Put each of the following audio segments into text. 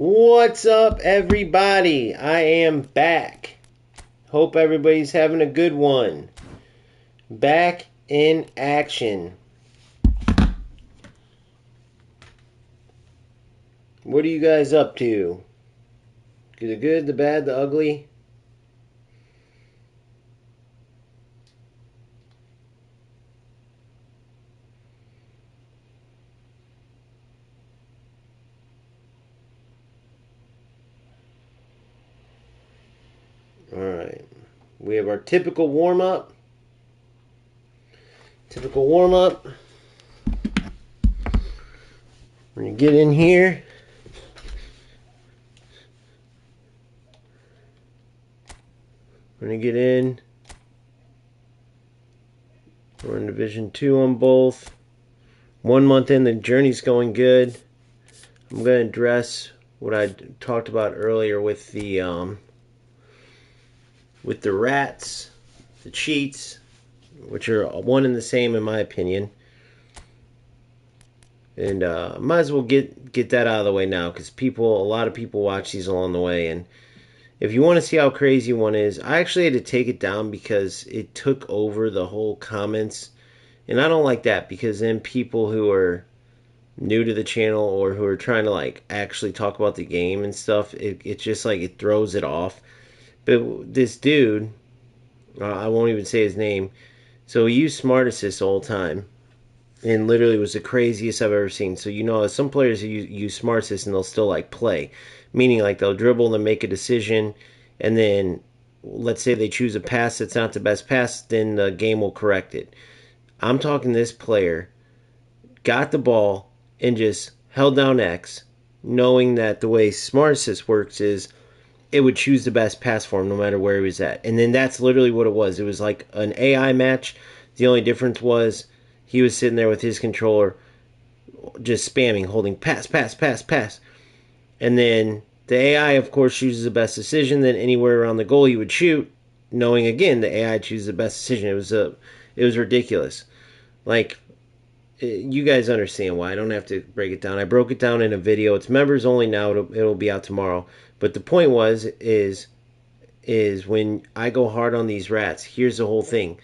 What's up, everybody? I am back. Hope everybody's having a good one. Back in action. What are you guys up to? The good, the bad, the ugly? Alright. We have our typical warm up. Typical warm up. We're going to get in here. We're going to get in. We're in Division 2 on both. 1 month in, the journey's going good. I'm going to address what I talked about earlier with the rats, the cheats, which are one and the same in my opinion. And might as well get that out of the way now, because a lot of people watch these along the way. And if you want to see how crazy one is, I actually had to take it down because it took over the whole comments. And I don't like that, because then people who are new to the channel or who are trying to actually talk about the game and stuff, it just it throws it off. But this dude, I won't even say his name, so he used Smart Assist the whole time, and literally was the craziest I've ever seen. So some players use Smart Assist and they'll still play, meaning they'll dribble and make a decision, and then let's say they choose a pass that's not the best pass, then the game will correct it. I'm talking this player got the ball and just held down X, knowing that the way Smart Assist works is it would choose the best pass for him no matter where he was at. And then that's literally what it was. It was like an AI match. The only difference was he was sitting there with his controller just spamming, holding pass, pass, pass, pass. And then the AI, of course, chooses the best decision. Then anywhere around the goal he would shoot, knowing again the AI chooses the best decision. It was ridiculous. You guys understand why. I don't have to break it down. I broke it down in a video. It's members only now. It'll be out tomorrow. But the point is when I go hard on these rats, here's the whole thing.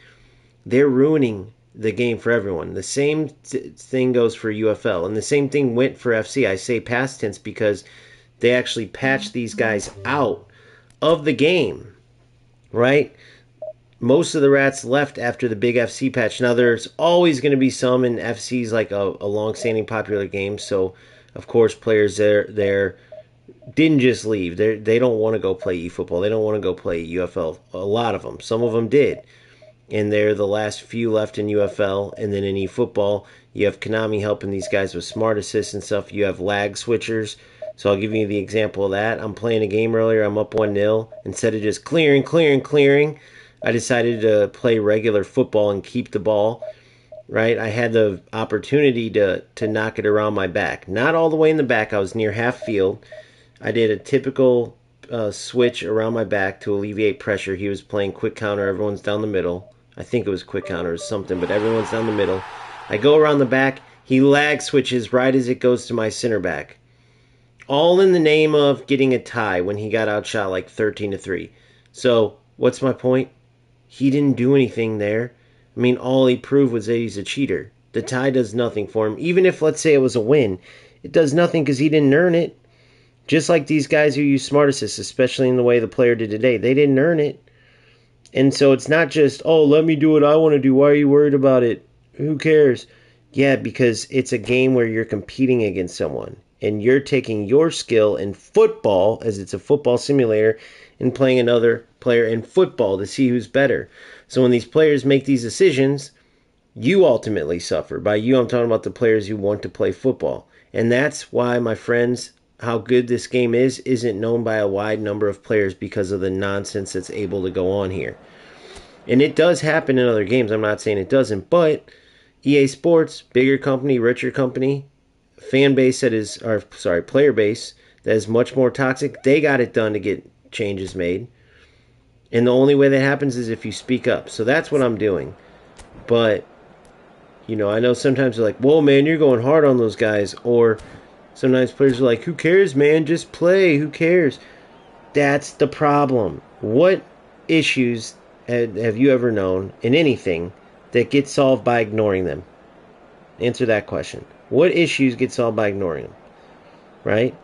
They're ruining the game for everyone. The same thing goes for UFL, and the same thing went for FC. I say past tense because they actually patched these guys out of the game, right? Most of the rats left after the big FC patch. Now, there's always going to be some in FC's a long-standing popular game, so of course players there didn't just leave. They don't want to go play eFootball. They don't want to go play UFL. A lot of them. Some of them did. And they're the last few left in UFL. And then in eFootball, you have Konami helping these guys with Smart Assist and stuff. You have lag switchers. So I'll give you the example of that. I'm playing a game earlier. I'm up 1-0. Instead of just clearing, I decided to play regular football and keep the ball. Right? I had the opportunity to knock it around my back. Not all the way in the back. I was near half field. I did a typical switch around my back to alleviate pressure. He was playing quick counter. Everyone's down the middle. I think it was quick counter or something, but everyone's down the middle. I go around the back. He lag switches right as it goes to my center back. All in the name of getting a tie when he got outshot 13-3. So, what's my point? He didn't do anything there. I mean, all he proved was that he's a cheater. The tie does nothing for him. Even if, let's say, it was a win, it does nothing because he didn't earn it. Just like these guys who use Smart Assist, especially in the way the player did today. They didn't earn it. And so it's not just, oh, let me do what I want to do. Why are you worried about it? Who cares? Yeah, because it's a game where you're competing against someone. And you're taking your skill in football, as it's a football simulator, and playing another player in football to see who's better. So when these players make these decisions, you ultimately suffer. By you, I'm talking about the players who want to play football. And that's why, my friends, how good this game isn't known by a wide number of players because of the nonsense that's able to go on here. And it does happen in other games. I'm not saying it doesn't, but EA Sports, bigger company, richer company, player base that is much more toxic. They got it done to get changes made. And the only way that happens is if you speak up. So that's what I'm doing. But, I know sometimes they're like, whoa, man, you're going hard on those guys. Or Sometimes players are like, who cares, man? Just play. Who cares? That's the problem. What issues have you ever known in anything that get solved by ignoring them? Answer that question. What issues get solved by ignoring them? Right?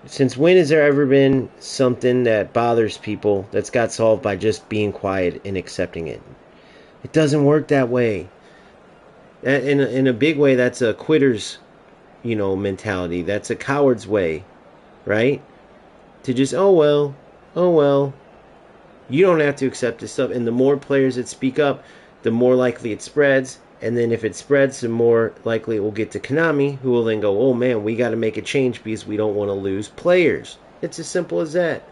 Since when has there ever been something that bothers people that's got solved by just being quiet and accepting it? It doesn't work that way. In a big way, that's a quitter's, mentality. That's a coward's way, right? To just, oh well. You don't have to accept this stuff. And the more players that speak up, the more likely it spreads. And then if it spreads, the more likely it will get to Konami, who will then go, oh man, we got to make a change because we don't want to lose players. It's as simple as that.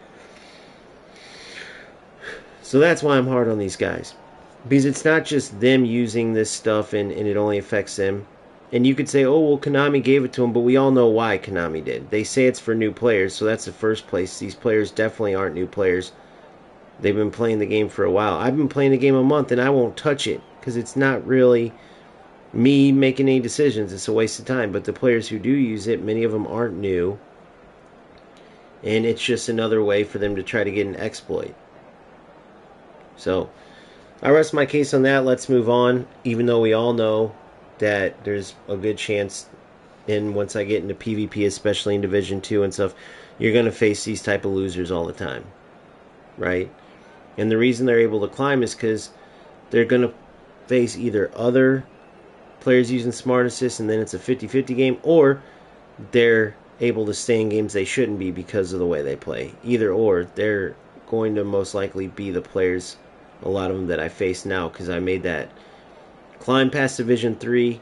So that's why I'm hard on these guys. Because it's not just them using this stuff and it only affects them. And you could say, oh, well, Konami gave it to them, but we all know why Konami did. They say it's for new players, so that's the first place. These players definitely aren't new players. They've been playing the game for a while. I've been playing the game a month, and I won't touch it because it's not really me making any decisions. It's a waste of time. But the players who do use it, many of them aren't new. And it's just another way for them to try to get an exploit. So, I rest my case on that. Let's move on. Even though we all know that there's a good chance, and once I get into PvP, especially in Division 2 and stuff, you're going to face these type of losers all the time. Right? And the reason they're able to climb is because they're going to face either other players using Smart Assist and then it's a 50-50 game, or they're able to stay in games they shouldn't be because of the way they play. Either or, they're going to most likely be the players, a lot of them that I face now, because I made that climb past Division 3.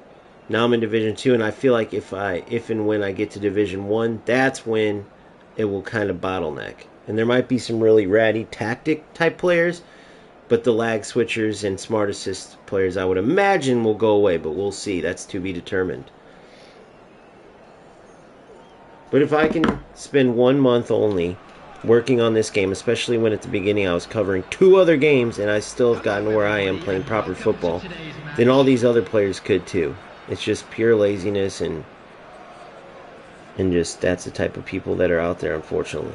Now I'm in Division 2, and I feel like if and when I get to Division 1, that's when it will kind of bottleneck. And there might be some really ratty tactic type players, but the lag switchers and Smart Assist players I would imagine will go away, but we'll see. That's to be determined. But if I can spend 1 month only working on this game, especially when at the beginning I was covering 2 other games and I still have gotten where I am playing proper football, then all these other players could too. It's just pure laziness and just that's the type of people that are out there, unfortunately.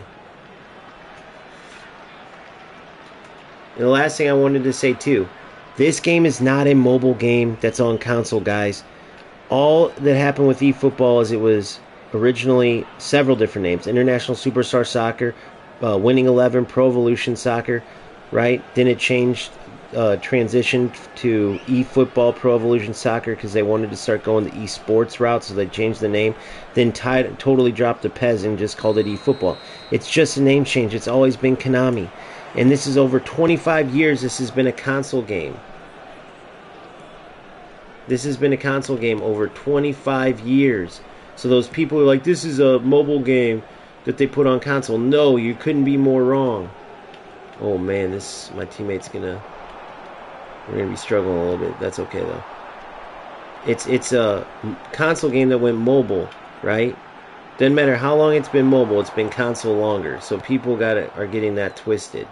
And the last thing I wanted to say too, this game is not a mobile game that's on console, guys. All that happened with eFootball is it was originally several different names: International Superstar Soccer, Winning 11, Pro Evolution Soccer, right? Then it transitioned to eFootball, Pro Evolution Soccer, because they wanted to start going the esports route, so they changed the name. Then totally dropped the PES and just called it eFootball. It's just a name change. It's always been Konami. And this is over 25 years this has been a console game. This has been a console game over 25 years. So those people who are like, this is a mobile game that they put on console. No, you couldn't be more wrong. Oh man, my teammate's we're gonna be struggling a little bit. That's okay though. It's a console game that went mobile, right? Doesn't matter how long it's been mobile, it's been console longer. So people are getting that twisted.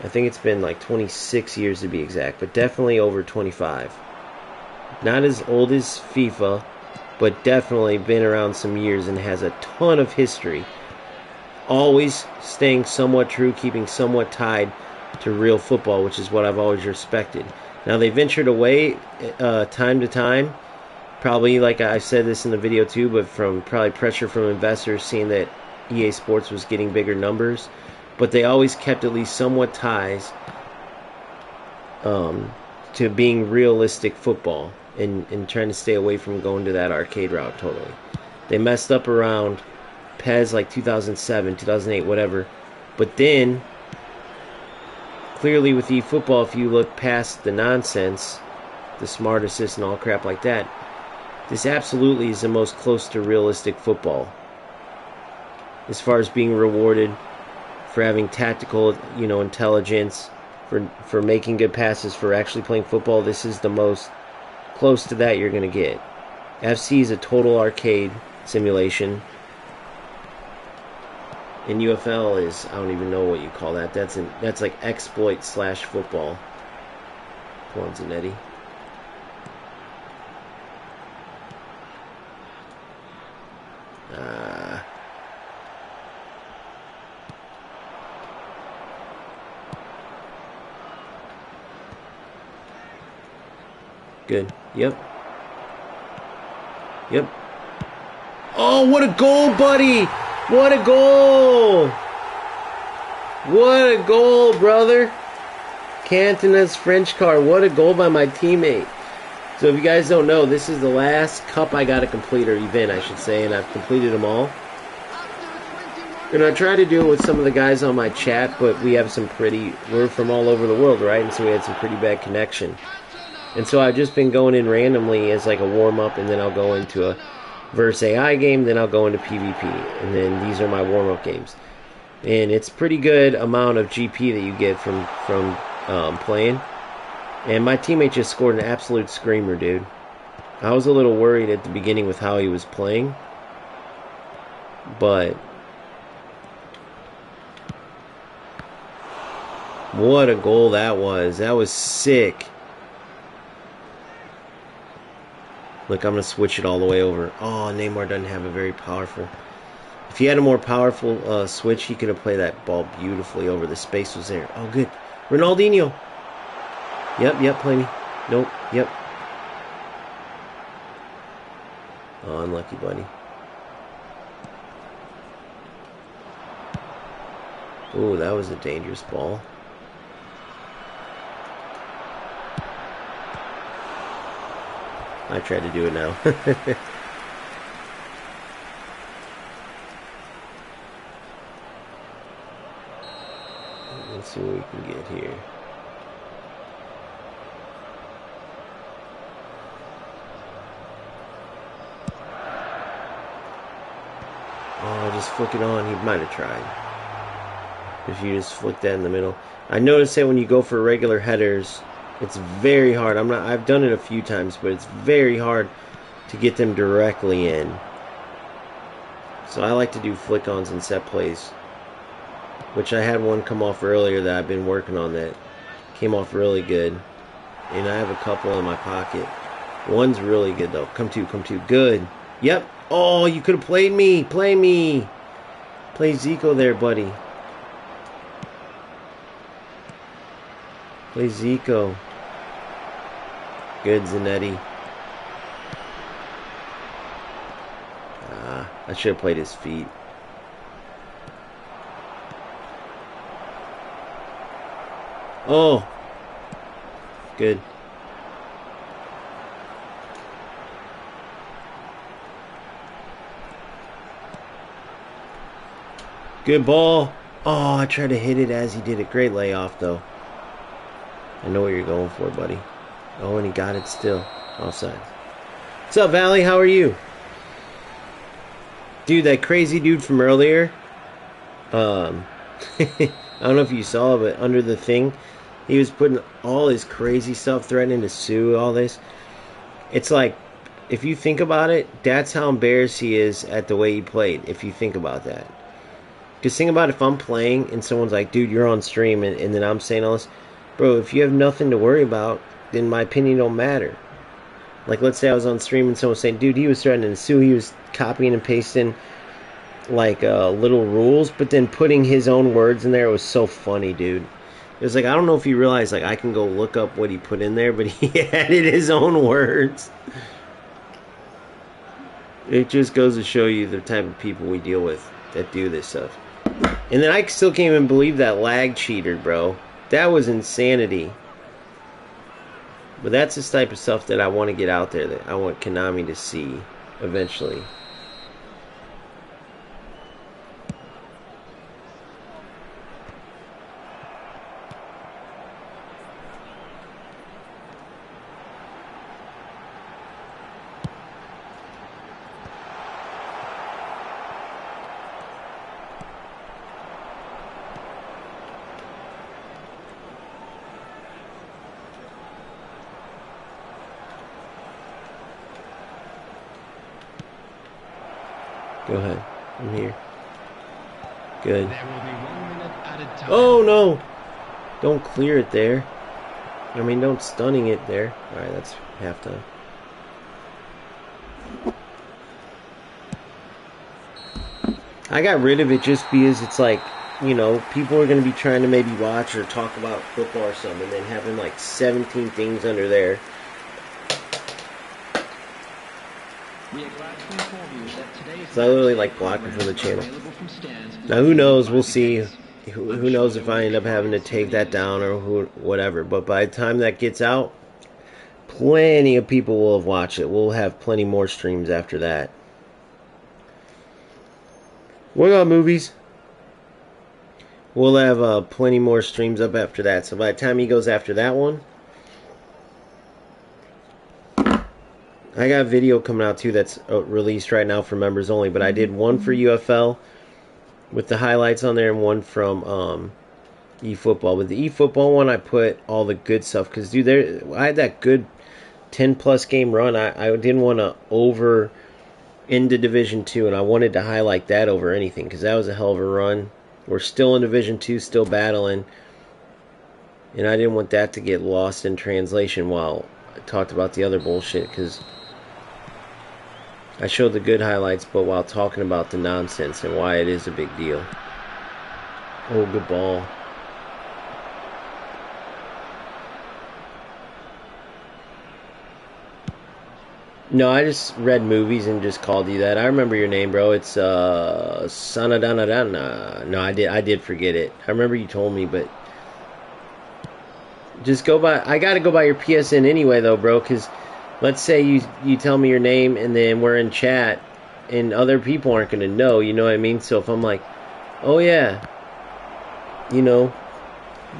I think it's been like 26 years to be exact, but definitely over 25. Not as old as FIFA, but definitely been around some years and has a ton of history. Always staying somewhat true, keeping somewhat tied to real football, which is what I've always respected. Now they ventured away time to time, probably like I said this in the video too, but from probably pressure from investors seeing that EA Sports was getting bigger numbers. But they always kept at least somewhat ties to being realistic football and trying to stay away from going to that arcade route totally. They messed up around PES like 2007, 2008, whatever. But then, clearly with eFootball, if you look past the nonsense, the Smart Assist and all crap like that, this absolutely is the most close to realistic football. As far as being rewarded for having tactical, intelligence, for making good passes, for actually playing football, this is the most close to that you're going to get. FC is a total arcade simulation. And UFL is, I don't even know what you call that. That's like exploit / football. Come on, Zanetti. Good. Yep. Yep. Oh, what a goal, buddy! What a goal! What a goal, brother! Cantona's French car. What a goal by my teammate. So if you guys don't know, this is the last cup I got to complete, or event, I should say, and I've completed them all. And I try to do it with some of the guys on my chat, but we have some we're from all over the world, right? And so we had some pretty bad connection. And so I've just been going in randomly as like a warm-up, and then I'll go into a verse AI game, then I'll go into PvP. And then these are my warm-up games. And it's pretty good amount of GP that you get from playing. And my teammate just scored an absolute screamer, dude. I was a little worried at the beginning with how he was playing. But what a goal that was. That was sick. Look, I'm going to switch it all the way over. Oh, Neymar doesn't have a very powerful... If he had a more powerful switch, he could have played that ball beautifully over. The space was there. Oh, good. Ronaldinho. Yep, play me. Nope, yep. Oh, unlucky, buddy. Ooh, that was a dangerous ball. I tried to do it now. Let's see what we can get here. Oh, just flick it on. He might have tried. If you just flick that in the middle. I noticed that when you go for regular headers, it's very hard. I've done it a few times, but it's very hard to get them directly in. So I like to do flick-ons and set plays, which I had one come off earlier that I've been working on that came off really good. And I have a couple in my pocket. One's really good, though. Come to. Good. Yep. Oh, you could have played me. Play me. Play Zico there, buddy. Play Zico. Good, Zanetti. I should have played his feet. Oh. Good. Good ball. Oh, I tried to hit it as he did it. Great layoff, though. I know what you're going for, buddy. Oh, and he got it still. Offside. What's up, Valley? How are you? Dude, that crazy dude from earlier. I don't know if you saw, but under the thing, he was putting all his crazy stuff, threatening to sue, all this. It's like, if you think about it, that's how embarrassed he is at the way he played, if you think about that. Because think about if I'm playing and someone's like, dude, you're on stream, and then I'm saying all this. Bro, if you have nothing to worry about, then my opinion don't matter. Like, let's say I was on stream and someone was saying, dude, he was threatening to sue. He was copying and pasting, like, little rules, but then putting his own words in there. It was so funny, dude. It was like, I don't know if you realize, like, I can go look up what he put in there, but he added his own words. It just goes to show you the type of people we deal with that do this stuff. And then I still can't even believe that lag cheater, bro. That was insanity. But that's the type of stuff that I want to get out there, that I want Konami to see eventually. Go ahead. I'm here. Good. Oh, no! Don't clear it there. I mean, don't stunning it there. Alright, that's halftime. I got rid of it just because it's like, you know, people are going to be trying to maybe watch or talk about football or something, and then having like 17 things under there. So I literally like blocked it from the channel. Now who knows? We'll see. Who knows if I end up having to take that down or whatever. But by the time that gets out, plenty of people will have watched it. We'll have plenty more streams after that. What about movies? We'll have plenty more streams up after that. So by the time he goes after that one, I got a video coming out too that's released right now for members only. But I did one for UFL with the highlights on there and one from eFootball. With the eFootball one, I put all the good stuff because, dude, I had that good 10-plus game run. I didn't want to over into Division 2, and I wanted to highlight that over anything because that was a hell of a run. We're still in Division 2, still battling, and I didn't want that to get lost in translation while I talked about the other bullshit, because I showed the good highlights, but while talking about the nonsense and why it is a big deal. Oh, good ball. No, I just read movies and just called you that. I remember your name, bro. It's Sanadanadana. No, I did forget it. I remember you told me, but just go by. I gotta go by your PSN anyway, though, bro. Because let's say you tell me your name and then we're in chat, and other people aren't gonna know. You know what I mean? So if I'm like, oh yeah, you know,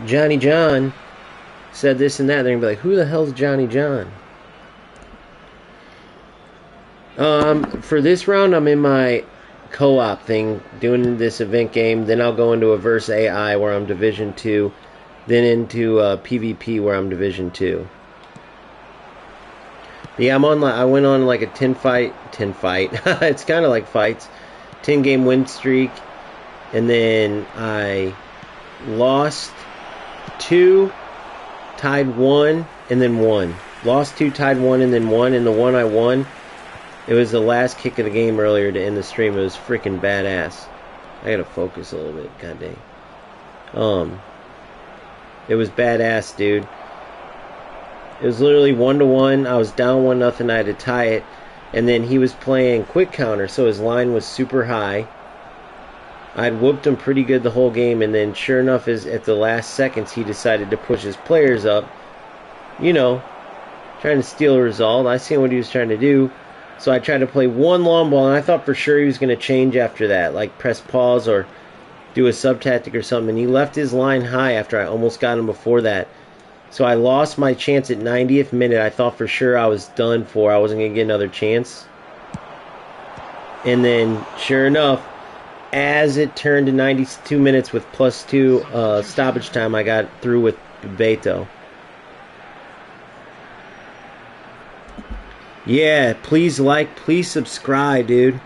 Johnny John said this and that, they're gonna be like, who the hell's Johnny John? For this round, I'm in my co-op thing, doing this event game. Then I'll go into a verse AI where I'm Division 2. Then into PvP where I'm Division 2. Yeah, I went on like a 10 fight. It's kind of like fights. 10 game win streak. And then I lost 2, tied 1, and then won. Lost 2, tied 1, and then won. And the one I won, it was the last kick of the game earlier to end the stream. It was freaking badass. I gotta focus a little bit. God dang. It was badass, dude. It was literally 1-1. I was down 1-0. I had to tie it. And then he was playing quick counter, so his line was super high. I'd whooped him pretty good the whole game, and then sure enough, at the last seconds, he decided to push his players up. You know, trying to steal a result. I seen what he was trying to do. So I tried to play one long ball, and I thought for sure he was going to change after that, like press pause or do a sub-tactic or something. And he left his line high after I almost got him before that. So I lost my chance at 90th minute. I thought for sure I was done for. I wasn't going to get another chance. And then, sure enough, as it turned to 92 minutes with +2 stoppage time, I got through with Beto. Yeah, please like, please subscribe, dude.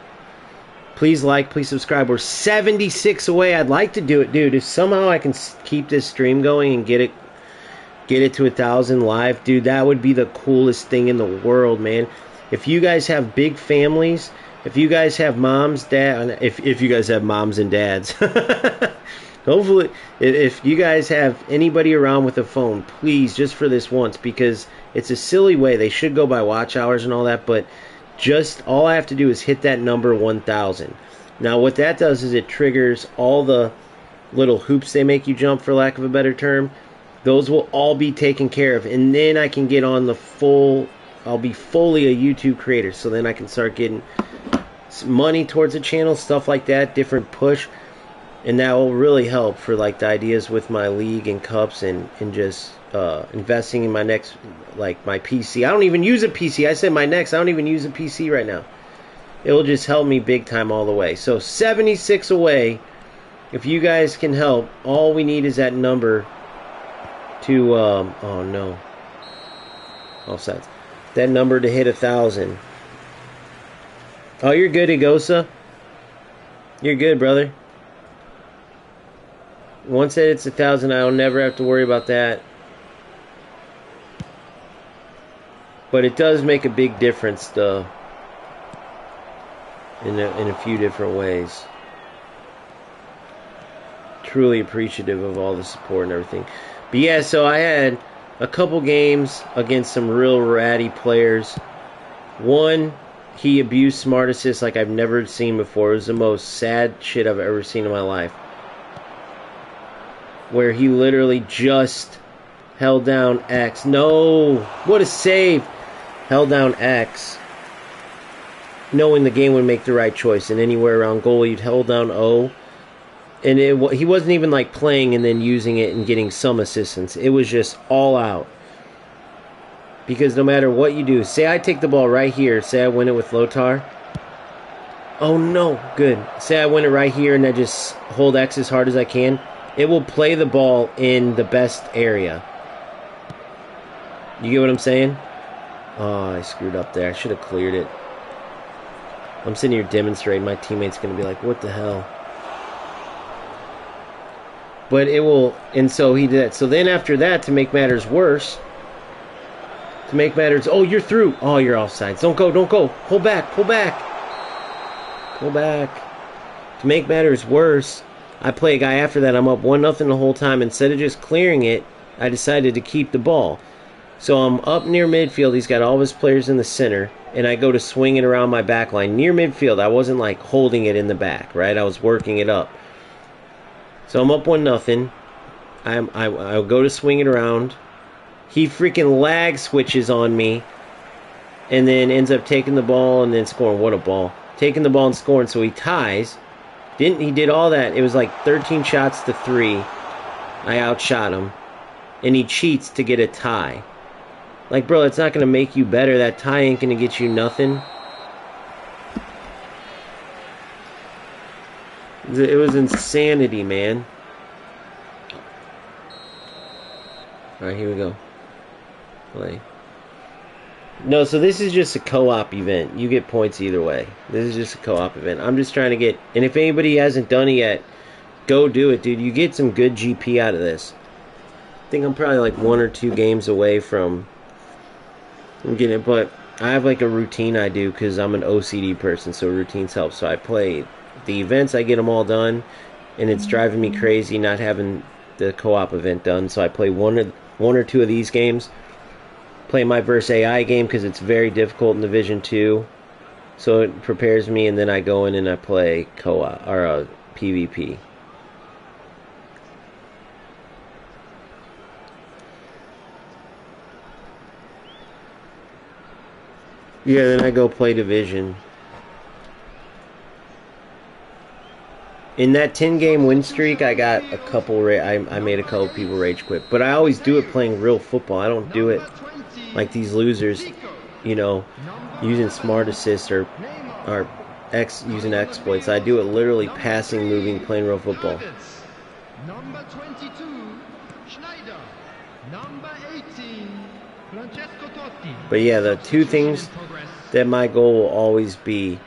Please like, please subscribe. We're 76 away. I'd like to do it, dude. If somehow I can keep this stream going and get it to 1,000 live, dude, that would be the coolest thing in the world, man. If you guys have big families, if you guys have moms, dad, if you guys have moms and dads, hopefully, if you guys have anybody around with a phone, please, just for this once, because it's a silly way. They should go by watch hours and all that, but just all I have to do is hit that number 1,000. Now, what that does is it triggers all the little hoops they make you jump, for lack of a better term. Those will all be taken care of, and then I can get on the full. I'll be fully a YouTube creator, so then I can start getting money towards the channel, stuff like that, different push. And that will really help for like the ideas with my league and cups and just investing in my next, like my PC. I don't even use a PC. I said my next. I don't even use a PC right now. It will just help me big time all the way. So 76 away. If you guys can help, all we need is that number to oh no, offsides. That number to hit 1,000. Oh, you're good, Igosa. You're good, brother. Once that it's 1,000, I'll never have to worry about that. But it does make a big difference, though, in a few different ways. truly appreciative of all the support and everything. But yeah, so I had a couple games against some real ratty players. One, he abused smart assists like I've never seen before. It was the most sad shit I've ever seen in my life. Where he literally just held down X. No! What a save! Held down X, knowing the game would make the right choice. And anywhere around goal, he'd held down O. And he wasn't even like playing and then using it and getting some assistance. It was just all out. Because no matter what you do, say I take the ball right here, say I win it with Lothar. Oh no, good. Say I win it right here and I just hold X as hard as I can. It will play the ball in the best area. You get what I'm saying? Oh, I screwed up there. I should have cleared it. I'm sitting here demonstrating. My teammate's going to be like, what the hell? But it will, and so he did that. So then after that, to make matters worse, oh, you're through. Oh, you're offsides. Don't go, don't go. Pull back, pull back. Pull back. To make matters worse, I play a guy after that. I'm up 1-0 the whole time. Instead of just clearing it, I decided to keep the ball. So I'm up near midfield. He's got all of his players in the center. And I go to swing it around my back line. Near midfield, I wasn't like holding it in the back, right? I was working it up. So I'm up 1-0. I go to swing it around. He freaking lag switches on me. And then ends up taking the ball and then scoring. What a ball. Taking the ball and scoring. So he ties. He did all that. It was like 13 shots to 3. I outshot him. And he cheats to get a tie. Like, bro, it's not going to make you better. That tie ain't going to get you nothing. It was insanity, man. Alright, here we go. Play. No, so this is just a co-op event. You get points either way. This is just a co-op event. I'm just trying to get... And if anybody hasn't done it yet, go do it, dude. You get some good GP out of this. I think I'm probably like 1 or 2 games away from getting it. But I have like a routine I do because I'm an OCD person, so routines help. So I play the events, I get them all done. And it's driving me crazy not having the co-op event done. So I play one or two of these games. Play my versus AI game because it's very difficult in Division 2. So it prepares me, and then I go in and I play co-op or PvP. Yeah, then I go play Division. In that 10-game win streak, I got a couple. I made a couple people rage quit, but I always do it playing real football. I don't do it like these losers, you know, using smart assists or using exploits. I do it literally passing, moving, playing real football. Number 22, Schneider. Number 18, Francesco Totti. But yeah, the two things that my goal will always be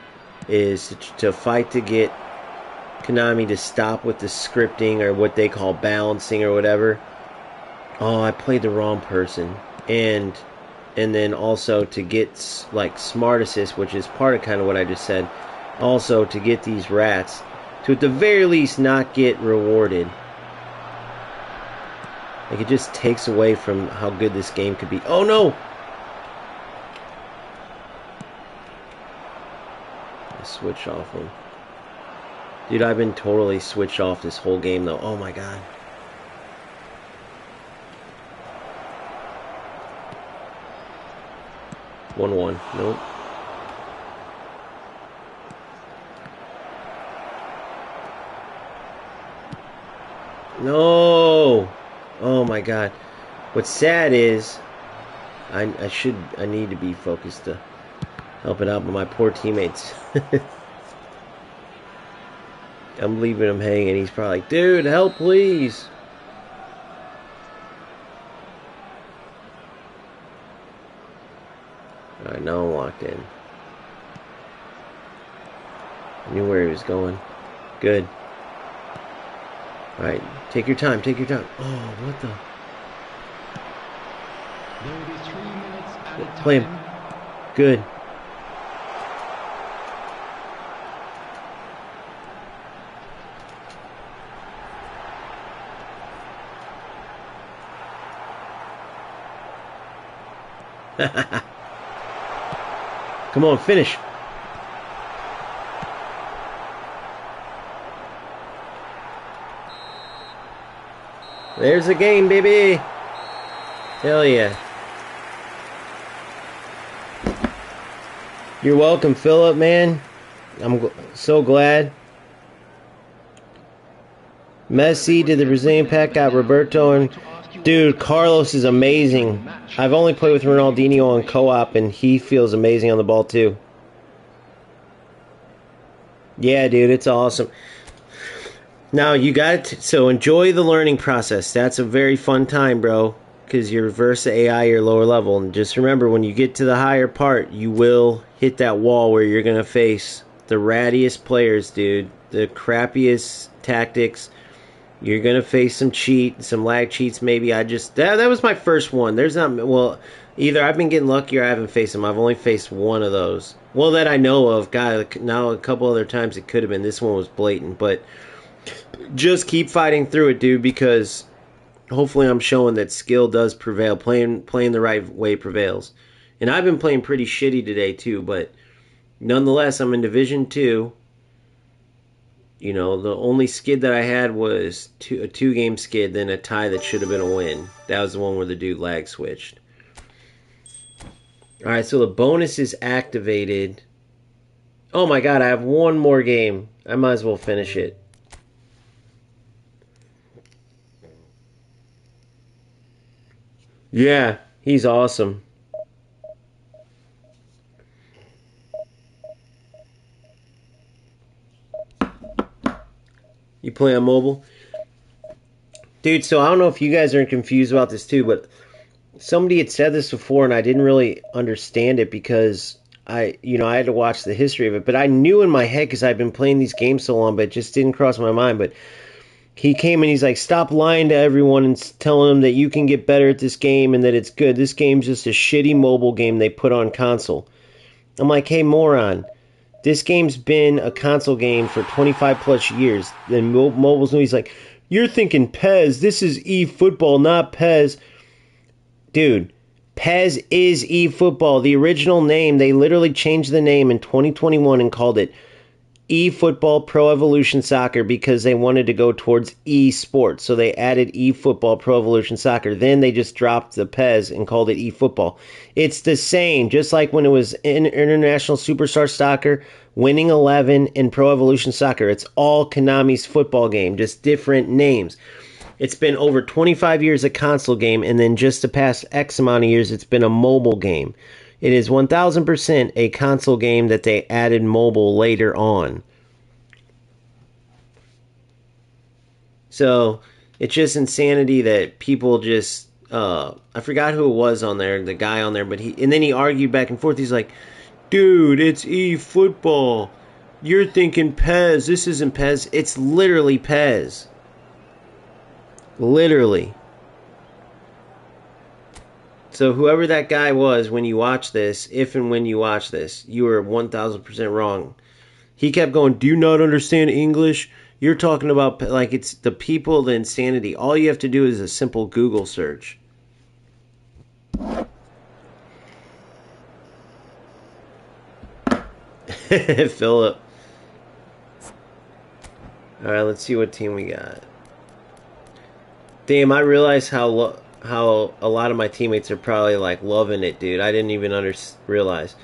is to fight to get Konami to stop with the scripting or what they call balancing or whatever. Oh, I played the wrong person. And then also to get like smart assist, which is part of kind of what I just said. Also to get these rats to at the very least not get rewarded. Like, it just takes away from how good this game could be. Oh no! I switch off him. Dude, I've been totally switched off this whole game though. Oh my god. One. Nope. No! Oh my god. What's sad is I need to be focused to help it out, but my poor teammates. I'm leaving him hanging. He's probably like, dude, help please. Alright, now I'm locked in. I knew where he was going. Good. Alright, take your time, take your time. Oh, what the? Play him. Good. Come on, finish. There's the game, baby. Hell yeah. You're welcome, Philip, man. I'm so glad. Messi did the Brazilian pack, got Roberto, and dude, Carlos is amazing. I've only played with Ronaldinho on co-op, and he feels amazing on the ball too. Yeah, dude, it's awesome. Now you got so enjoy the learning process. That's a very fun time, bro, because you're versus AI, you're lower level, and just remember when you get to the higher part, you will hit that wall where you're gonna face the rattiest players, dude, the crappiest tactics. You're gonna face some lag cheats. Maybe that was my first one. There's not either I've been getting lucky or I haven't faced them. I've only faced one of those. Well, that I know of. God, now a couple other times it could have been. This one was blatant, but just keep fighting through it, dude, because hopefully I'm showing that skill does prevail. Playing the right way prevails. And I've been playing pretty shitty today too, but nonetheless, I'm in Division 2. You know, the only skid that I had was a 2-game skid, then a tie that should have been a win. That was the one where the dude lag switched. Alright, so the bonus is activated. Oh my god, I have one more game. I might as well finish it. Yeah, he's awesome. You play on mobile? Dude, so I don't know if you guys are confused about this too, but somebody had said this before and I didn't really understand it because I had to watch the history of it, but I knew in my head because I've been playing these games so long, but it just didn't cross my mind. But he came and he's like, stop lying to everyone and telling them that you can get better at this game and that it's good. This game's just a shitty mobile game they put on console. I'm like, hey, moron. This game's been a console game for 25 plus years. Then mobile's new. He's like, you're thinking PES. This is eFootball, not PES. Dude, PES is eFootball. The original name, they literally changed the name in 2021 and called it eFootball Pro Evolution Soccer because they wanted to go towards eSports. So they added eFootball Pro Evolution Soccer. Then they just dropped the PES and called it eFootball. It's the same, just like when it was International Superstar Soccer, Winning 11, and Pro Evolution Soccer. It's all Konami's football game, just different names. It's been over 25 years a console game, and then just the past X amount of years, it's been a mobile game. It is 1000% a console game that they added mobile later on. So, it's just insanity that people just... I forgot who it was on there, the guy on there, but then he argued back and forth. He's like, dude, it's eFootball. You're thinking PES. This isn't PES. It's literally PES. Literally. So whoever that guy was when you watch this, if and when you watch this, you were 1000% wrong. He kept going, do you not understand English? You're talking about, like, it's the people, the insanity. All you have to do is a simple Google search. Philip. Alright, let's see what team we got. Damn, I realize how a lot of my teammates are probably like loving it, dude. I didn't even realize.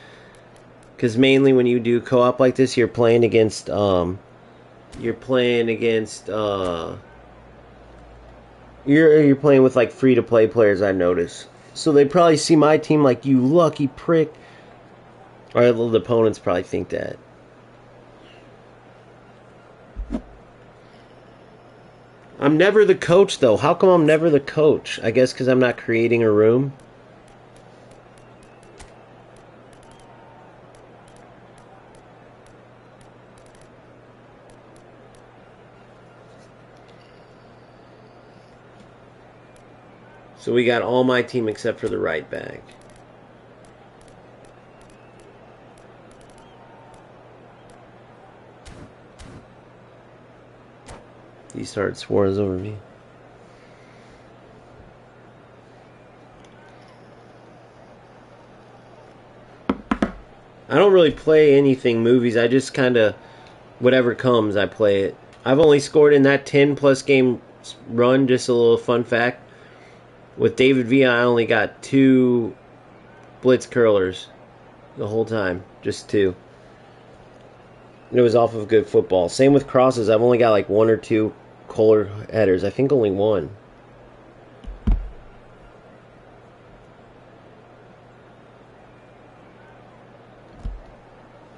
Because mainly when you do co-op like this, you're playing against you're playing with like free to play players, I notice. So they probably see my team like, you lucky prick. Or the opponents probably think that. I'm never the coach, though. How come I'm never the coach? I guess because I'm not creating a room. So we got all my team except for the right back. He started Suarez over me. don't really play anything movies. I just kind of whatever comes, I play it. I've only scored in that 10 plus game run. Just a little fun fact. With David Villa, I only got 2 blitz curlers the whole time. Just 2. And it was off of good football. Same with crosses. I've only got like 1 or 2 Kohler headers. I think only 1.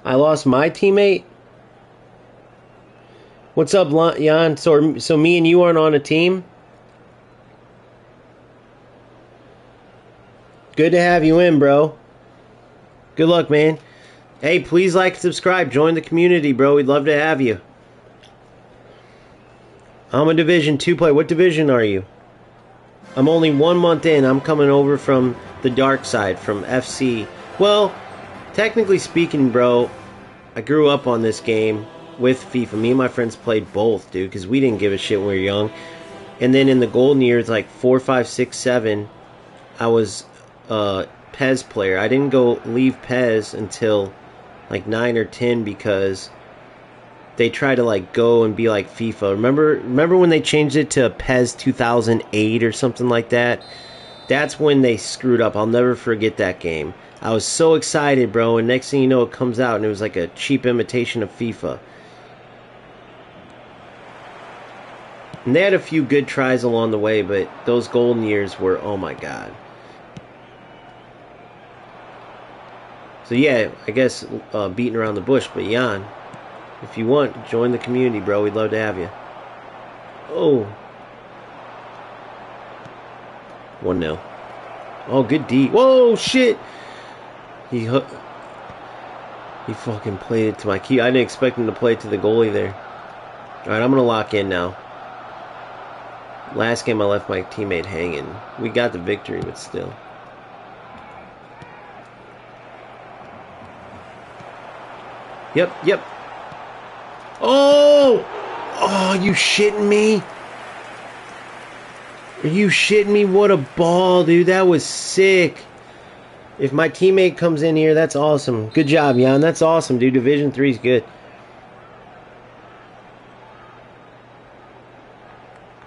I lost my teammate. What's up, Jan? So me and you aren't on a team? Good to have you in, bro. Good luck, man. Hey, please like and subscribe. Join the community, bro. We'd love to have you. I'm a Division 2 player. What division are you? I'm only 1 month in. I'm coming over from the dark side, from FC. Well, technically speaking, bro, I grew up on this game with FIFA. Me and my friends played both, dude, because we didn't give a shit when we were young. And then in the golden years, like 4, 5, 6, 7, I was PES player. I didn't go leave PES until like 9 or 10 because they try to like go and be like FIFA. Remember when they changed it to PES 2008 or something like that? That's when they screwed up. I'll never forget that game. I was so excited, bro, and next thing you know, it comes out and it was like a cheap imitation of FIFA. And they had a few good tries along the way, but those golden years were, oh my god. So yeah, I guess beating around the bush, but Jan, if you want, join the community, bro. We'd love to have you. Oh. 1-0. Oh, good D. Whoa, shit. He fucking played it to my key. I didn't expect him to play it to the goalie there. Alright, I'm going to lock in now. Last game I left my teammate hanging. We got the victory, but still. Yep. Oh! Oh, you shitting me? Are you shitting me? What a ball, dude. That was sick. If my teammate comes in here, that's awesome. Good job, Jan. That's awesome, dude. Division 3 is good.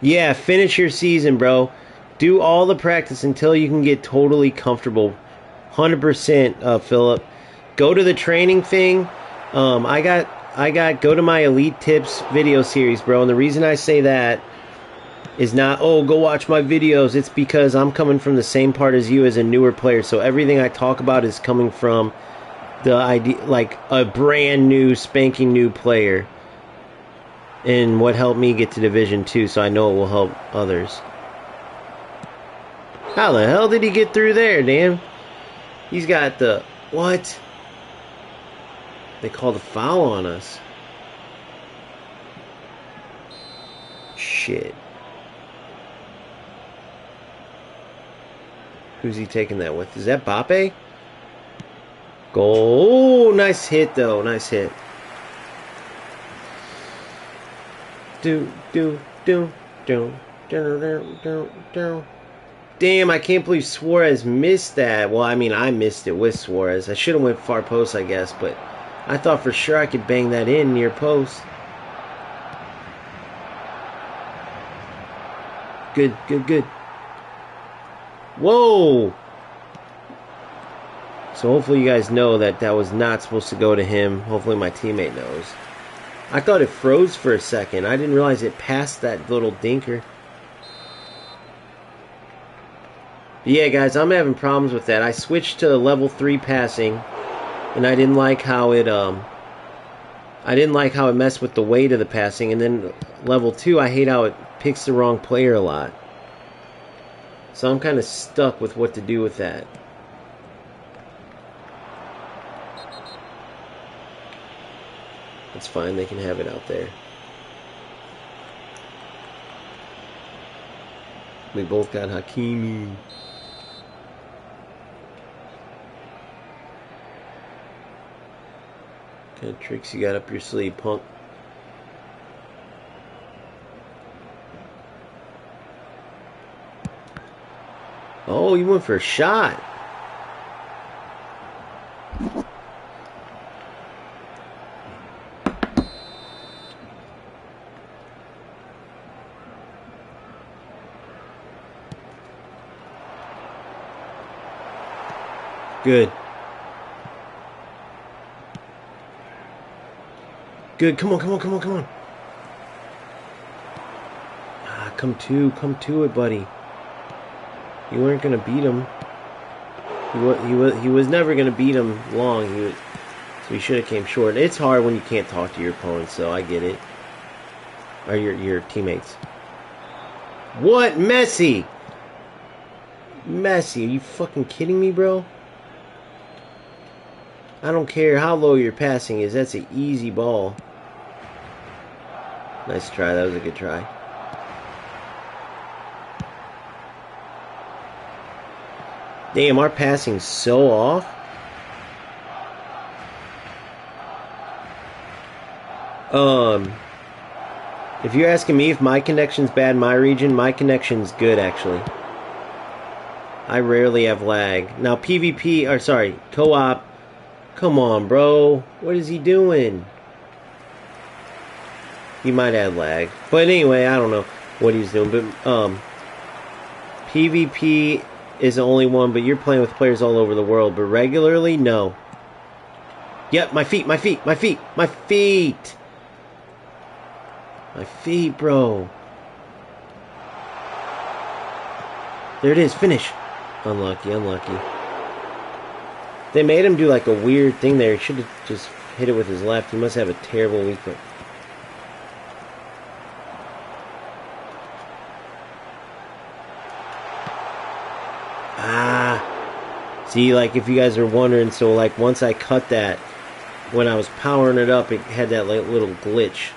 Yeah, finish your season, bro. Do all the practice until you can get totally comfortable. 100%, Philip. Go to the training thing. Go to my Elite Tips video series, bro. And the reason I say that is not, oh, go watch my videos. It's because I'm coming from the same part as you as a newer player. So everything I talk about is coming from the idea, like a brand new, spanking new player. And what helped me get to Division 2, so I know it will help others. How the hell did he get through there, damn? He's got the... What? They called a foul on us. Shit. Who's he taking that with? Is that Bape? Goal. Oh, nice hit, though. Nice hit. Damn, I can't believe Suarez missed that. Well, I mean, I missed it with Suarez. I should have went far post, I guess, but I thought for sure I could bang that in near post. Good. Whoa! So hopefully you guys know that that was not supposed to go to him. Hopefully my teammate knows. I thought it froze for a second. I didn't realize it passed that little dinker. But yeah, guys, I'm having problems with that. I switched to level 3 passing, and I didn't like how it messed with the weight of the passing. And then level 2, I hate how it picks the wrong player a lot. So I'm kind of stuck with what to do with that. It's fine, they can have it out there. We both got Hakimi. What kind of tricks you got up your sleeve, punk? Oh, you went for a shot. Good. Good. Come on, come on, come on, come on. Ah, come to it, buddy. You weren't gonna beat him. He was never gonna beat him long. So he should have came short. It's hard when you can't talk to your opponents, so I get it. Or your teammates. What? Messi! Messi, are you fucking kidding me, bro? I don't care how low your passing is. That's an easy ball. Nice try. That was a good try. Damn, our passing's so off. If you're asking me if my connection's bad in my region, my connection's good, actually. I rarely have lag. Now, PvP, or sorry, co-op. Come on, bro. What is he doing? He might have lag. But anyway, I don't know what he's doing. But, PvP is the only one, but you're playing with players all over the world. But regularly, no. Yep, my feet, my feet, my feet, my feet. My feet, bro. There it is. Finish. Unlucky, unlucky. They made him do like a weird thing there. He should have just hit it with his left. He must have a terrible weak foot. Ah. See, like, if you guys are wondering, so, like, once I cut that, when I was powering it up, it had that, like, little glitch.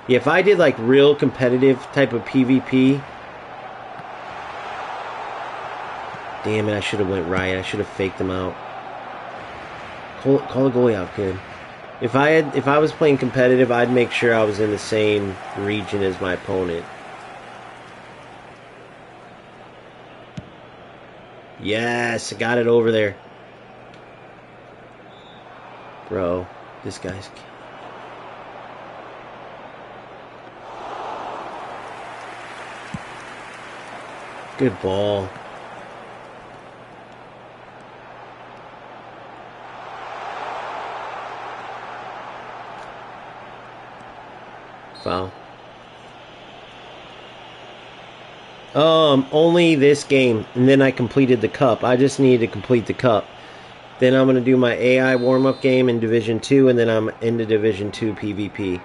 Yeah, if I did like real competitive type of PvP, damn it, I should have went right. I should have faked them out. Call the goalie out, good. If I was playing competitive, I'd make sure I was in the same region as my opponent. Yes, I got it over there. Bro, this guy's... Good ball. Foul. Only this game, and then I completed the cup. I just needed to complete the cup. Then I'm going to do my AI warm-up game in Division 2, and then I'm into Division 2 PvP.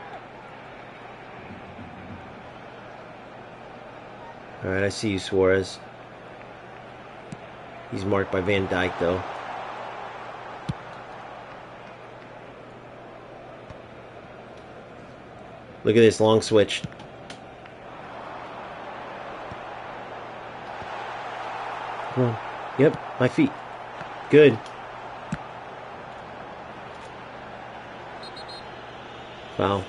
Alright, I see you, Suarez. He's marked by Van Dijk, though. Look at this long switch. Come on. Yep, my feet. Good. Foul.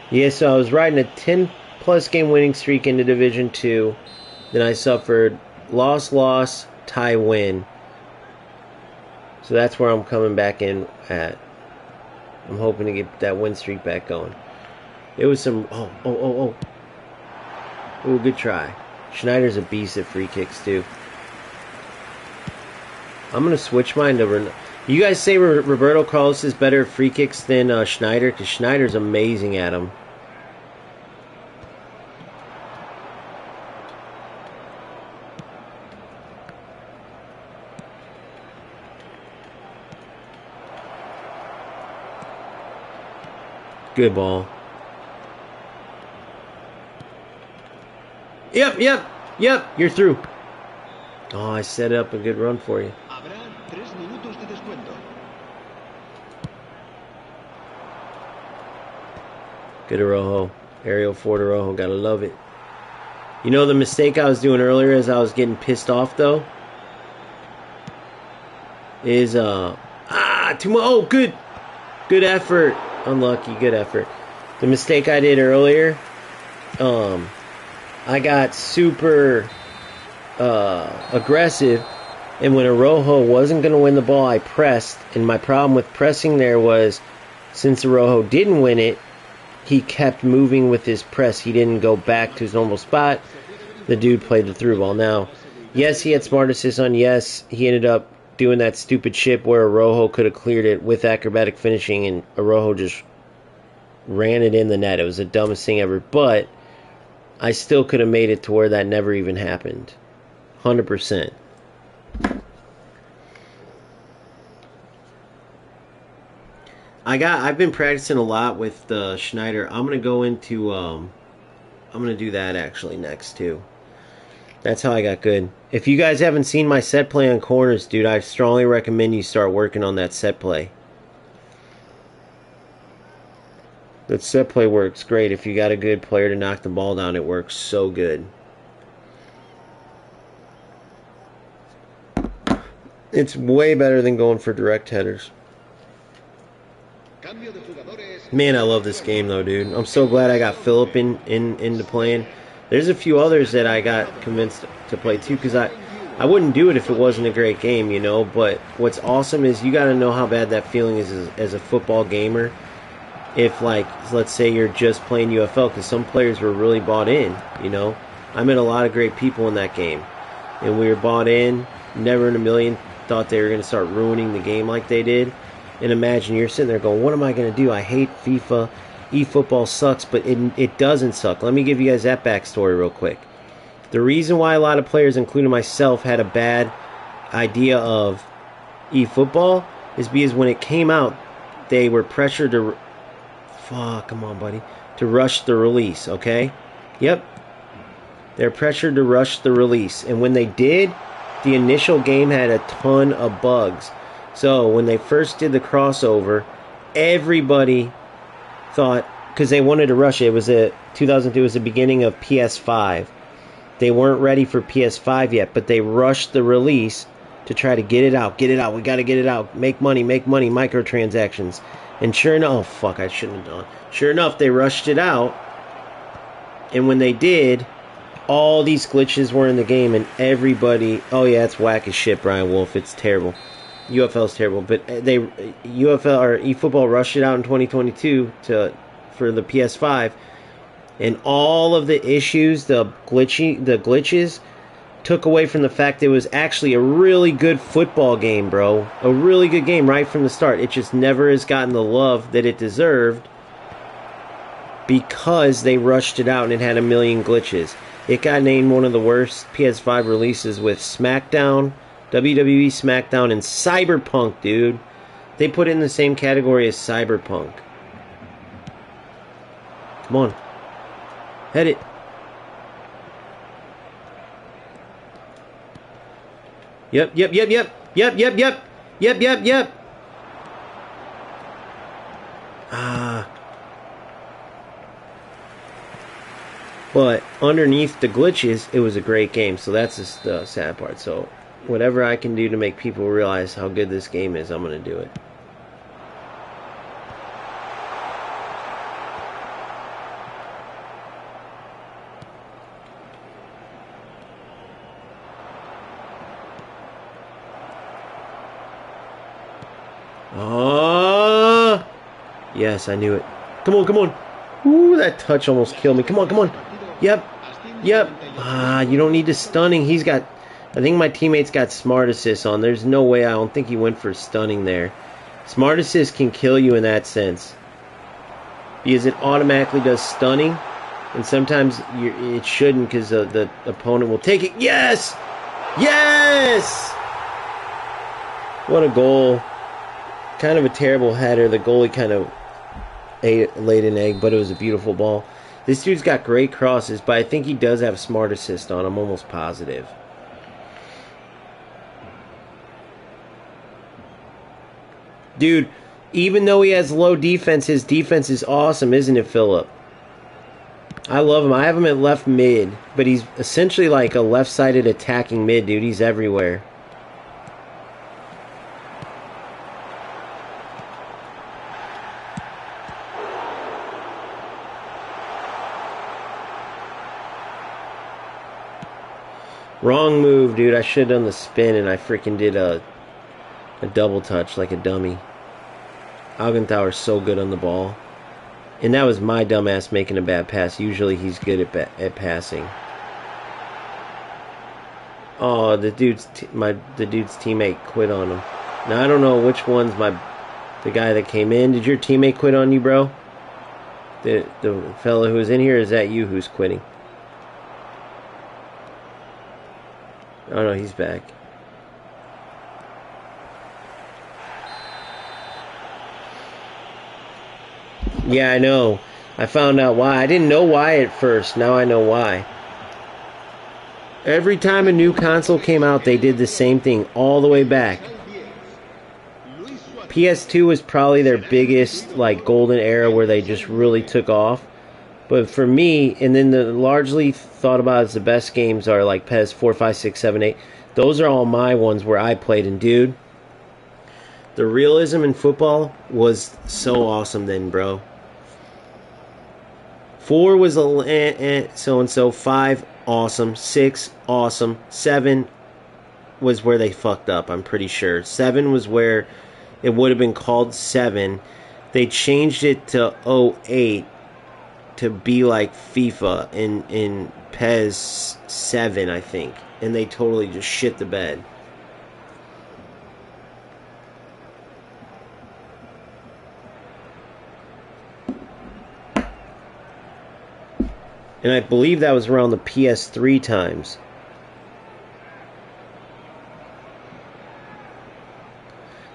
Yeah, so I was riding a 10-plus game winning streak into Division 2. Then I suffered loss, tie, win. So that's where I'm coming back in at. I'm hoping to get that win streak back going. It was some... Oh, good try. Schneider's a beast at free kicks, too. I'm going to switch mine to... You guys say Roberto Carlos is better at free kicks than Schneider? Because Schneider's amazing at them. Good ball. Yep. You're through. Oh, I set up a good run for you. Good Araujo. Aerial for Araujo. Gotta love it. You know the mistake I was doing earlier as I was getting pissed off, though? Is, too much. Oh, good. Good effort. Unlucky. Good effort. The mistake I did earlier, I got super aggressive, and when Araujo wasn't going to win the ball, I pressed, and my problem with pressing there was, since Araujo didn't win it, he kept moving with his press. He didn't go back to his normal spot. The dude played the through ball. Now, yes, he had smart assists on. Yes, he ended up doing that stupid chip where Araujo could have cleared it with acrobatic finishing, and Araujo just ran it in the net. It was the dumbest thing ever. But I still could have made it to where that never even happened. 100%. I've been practicing a lot with Schneider. I'm gonna go into I'm gonna do that actually next too. That's how I got good. If you guys haven't seen my set play on corners, dude, I strongly recommend you start working on that set play. That set play works great. If you got a good player to knock the ball down, it works so good. It's way better than going for direct headers. Man, I love this game though, dude. I'm so glad I got Philip into playing. There's a few others that I got convinced to play too, because I wouldn't do it if it wasn't a great game, you know. But what's awesome is you got to know how bad that feeling is as a football gamer. If, like, let's say you're just playing UFL, because some players were really bought in, you know. I met a lot of great people in that game, and we were bought in. Never in a million thought they were going to start ruining the game like they did. And imagine you're sitting there going, what am I going to do? I hate FIFA. eFootball sucks, but it doesn't suck. Let me give you guys that backstory real quick. The reason why a lot of players, including myself, had a bad idea of eFootball is because when it came out, they were pressured to... come on, buddy. To rush the release, okay? Yep. They're pressured to rush the release. And when they did, the initial game had a ton of bugs. So when they first did the crossover, everybody thought, because they wanted to rush it. It was 2002 was the beginning of PS5. They weren't ready for PS5 yet, but they rushed the release to try to get it out. Get it out. We got to get it out. Make money, microtransactions. And sure enough, oh fuck, I shouldn't have done. Sure enough, they rushed it out. And when they did, all these glitches were in the game, and everybody, oh yeah, it's whack as shit, Brian Wolf. It's terrible. UFL's terrible, but UFL or eFootball rushed it out in 2022 for the PS5, and all of the issues, the glitches, took away from the fact that it was actually a really good football game, bro. A really good game right from the start. It just never has gotten the love that it deserved because they rushed it out and it had a million glitches. It got named one of the worst PS5 releases with SmackDown, WWE SmackDown, and Cyberpunk, dude. They put it in the same category as Cyberpunk. Come on. Head it. Yep. But underneath the glitches, it was a great game. So that's just the sad part. So whatever I can do to make people realize how good this game is, I'm going to do it. Oh, yes, I knew it. Come on. Ooh, that touch almost killed me. Come on. Yep. You don't need the stunning. I think my teammates got smart assist on. There's no way. I don't think he went for stunning there. Smart assist can kill you in that sense, because it automatically does stunning, and sometimes it shouldn't, because the opponent will take it. Yes! What a goal. Kind of a terrible header. The goalie kind of laid an egg, but it was a beautiful ball. This dude's got great crosses, but I think he does have smart assist on. I'm almost positive. Dude, even though he has low defense, his defense is awesome, isn't it, Philip? I love him. I have him at left mid, but he's essentially like a left-sided attacking mid, dude. He's everywhere. Wrong move, dude. I should have done the spin, and I freaking did a double touch like a dummy. Augenthaler's so good on the ball. And that was my dumbass making a bad pass. Usually he's good at passing. Oh, the dude's teammate quit on him. Now I don't know which one's the guy that came in. Did your teammate quit on you, bro? The fellow who was in here, is that you who's quitting? Oh no, he's back. Yeah, I know. I found out why. I didn't know why at first. Now I know why. Every time a new console came out, they did the same thing all the way back. PS2 was probably their biggest like golden era where they just really took off. But for me, and then the largely thought about as the best games are like PES 4, 5, 6, 7, 8. Those are all my ones where I played. And dude, the realism in football was so awesome then, bro. 4 was so and so. 5, awesome. 6, awesome. 7 was where they fucked up, I'm pretty sure. 7 was where it would have been called 7. They changed it to 08 to be like FIFA in PES 7, I think. And they totally just shit the bed. And I believe that was around the PS3 times.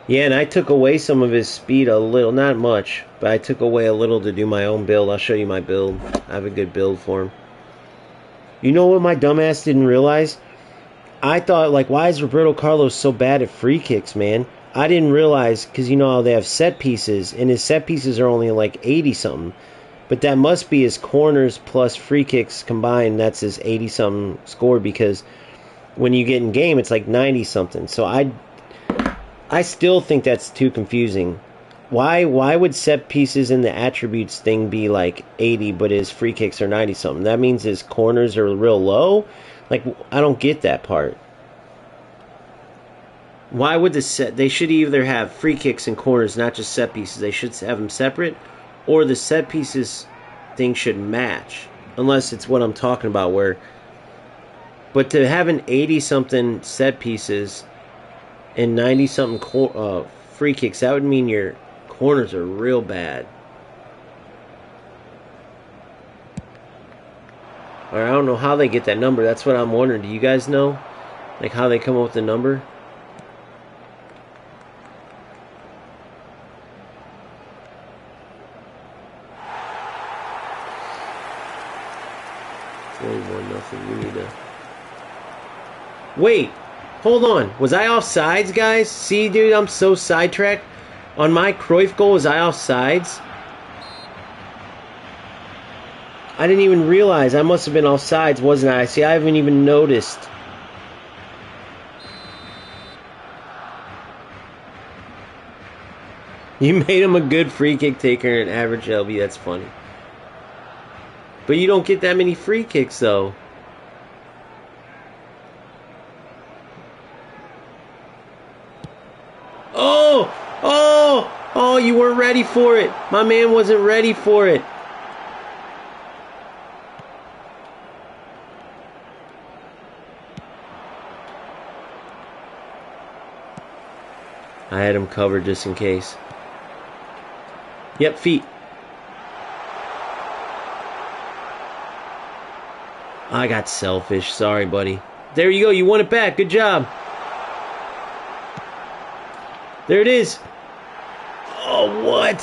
Yeah, and I took away some of his speed a little. Not much, but I took away a little to do my own build. I'll show you my build. I have a good build for him. You know what my dumbass didn't realize? I thought, like, why is Roberto Carlos so bad at free kicks, man? I didn't realize, because you know how they have set pieces, and his set pieces are only like 80-something. But that must be his corners plus free kicks combined. That's his 80-something score, because when you get in game, it's like 90-something. So I still think that's too confusing. Why would set pieces in the attributes thing be like 80, but his free kicks are 90-something? That means his corners are real low? Like, I don't get that part. Why would they should either have free kicks and corners, not just set pieces. They should have them separate, or the set pieces thing should match. Unless it's what I'm talking about, but to have an 80-something set pieces and 90-something free kicks, that would mean your corners are real bad. Or I don't know how they get that number. That's what I'm wondering. Do you guys know? Like how they come up with the number? It's only 1-0. We need to... Wait! Hold on. Was I offsides, guys? See, dude, I'm so sidetracked. On my Cruyff goal, was I offsides? I didn't even realize. I must have been offsides, wasn't I? See, I haven't even noticed. You made him a good free kick taker and an average LB. That's funny. But you don't get that many free kicks, though. Oh, you weren't ready for it. My man wasn't ready for it. I had him covered just in case. Yep, feet. I got selfish. Sorry, buddy. There you go. You won it back. Good job. There it is. Oh, what?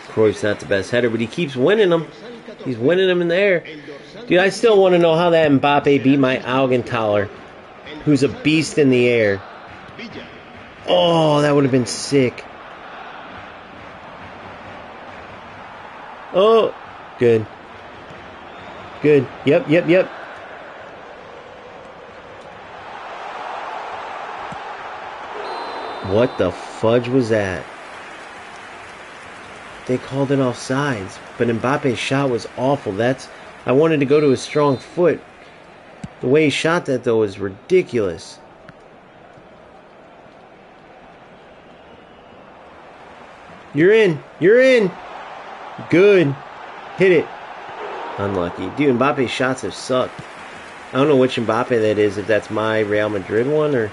Cruyff's not the best header, but he keeps winning them. He's winning them in the air. Dude, I still want to know how that Mbappe beat my Augenthaler, who's a beast in the air. Oh, that would have been sick. Oh, good. Good. Yep. What the fudge was that? They called it offsides, but Mbappe's shot was awful. I wanted to go to his strong foot. The way he shot that, though, was ridiculous. You're in. You're in. Good. Hit it. Unlucky. Dude, Mbappe's shots have sucked. I don't know which Mbappe that is, if that's my Real Madrid one or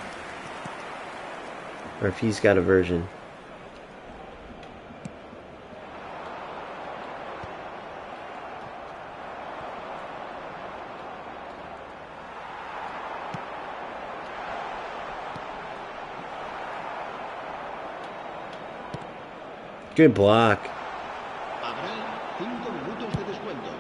if he's got a version. Good block. Habrá 5 minutos de descuento.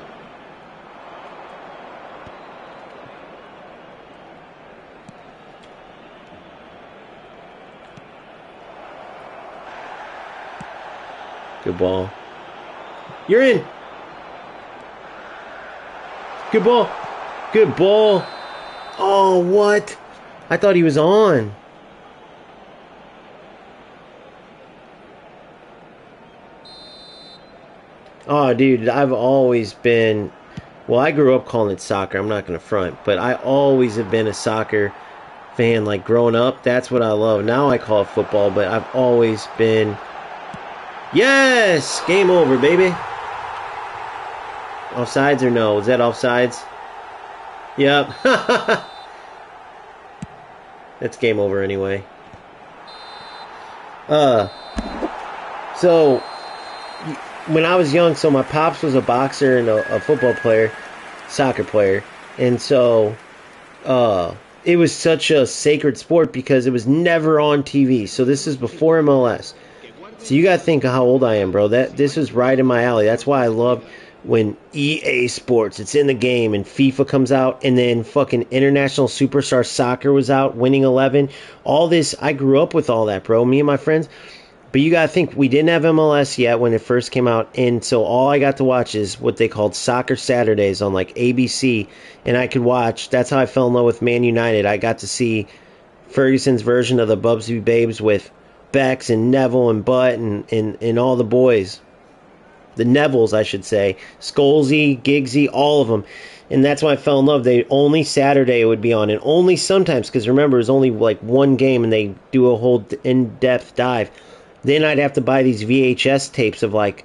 Good ball. You're in. Good ball. Good ball. Oh, what? I thought he was on. Oh, dude, I've always been... Well, I grew up calling it soccer. I'm not going to front. But I always have been a soccer fan. Like, growing up, that's what I love. Now I call it football, but I've always been... Yes! Game over, baby. Offsides or no? Was that offsides? Yep. That's game over anyway. So... When I was young, so my pops was a boxer and a football player, soccer player, and so it was such a sacred sport because it was never on TV. So this is before MLS. So you gotta think of how old I am, bro. This was right in my alley. That's why I love when EA Sports, it's in the game, and FIFA comes out, and then fucking International Superstar Soccer was out, Winning 11. All this, I grew up with all that, bro. Me and my friends. But you gotta think, we didn't have MLS yet when it first came out, and so all I got to watch is what they called Soccer Saturdays on like ABC, and I could watch. That's how I fell in love with Man United. I got to see Ferguson's version of the Bubsy Babes with Bex and Neville and Butt and all the boys, the Nevilles, I should say, Scholesy, Giggsy, all of them. And that's why I fell in love. They only Saturday it would be on, and only sometimes, because remember, it was only like one game, and they do a whole in-depth dive. Then I'd have to buy these VHS tapes of like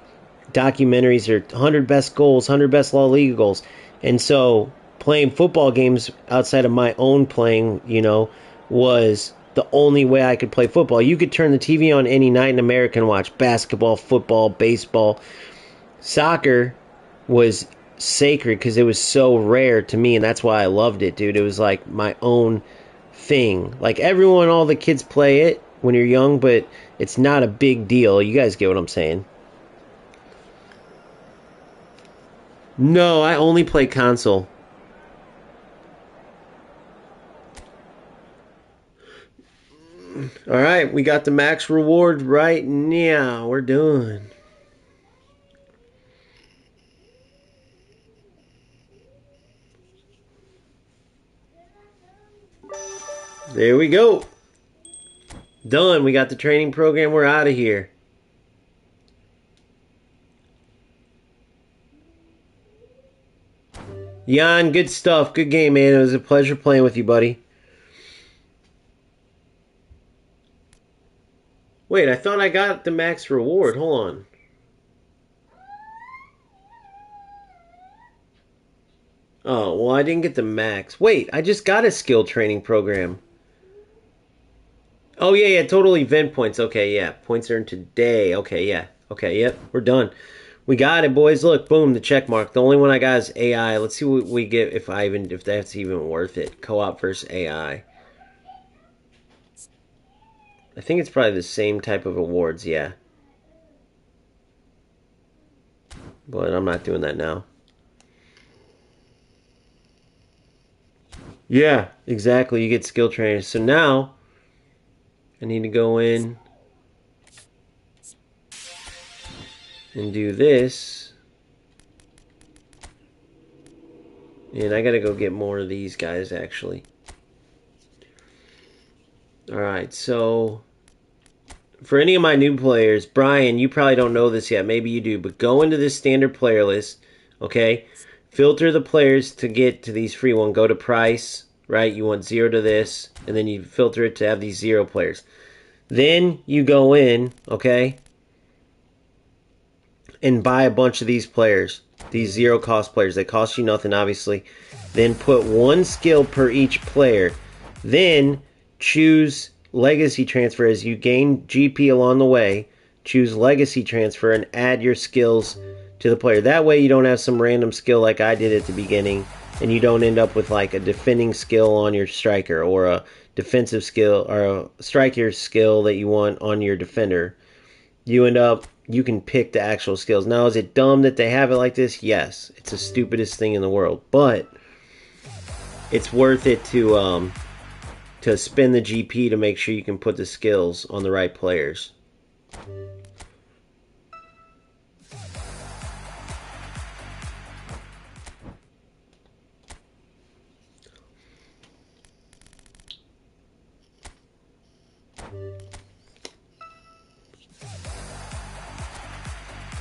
documentaries or 100 best goals, 100 best La Liga goals. And so playing football games outside of my own playing, was the only way I could play football. You could turn the TV on any night in America and watch basketball, football, baseball. Soccer was sacred because it was so rare to me, and that's why I loved it, dude. It was like my own thing. Like everyone, all the kids play it when you're young, but it's not a big deal. You guys get what I'm saying. No, I only play console. Alright, we got the max reward right now. We're done. There we go. Done. We got the training program. We're out of here. Jan, good stuff. Good game, man. It was a pleasure playing with you, buddy. Wait, I thought I got the max reward. Hold on. Oh, well, I didn't get the max. Wait, I just got a skill training program. Oh, yeah, total event points. Okay, yeah. Points earned today. Okay, yeah. Okay, yep, we're done. We got it, boys. Look, boom, the check mark. The only one I got is AI. Let's see what we get if that's even worth it. Co-op versus AI. I think it's probably the same type of awards, yeah. But I'm not doing that now. Yeah, exactly. You get skill trainers. So now I need to go in and do this. And I gotta go get more of these guys, actually. Alright, so for any of my new players, Brian, you probably don't know this yet. Maybe you do, but go into this standard player list, okay? Filter the players to get to these free ones. Go to price, right? You want 0 to this, and then you filter it to have these 0 players. Then you go in, okay? and buy a bunch of these players, these zero cost players. They cost you nothing, obviously. Then put one skill per each player. Then choose legacy transfer as you gain GP along the way. Choose legacy transfer and add your skills to the player. That way you don't have some random skill like I did at the beginning, and you don't end up with like a defending skill on your striker or a defensive skill or a striker skill that you want on your defender. You can pick the actual skills. Now, is it dumb that they have it like this? Yes. It's the stupidest thing in the world. But it's worth it to spend the GP to make sure you can put the skills on the right players.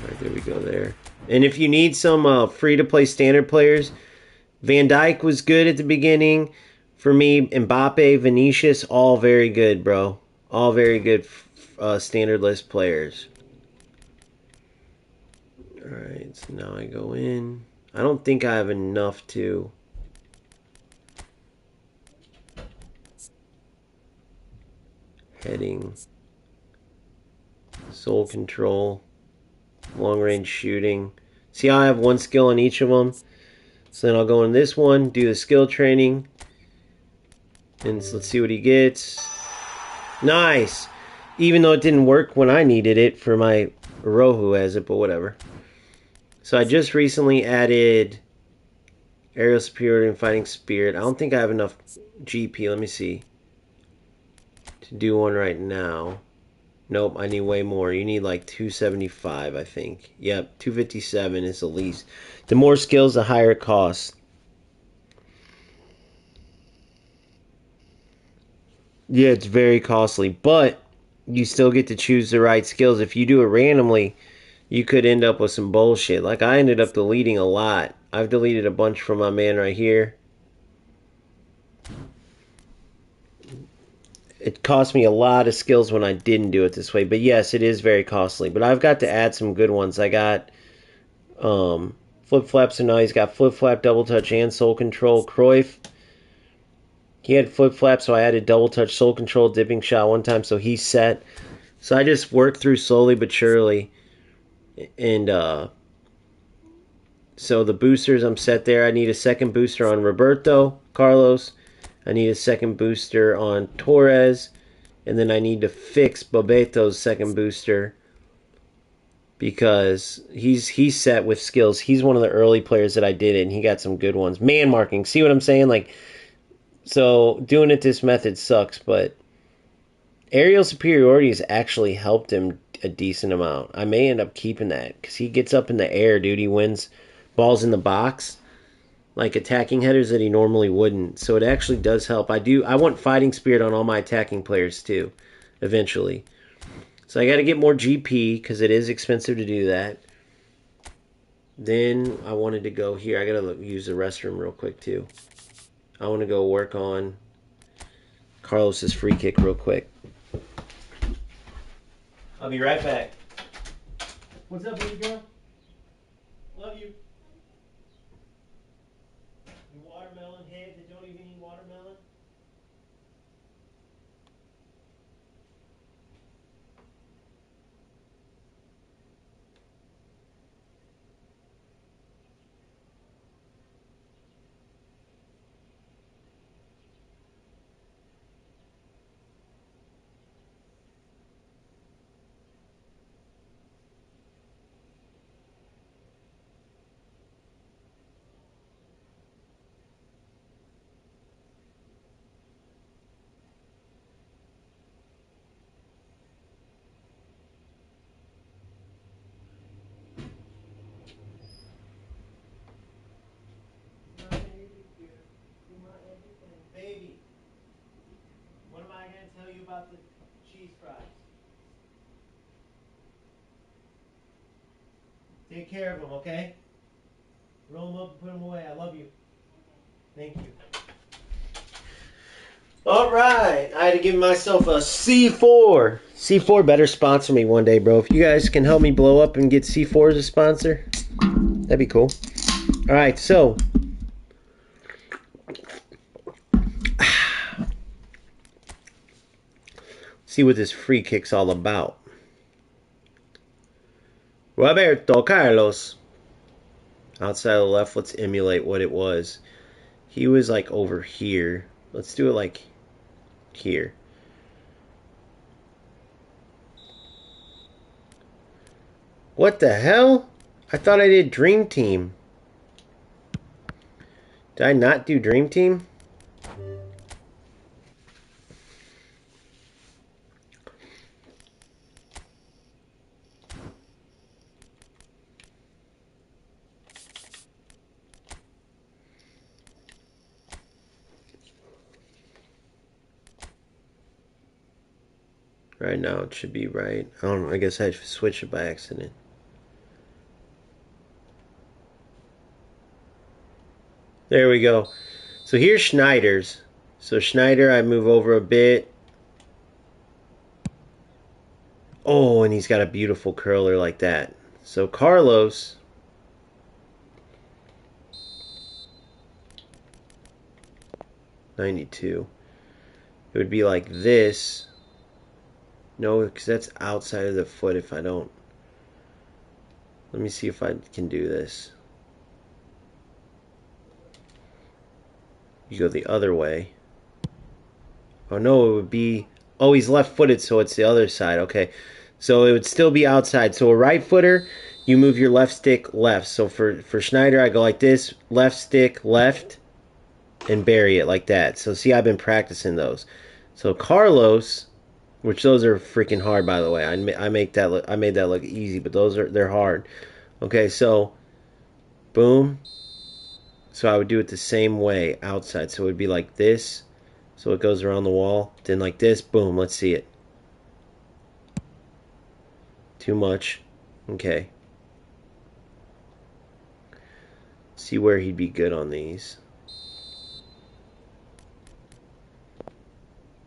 Alright, there we go there. And if you need some free-to-play standard players, Van Dijk was good at the beginning. For me, Mbappe, Vinicius, all very good, bro. All very good standard list players. Alright, so now I go in. I don't think I have enough to... Heading. Soul control. Long range shooting. See how I have one skill on each of them? So then I'll go in this one, do the skill training. And so let's see what he gets. Nice! Even though it didn't work when I needed it for my Rohu has it, but whatever. So I just recently added aerial superiority and fighting spirit. I don't think I have enough GP. Let me see. To do one right now. Nope, I need way more. You need like 275, I think. Yep, 257 is the least. The more skills, the higher it costs. Yeah, it's very costly, but you still get to choose the right skills. If you do it randomly, you could end up with some bullshit. Like I ended up deleting a lot. I've deleted a bunch from my man right here. It cost me a lot of skills when I didn't do it this way. But yes, it is very costly. But I've got to add some good ones. I got flip flap, so now he's got flip flap, double touch, and soul control. Cruyff, he had flip flap, so I added double touch, soul control, dipping shot one time, so he's set. So I just worked through slowly but surely. And so the boosters, I'm set there. I need a second booster on Roberto Carlos. I need a second booster on Torres. And then I need to fix Bobeto's second booster because he's set with skills. He's one of the early players that I did it, and he got some good ones. Man marking. See what I'm saying? Like, so doing it this method sucks, but aerial superiority has actually helped him a decent amount. I may end up keeping that because he gets up in the air, dude. He wins balls in the box, like attacking headers that he normally wouldn't. So it actually does help. I want fighting spirit on all my attacking players too, eventually. So I got to get more GP because it is expensive to do that. Then I wanted to go here. I got to use the restroom real quick too. I want to go work on Carlos's free kick real quick. I'll be right back. What's up, baby girl? Love you. You watermelon head that don't even eat watermelon? Baby, what am I going to tell you about the cheese fries? Take care of them, okay? Roll them up and put them away. I love you. Thank you. All right, I had to give myself a C4. C4 better sponsor me one day, bro. If you guys can help me blow up and get C4 as a sponsor, that'd be cool. All right, so see what this free kick's all about. Roberto Carlos. Outside of the left, let's emulate what it was. He was like over here. Let's do it like here. What the hell? I thought I did Dream Team. Did I not do Dream Team? Right now it should be right. I don't know. I guess I switched it by accident. There we go. So here's Schneider's. So Schneider, I move over a bit. Oh, and he's got a beautiful curler like that. So Carlos. .92. It would be like this. No, because that's outside of the foot if I don't. Let me see if I can do this. You go the other way. Oh no, it would be... Oh, he's left-footed, so it's the other side. Okay. So it would still be outside. So a right footer, you move your left stick left. So for Schneider, I go like this. Left stick left. And bury it like that. So see, I've been practicing those. So Carlos... Which those are freaking hard, by the way. I made that look easy, but they're hard. Okay, so boom. So I would do it the same way outside. So it would be like this. So it goes around the wall. Then like this. Boom. Let's see it. Too much. Okay. See where he'd be good on these.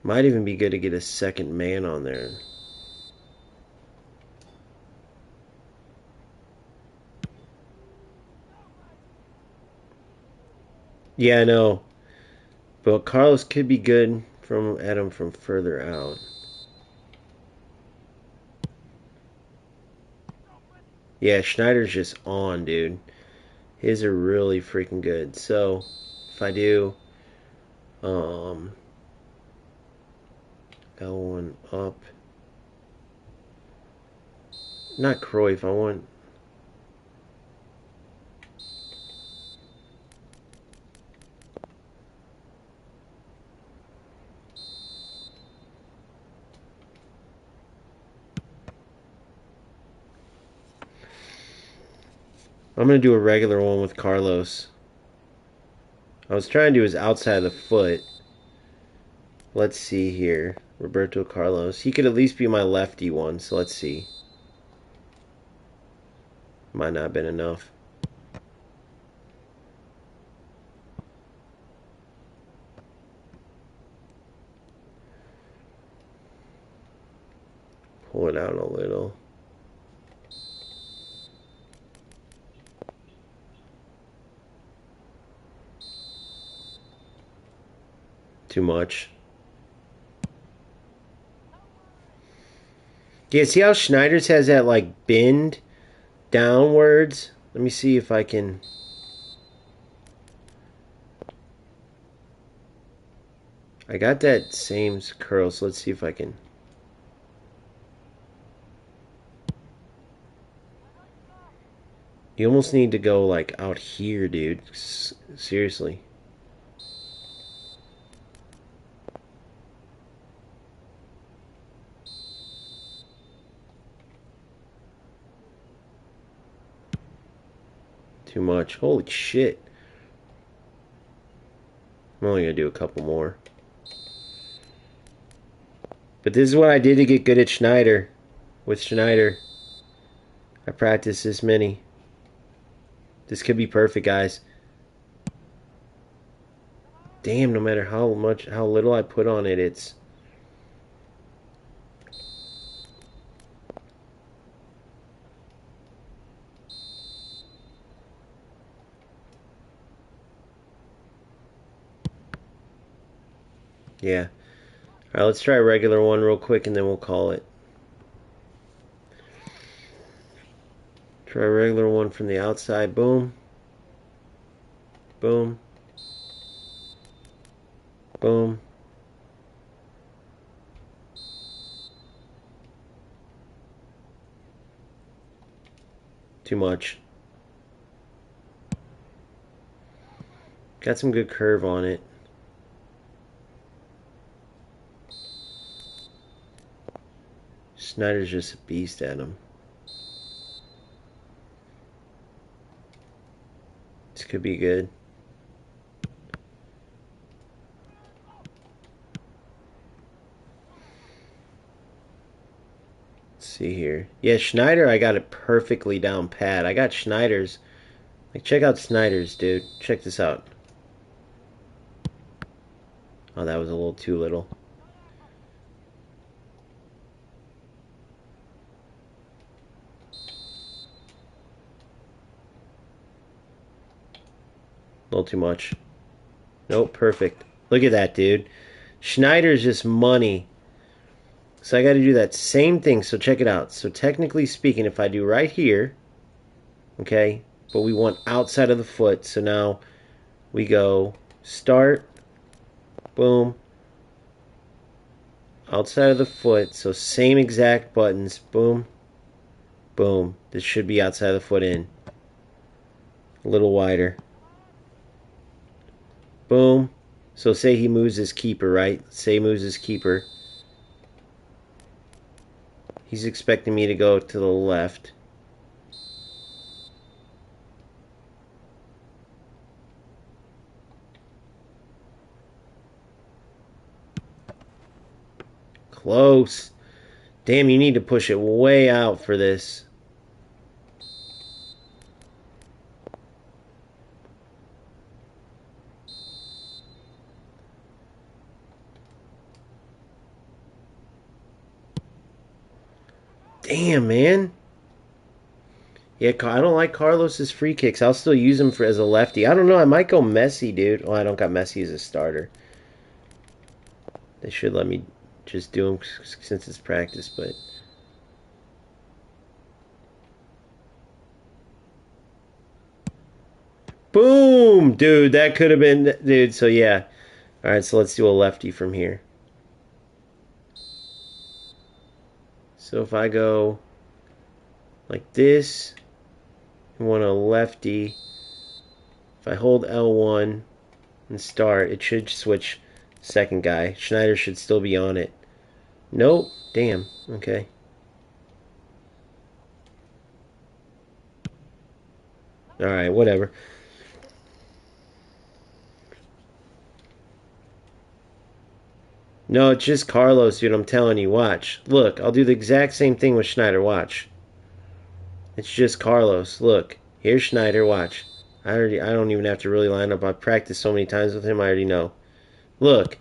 Might even be good to get a second man on there. Yeah, I know. But Carlos could be good at him from further out. Yeah, Schneider's just on, dude. His are really freaking good. So, if I do L1 up. Not Cruyff, I want... I'm going to do a regular one with Carlos. I was trying to do his outside of the foot. Let's see here. Roberto Carlos. He could at least be my lefty one, so let's see. Might not have been enough. Pull it out a little. Too much. Yeah, see how Schneider's has that like bend downwards? Let me see if I can... I got that same curl, so let's see if I can... You almost need to go like out here, dude. Seriously. Too much. Holy shit. I'm only going to do a couple more. But this is what I did to get good at Schneider. With Schneider. I practiced this many. This could be perfect, guys. Damn, no matter how little I put on it, it's... Yeah. Alright, let's try a regular one real quick and then we'll call it. Try a regular one from the outside. Boom. Boom. Boom. Too much. Got some good curve on it. Snyder's just a beast at him. This could be good. Let's see here. Yeah, Schneider, I got it perfectly down pat. I got Schneider's. Like, check out Snyder's, dude. Check this out. Oh, that was a little too little. A little too much. Nope, perfect. Look at that, dude. Schneider's just money. So I got to do that same thing. So check it out. So technically speaking, if I do right here, okay, but we want outside of the foot. So now we go start, boom, outside of the foot. So same exact buttons, boom, boom. This should be outside of the foot in. A little wider. Boom. So say he moves his keeper, right? Say he moves his keeper. He's expecting me to go to the left. Close. Damn, you need to push it way out for this. Damn, man. Yeah, I don't like Carlos's free kicks. I'll still use him as a lefty. I don't know. I might go Messi, dude. Oh, I don't got Messi as a starter. They should let me just do him since it's practice, but... Boom! Dude, that could have been... Dude, so yeah. Alright, so let's do a lefty from here. So if I go like this, I want a lefty. If I hold L1 and start, it should switch second guy. Schneider should still be on it. Nope. Damn. Okay. Alright, whatever. No, it's just Carlos, dude. I'm telling you. Watch. Look, I'll do the exact same thing with Schneider. Watch. It's just Carlos. Look. Here's Schneider. Watch. I don't even have to really line up. I've practiced so many times with him, I already know. Look.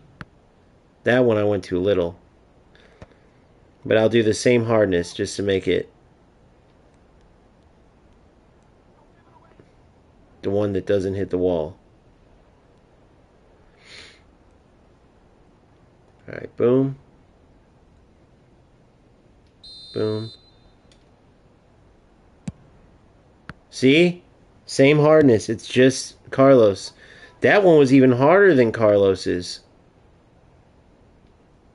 That one I went too little. But I'll do the same hardness just to make it the one that doesn't hit the wall. Alright, boom. Boom. See? Same hardness. It's just Carlos. That one was even harder than Carlos's.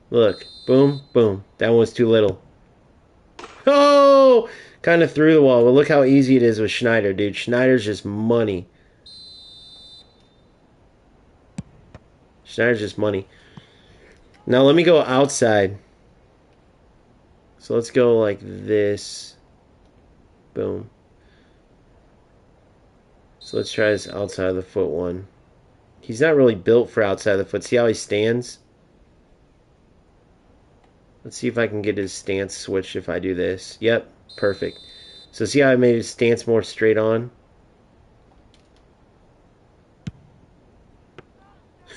Look. Boom, boom. That one was too little. Oh! Kind of through the wall. But look how easy it is with Schneider, dude. Schneider's just money. Schneider's just money. Now let me go outside. So let's go like this. Boom. So let's try this outside of the foot one. He's not really built for outside of the foot. See how he stands? Let's see if I can get his stance switched if I do this. Yep, perfect. So see how I made his stance more straight on?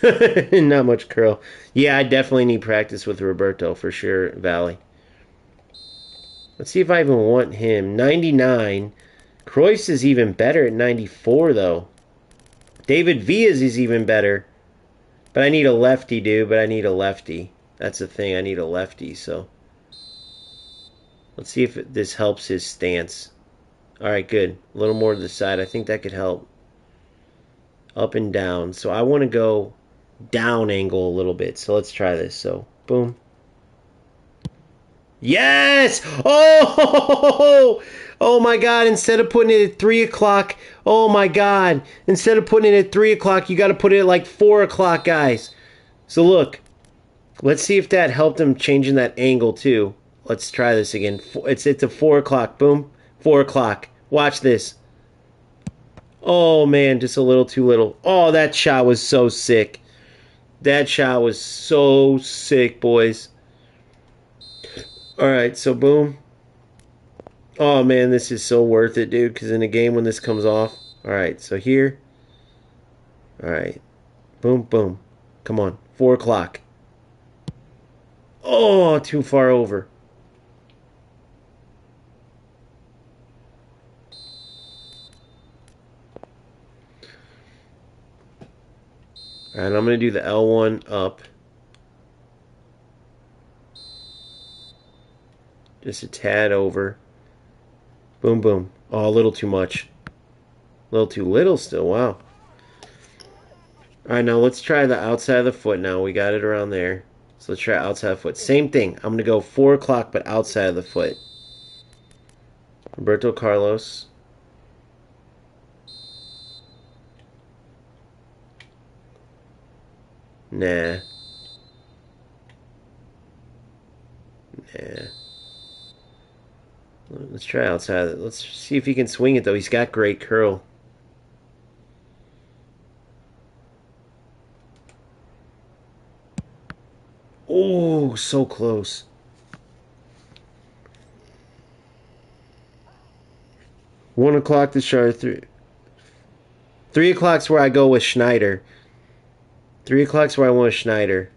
Not much curl. Yeah, I definitely need practice with Roberto for sure, Valley. Let's see if I even want him. 99. Cruyff is even better at 94, though. David Villa's is even better. But I need a lefty, dude. But I need a lefty. That's the thing. I need a lefty, so. Let's see if this helps his stance. Alright, good. A little more to the side. I think that could help. Up and down. So I want to go down angle a little bit. So let's try this. So, boom. Yes! Oh! Oh my God. Instead of putting it at 3 o'clock. Oh my God. Instead of putting it at 3 o'clock, you got to put it at like 4 o'clock, guys. So look. Let's see if that helped him changing that angle too. Let's try this again. It's a 4 o'clock. Boom. 4 o'clock. Watch this. Oh man, just a little too little. Oh, that shot was so sick. That shot was so sick, boys. Alright, so boom. Oh man, this is so worth it, dude, because in a game when this comes off. Alright, so here. Alright. Boom, boom. Come on. 4 o'clock. Oh, too far over. Alright, I'm going to do the L1 up. Just a tad over. Boom, boom. Oh, a little too much. A little too little still. Wow. Alright, now let's try the outside of the foot now. We got it around there. So let's try outside of the foot. Same thing. I'm going to go 4 o'clock, but outside of the foot. Roberto Carlos. Nah. Nah. Let's try outside. Let's see if he can swing it, though. He's got great curl. Oh, so close. One o'clock to start. 3 o'clock's where I go with Schneider. 3 o'clock's where I want Schneider.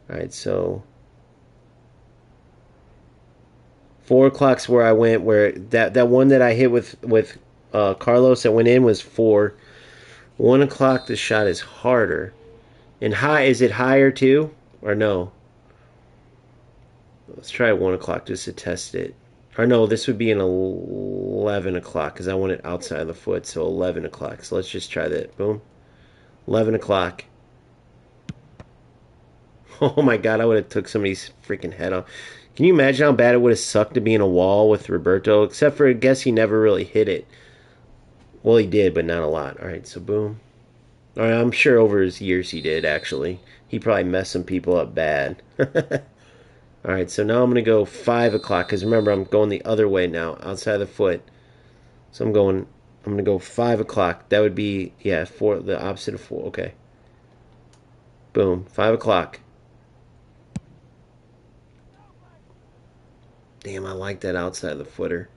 Alright, so 4 o'clock's where I went. Where that one that I hit with Carlos that went in was 4. 1 o'clock the shot is harder. And high, is it higher too? Or no? Let's try 1 o'clock just to test it. Or no, this would be an 11 o'clock because I want it outside the foot. So 11 o'clock. So let's just try that. Boom. 11 o'clock. Oh my God, I would have took somebody's freaking head off. Can you imagine how bad it would have sucked to be in a wall with Roberto? Except for, I guess he never really hit it. Well, he did, but not a lot. Alright, so boom. Alright, I'm sure over his years he did, actually. He probably messed some people up bad. Alright, so now I'm going to go 5 o'clock. Because remember, I'm going the other way now. Outside the foot. So I'm going to go 5 o'clock. That would be, yeah, the opposite of 4. Okay. Boom. 5 o'clock. Damn, I like that outside the footer.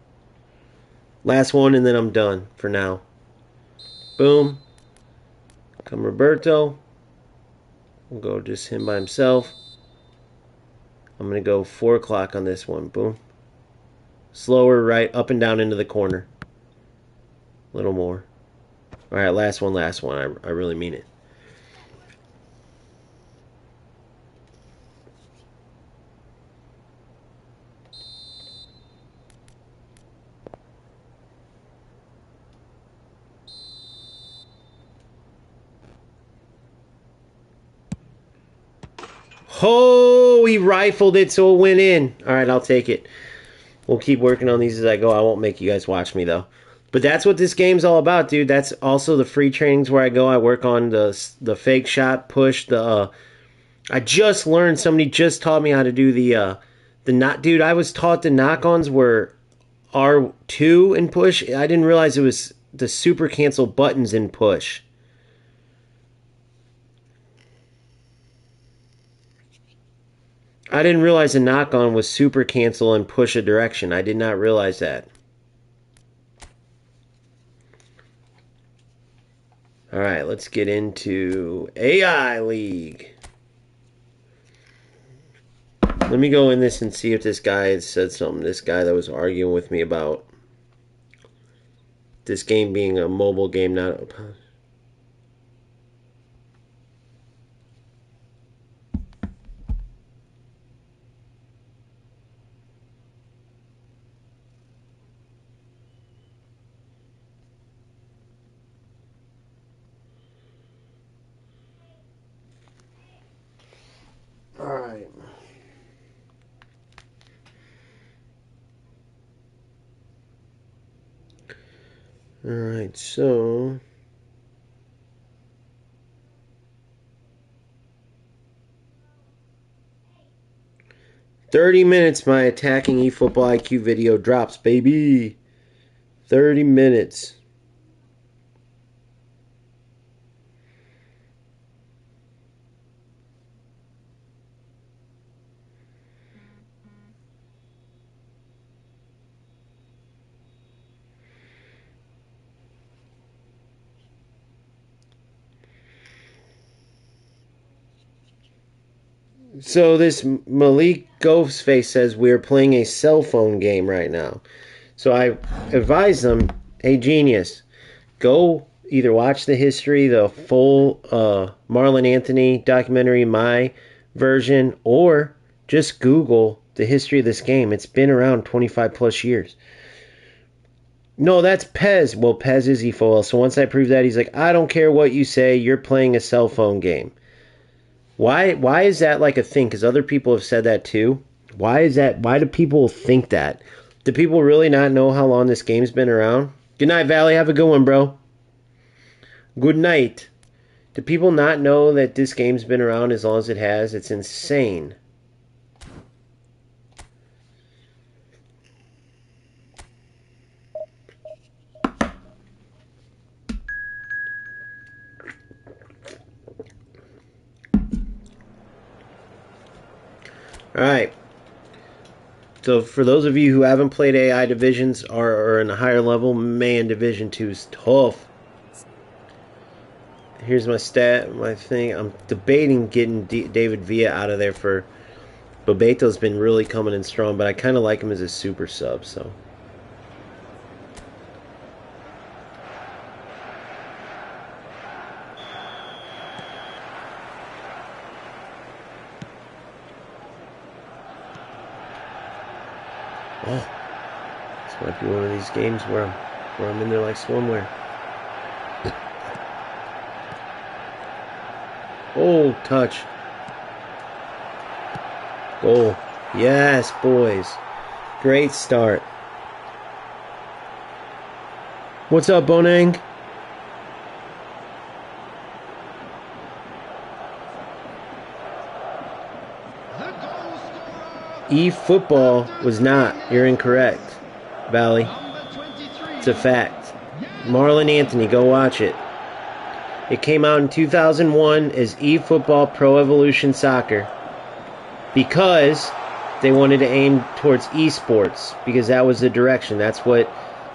Last one, and then I'm done for now. Boom. Come Roberto. We'll go just him by himself. I'm going to go 4 o'clock on this one. Boom. Slower, right, up and down into the corner. A little more. Alright, last one. I really mean it. Oh, he rifled it so it went in. Alright, I'll take it. We'll keep working on these as I go. I won't make you guys watch me, though. But that's what this game's all about, dude. That's also the free trainings where I go. I work on the fake shot, push, I just learned, somebody just taught me how to do the knock. Dude, I was taught the knock-ons were R2 in push. I didn't realize it was the super cancel buttons in push. I didn't realize a knock-on was super cancel and push a direction. I did not realize that. All right, let's get into AI League. Let me go in this and see if this guy had said something. This guy that was arguing with me about this game being a mobile game, not a... All right. All right, so 30 minutes my attacking eFootball IQ video drops, baby. 30 minutes. So this Malik Ghostface says we're playing a cell phone game right now. So I advise them, hey genius, go either watch the history, the full Marlon Anthony documentary, my version, or just Google the history of this game. It's been around 25 plus years. No, that's Pez. Well, Pez is eFootball. So once I prove that, he's like, I don't care what you say. You're playing a cell phone game. Why is that like a thing? Because other people have said that too. Why is that? Why do people think that? Do people really not know how long this game's been around? Good night, Valley. Have a good one, bro. Good night. Do people not know that this game's been around as long as it has? It's insane. Alright. So for those of you who haven't played AI Divisions or are in a higher level, man, Division 2 is tough. Here's my my thing. I'm debating getting David Villa out of there for... Bebeto's been really coming in strong, but I kind of like him as a super sub, so... Oh, this might be one of these games where I'm in there like swimwear. Oh, touch. Goal. Yes, boys. Great start. What's up, Bonang? eFootball was not. You're incorrect, Valley. It's a fact. Marlon Anthony, go watch it. It came out in 2001 as eFootball Pro Evolution Soccer because they wanted to aim towards esports because that was the direction. That's what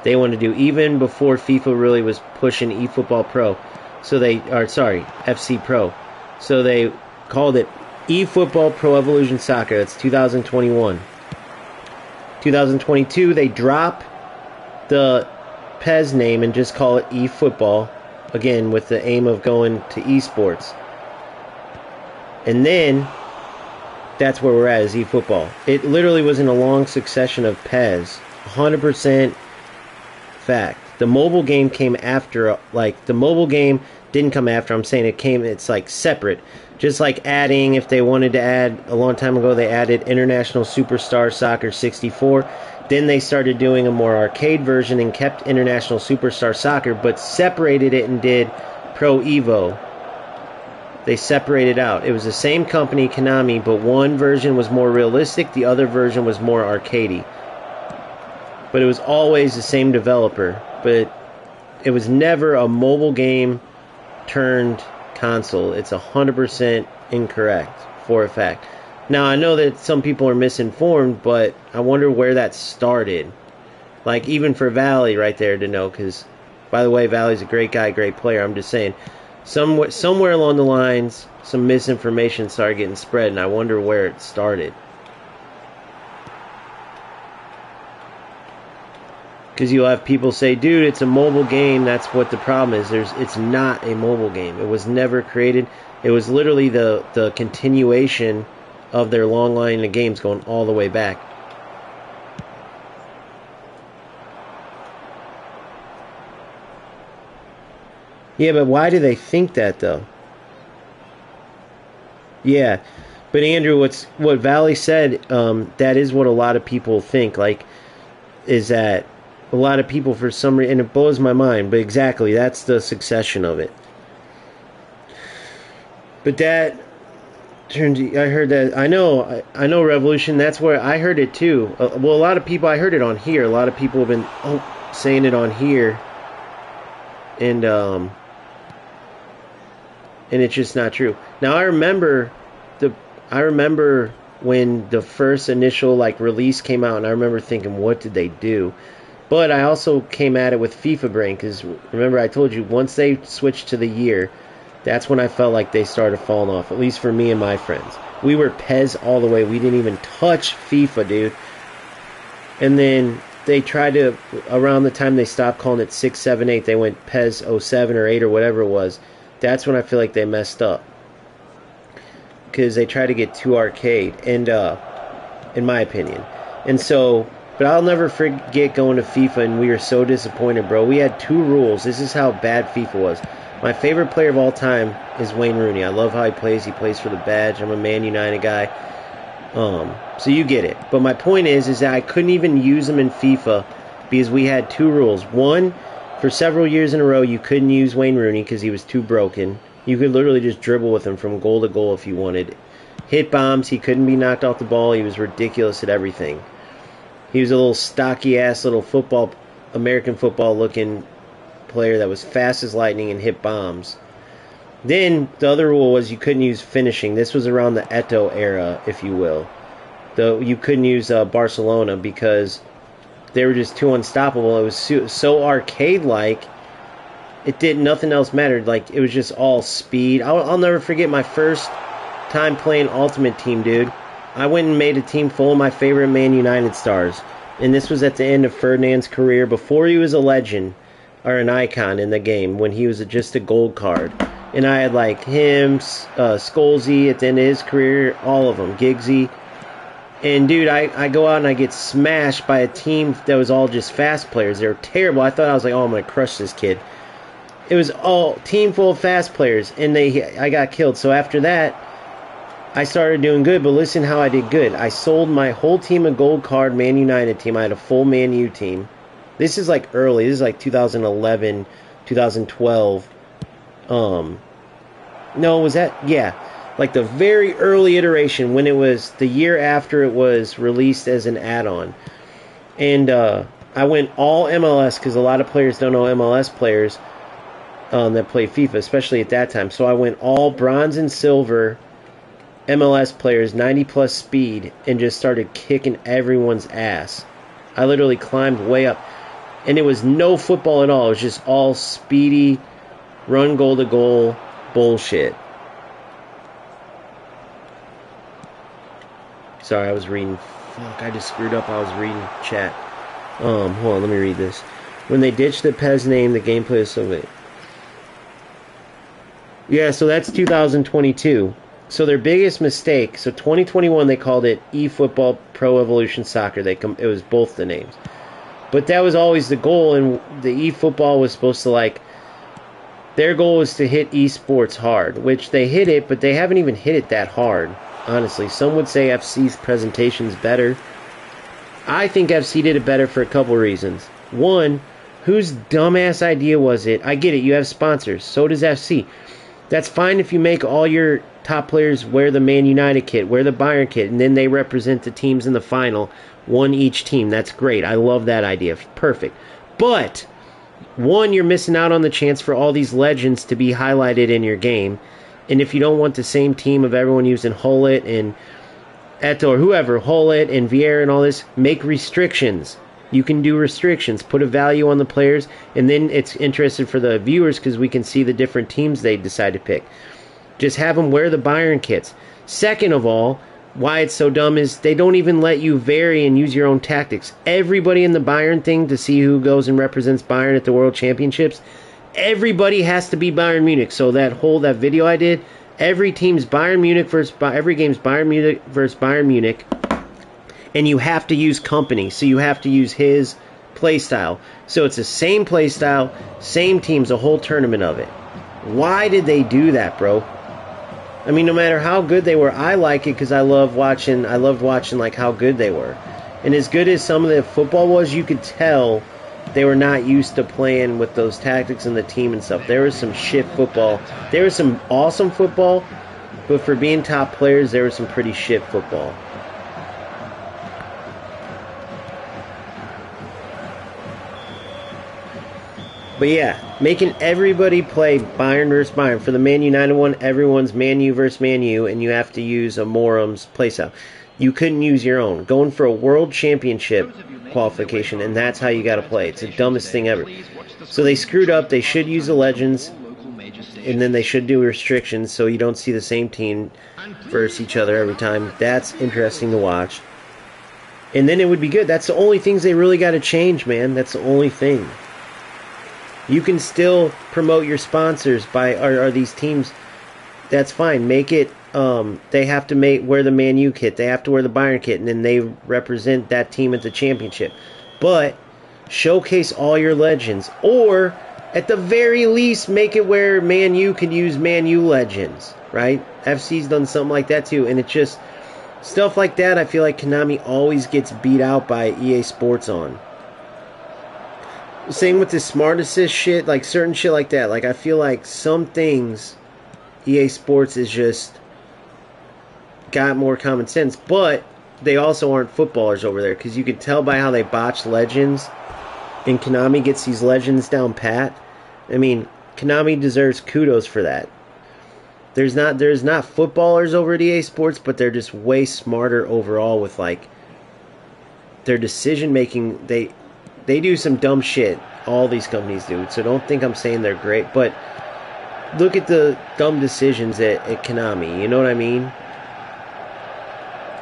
they wanted to do even before FIFA really was pushing eFootball Pro. So FC Pro. So they called it eFootball Pro Evolution Soccer. That's 2021. 2022, they drop the PES name and just call it eFootball. Again, with the aim of going to esports. And then, that's where we're at, is eFootball. It literally was in a long succession of PES. 100% fact. The mobile game came after, the mobile game didn't come after. I'm saying it's like separate. Just like adding, if they wanted to add, a long time ago, they added International Superstar Soccer 64. Then they started doing a more arcade version and kept International Superstar Soccer, but separated it and did Pro Evo. They separated out. It was the same company, Konami, but one version was more realistic, the other version was more arcadey. But it was always the same developer. But it was never a mobile game turned console. It's 100% incorrect, for a fact. Now, I know that some people are misinformed, but I wonder where that started. Like, even for Valley right there to know, because By the way, Valley's a great guy, great player. I'm just saying, somewhere along the lines, some misinformation started getting spread, and I wonder where it started. Because you'll have people say, dude, it's a mobile game. That's what the problem is. It's not a mobile game. It was never created. It was literally the continuation of their long line of games going all the way back. Yeah, but why do they think that, though? Yeah, but Andrew, what Valley said, that is what a lot of people think, like, is that a lot of people, for some reason, and it blows my mind, but exactly, that's the succession of it. But that turns, I heard that, I know Revolution, that's where I heard it too. Well, a lot of people, I heard it on here, a lot of people have been saying it on here, and it's just not true. Now, I remember when the first initial release came out, and I remember thinking, what did they do? But I also came at it with FIFA brain, because remember I told you, once they switched to the year, that's when I felt like they started falling off, at least for me and my friends. We were PES all the way. We didn't even touch FIFA, dude. And then they tried to, around the time they stopped calling it 6, 7, 8, they went PES 07 or 8 or whatever it was. That's when I feel like they messed up, because they tried to get too arcade, and in my opinion. And so, but I'll never forget going to FIFA, and we were so disappointed, bro. We had 2 rules. This is how bad FIFA was. My favorite player of all time is Wayne Rooney. I love how he plays. He plays for the badge. I'm a Man United guy. So you get it. But my point is that I couldn't even use him in FIFA because we had 2 rules. One, for several years in a row, you couldn't use Wayne Rooney because he was too broken. You could literally just dribble with him from goal to goal if you wanted. Hit bombs, he couldn't be knocked off the ball. He was ridiculous at everything. He was a little stocky-ass little American football-looking player that was fast as lightning and hit bombs. Then the other rule was you couldn't use finishing. This was around the Eto'o era, if you will. Though you couldn't use Barcelona because they were just too unstoppable. It was so arcade-like. Nothing else mattered. Like, it was just all speed. I'll never forget my first time playing Ultimate Team, dude. I went and made a team full of my favorite Man United stars. And this was at the end of Ferdinand's career, before he was a legend or an icon in the game, when he was just a gold card. And I had him, Scholesy at the end of his career, all of them, Giggsy. And dude, I go out and I get smashed by a team that was all just fast players. They were terrible. I thought, I was like, oh, I'm going to crush this kid. It was all team full of fast players, and I got killed. So after that, I started doing good, but listen how I did good. I sold my whole team a gold card Man United team. I had a full Man U team. This is early. This is 2011, 2012. No, was that? Yeah. The very early iteration, when it was the year after it was released as an add-on. And I went all MLS, because a lot of players don't know MLS players that play FIFA, especially at that time. So I went all bronze and silver MLS players, 90-plus speed, and just started kicking everyone's ass. I literally climbed way up. And it was no football at all. It was just all speedy, run goal-to-goal bullshit. Sorry, I was reading. Fuck, I just screwed up. I was reading chat. Hold on, let me read this. When they ditched the PES name, the gameplay is so big. Yeah, so that's 2022. So their biggest mistake, so 2021 they called it eFootball Pro Evolution Soccer. It was both the names. But that was always the goal, and the eFootball was supposed to their goal was to hit esports hard, which they hit it, but they haven't even hit it that hard, honestly. Some would say FC's presentation is better. I think FC did it better for a couple reasons. One, whose dumbass idea was it? I get it, you have sponsors, so does FC. That's fine if you make all your top players wear the Man United kit, wear the Bayern kit, and then they represent the teams in the final, one each team. That's great. I love that idea. Perfect. But, one, you're missing out on the chance for all these legends to be highlighted in your game. And if you don't want the same team of everyone using Hullet and Eto'o or whoever, Hullet and Vieira and all this, make restrictions. You can do restrictions, put a value on the players, and then it's interesting for the viewers because we can see the different teams they decide to pick. Just have them wear the Bayern kits. Second of all, why it's so dumb is they don't even let you vary and use your own tactics. Everybody in the Bayern thing to see who goes and represents Bayern at the World Championships, everybody has to be Bayern Munich. So that video I did, every game's Bayern Munich versus Bayern Munich, and you have to use company. So you have to use his play style. So it's the same play style, same teams, a whole tournament of it. Why did they do that, bro? I mean, no matter how good they were, I like it because I loved watching like how good they were. And as good as some of the football was, you could tell they were not used to playing with those tactics and the team and stuff. There was some shit football. There was some awesome football, but for being top players, there was some pretty shit football. But yeah, making everybody play Bayern versus Bayern. For the Man United one, everyone's Man U versus Man U, and you have to use a Morum's playstyle. You couldn't use your own. Going for a World Championship qualification, and that's how you got to play. It's the dumbest thing ever. So they screwed up. They should use the Legends, and then they should do restrictions so you don't see the same team versus each other every time. That's interesting to watch. And then it would be good. That's the only things they really got to change, man. That's the only thing. You can still promote your sponsors by are these teams. That's fine. Make it. They have to wear the Man U kit. They have to wear the Bayern kit, and then they represent that team at the championship. But showcase all your legends, or at the very least, make it where Man U can use Man U legends. Right? FC's done something like that too, and it's just stuff like that. I feel like Konami always gets beat out by EA Sports on. Same with the Smart Assist shit, like certain shit like that. Like I feel like some things EA Sports is just got more common sense, but they also aren't footballers over there because you can tell by how they botch legends, and Konami gets these legends down pat. I mean, Konami deserves kudos for that. There's not footballers over at EA Sports, but they're just way smarter overall with like their decision making. They do some dumb shit. All these companies do. So don't think I'm saying they're great. But look at the dumb decisions at Konami. You know what I mean?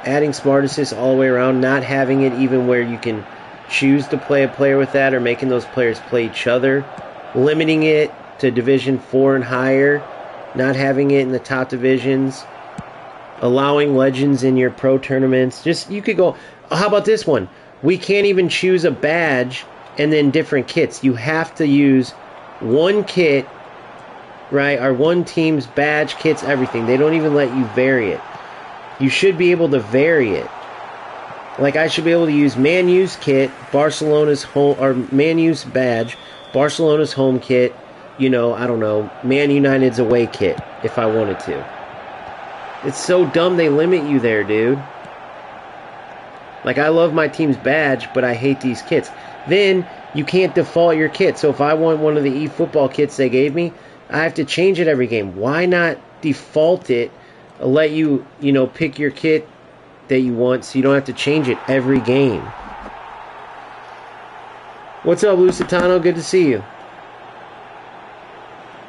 Adding Smart Assist all the way around. Not having it even where you can choose to play a player with that. Or making those players play each other. Limiting it to Division 4 and higher. Not having it in the top divisions. Allowing legends in your pro tournaments. Just, you could go... How about this one? We can't even choose a badge and then different kits. You have to use one kit, right? Or one team's badge, kits, everything. They don't even let you vary it. You should be able to vary it. Like I should be able to use Man U's kit, Barcelona's home, or Man U's badge, Barcelona's home kit, you know, I don't know, Man United's away kit if I wanted to. It's so dumb they limit you there, dude. Like, I love my team's badge, but I hate these kits. Then, you can't default your kit. So, if I want one of the eFootball kits they gave me, I have to change it every game. Why not default it, let you, you know, pick your kit that you want so you don't have to change it every game? What's up, Lusitano? Good to see you.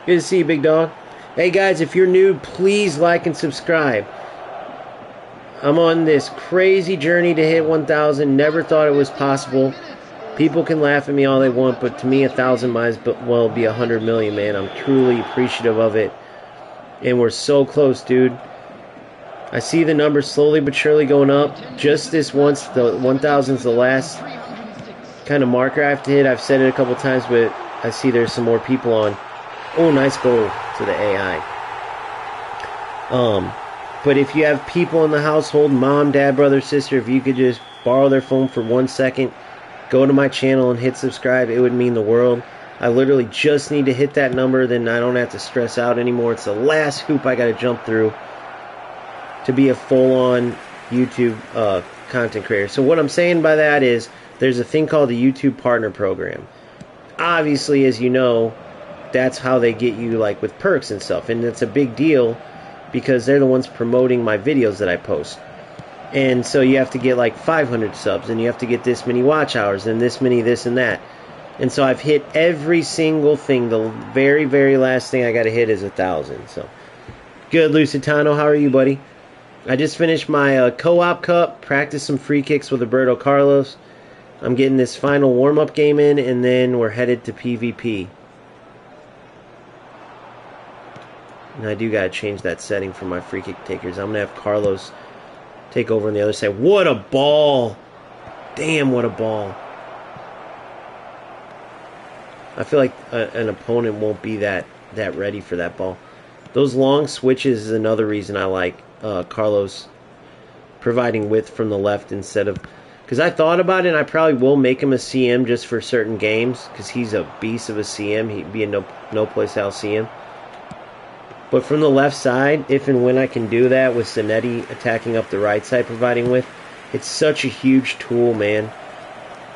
Good to see you, big dog. Hey, guys, if you're new, please like and subscribe. I'm on this crazy journey to hit 1,000. Never thought it was possible. People can laugh at me all they want, but to me, 1,000 might as well be 100 million, man. I'm truly appreciative of it. And we're so close, dude. I see the numbers slowly but surely going up. Just this once, the 1,000 is the last kind of marker I have to hit. I've said it a couple times, but I see there's some more people on. Oh, nice goal to the AI. But if you have people in the household, mom, dad, brother, sister, if you could just borrow their phone for 1 second, go to my channel and hit subscribe, it would mean the world. I literally just need to hit that number, then I don't have to stress out anymore. It's the last hoop I got to jump through to be a full-on YouTube content creator. So what I'm saying by that is there's a thing called the YouTube Partner Program. Obviously, as you know, that's how they get you like with perks and stuff, and it's a big deal because they're the ones promoting my videos that I post. And so you have to get like 500 subs, and you have to get this many watch hours, and this many this and that. And so I've hit every single thing. The very, very last thing I got to hit is 1,000. So good, Lusitano. How are you, buddy? I just finished my co-op cup, practiced some free kicks with Roberto Carlos. I'm getting this final warm-up game in, and then we're headed to PvP. And I do got to change that setting for my free kick takers. I'm going to have Carlos take over on the other side. What a ball! Damn, what a ball. I feel like an opponent won't be that ready for that ball. Those long switches is another reason I like Carlos providing width from the left instead of... Because I thought about it, and I probably will make him a CM just for certain games, because he's a beast of a CM. He'd be a no play style CM. But from the left side, if and when I can do that with Zanetti attacking up the right side, providing width, it's such a huge tool, man.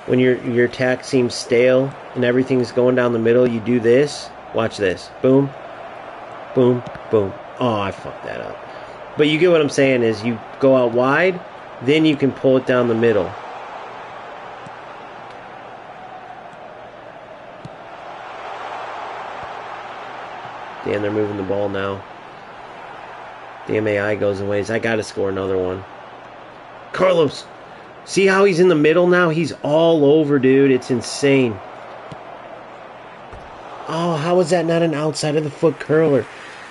When your attack seems stale and everything's going down the middle, you do this. Watch this. Boom. Boom. Boom. Oh, I fucked that up. But you get what I'm saying is you go out wide, then you can pull it down the middle. Damn, they're moving the ball now. Damn, AI goes in ways. I gotta score another one. Carlos! See how he's in the middle now? He's all over, dude. It's insane. Oh, how is that not an outside of the foot curler?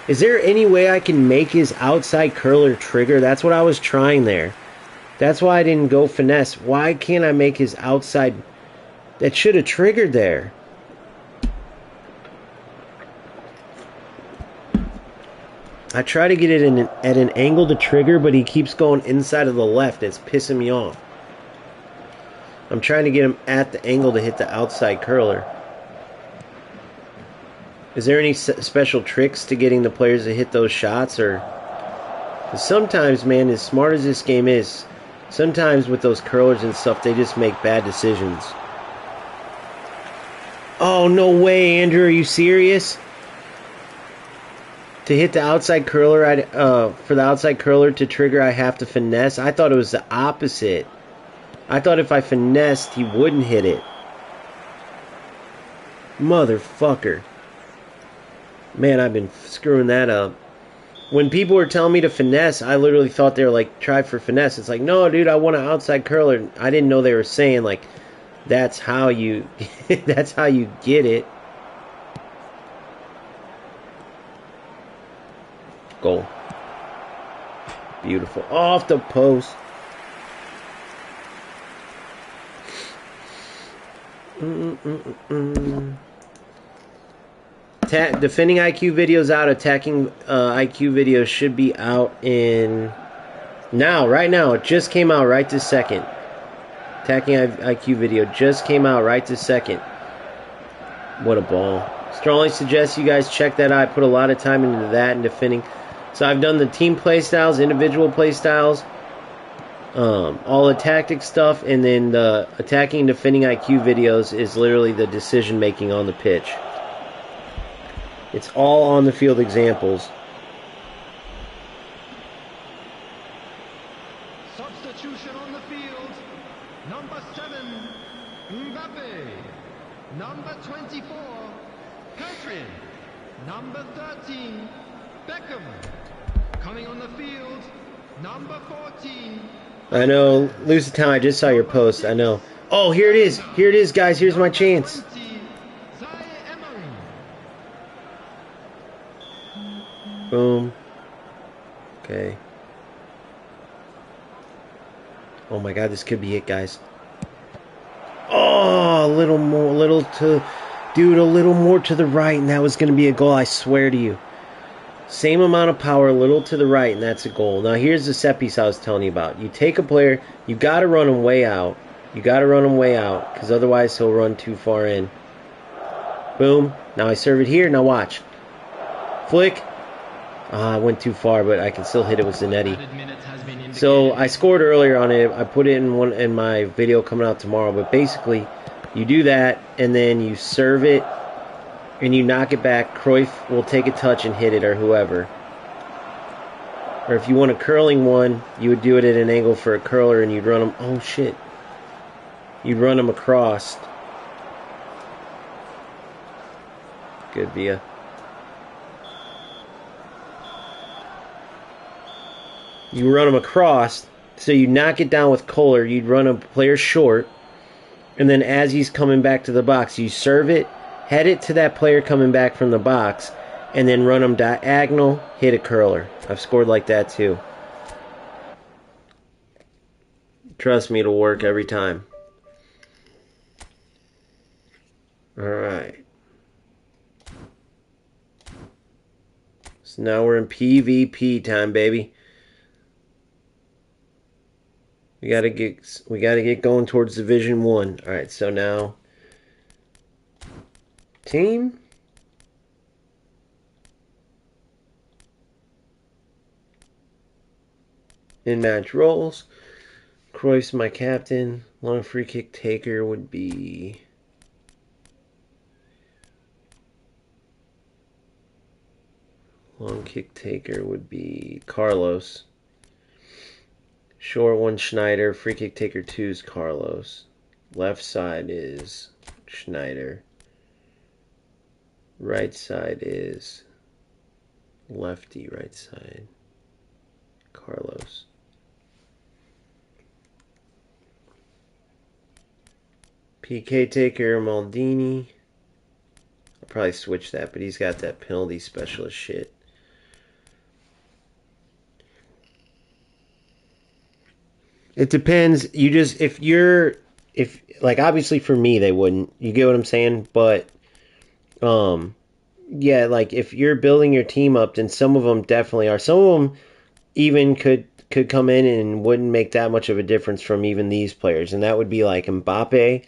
Is there any way I can make his outside curler trigger? That's what I was trying there. That's why I didn't go finesse. Why can't I make his outside... That should have triggered there. I try to get it at an angle to trigger, but he keeps going inside of the left. It's pissing me off. I'm trying to get him at the angle to hit the outside curler. Is there any special tricks to getting the players to hit those shots? Or sometimes, man, as smart as this game is, sometimes with those curlers and stuff, they just make bad decisions. Oh, no way, Andrew. Are you serious? To hit the outside curler, for the outside curler to trigger, I have to finesse. I thought it was the opposite. I thought if I finessed, he wouldn't hit it. Motherfucker. Man, I've been screwing that up. When people were telling me to finesse, I literally thought they were like, try for finesse. It's like, no, dude, I want an outside curler. I didn't know they were saying, like, that's how you, that's how you get it. Goal. Beautiful. Off the post. Defending IQ videos out. Attacking IQ videos should be out in... Now, right now. It just came out right this second. Attacking IQ video just came out right this second. What a ball. Strongly suggest you guys check that out. I put a lot of time into that and defending. So I've done the team play styles, individual play styles, all the tactic stuff, and then the attacking and defending IQ videos is literally the decision making on the pitch. It's all on the field examples. Substitution on the field. Number 7, Mbappe. Number 24, Petrin. Number 13, Beckham. Coming on the field, number 14. I know, Lusitano, I just saw your post. I know. Oh, here it is. Here it is, guys. Here's my chance. Boom. Okay. Oh my god, this could be it, guys. Oh, a little more, dude, a little more to the right, and that was going to be a goal, I swear to you. Same amount of power, a little to the right, and that's a goal. Now, here's the set piece I was telling you about. You take a player, you got to run him way out. You got to run him way out, because otherwise he'll run too far in. Boom. Now I serve it here. Now watch. Flick. I went too far, but I can still hit it with Zanetti. So I scored earlier on it. I put it in my video coming out tomorrow. But basically, you do that, and then you serve it, and you knock it back. Cruyff will take a touch and hit it, or whoever. Or if you want a curling one, you would do it at an angle for a curler and you'd run them. Oh, shit. You'd run them across. Good via. You run them across, so you knock it down with Kohler. You'd run a player short, and then as he's coming back to the box, you serve it, head it to that player coming back from the box, and then run them diagonal, hit a curler. I've scored like that too. Trust me, it'll work every time. Alright. So now we're in PvP time, baby. We gotta get going towards Division 1. Alright, so now team. In match roles. Cruyff's my captain. Long free kick taker would be Carlos. Short one Schneider. Free kick taker 2 is Carlos. Left side is Schneider. Right side is lefty right side. Carlos. PK taker Maldini. I'll probably switch that, but he's got that penalty specialist shit. It depends. If like obviously for me they wouldn't. You get what I'm saying? But yeah, like if you're building your team up, then some of them definitely are. Some of them even could come in and wouldn't make that much of a difference from even these players, and that would be like Mbappe,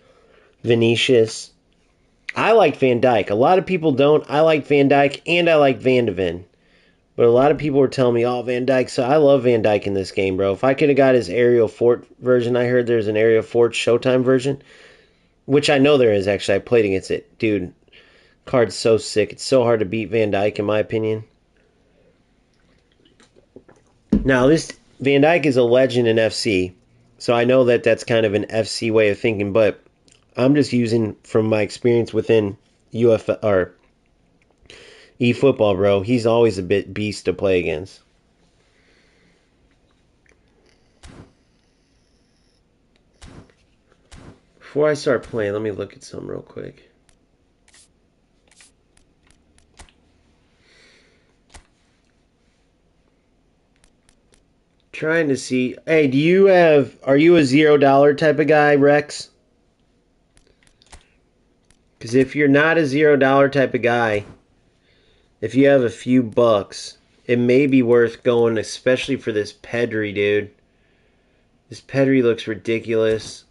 Vinicius. I like Van Dijk. A lot of people don't. I like Van Dijk and I like Van de Ven. But a lot of people were telling me, oh, Van Dijk. So I love Van Dijk in this game, bro. If I could have got his Aerial Fort version, I heard there's an Aerial Fort Showtime version, which I know there is, actually. I played against it. Dude, card's so sick. It's so hard to beat Van Dijk, in my opinion. Now, this Van Dijk is a legend in FC, so I know that that's kind of an FC way of thinking, but I'm just using from my experience within or eFootball, bro. He's always a bit beast to play against. Before I start playing, let me look at some real quick. Trying to see. Hey, are you a $0 type of guy, Rex? Because if you're not a $0 type of guy, if you have a few bucks, it may be worth going, especially for this Pedri, dude. This Pedri looks ridiculous.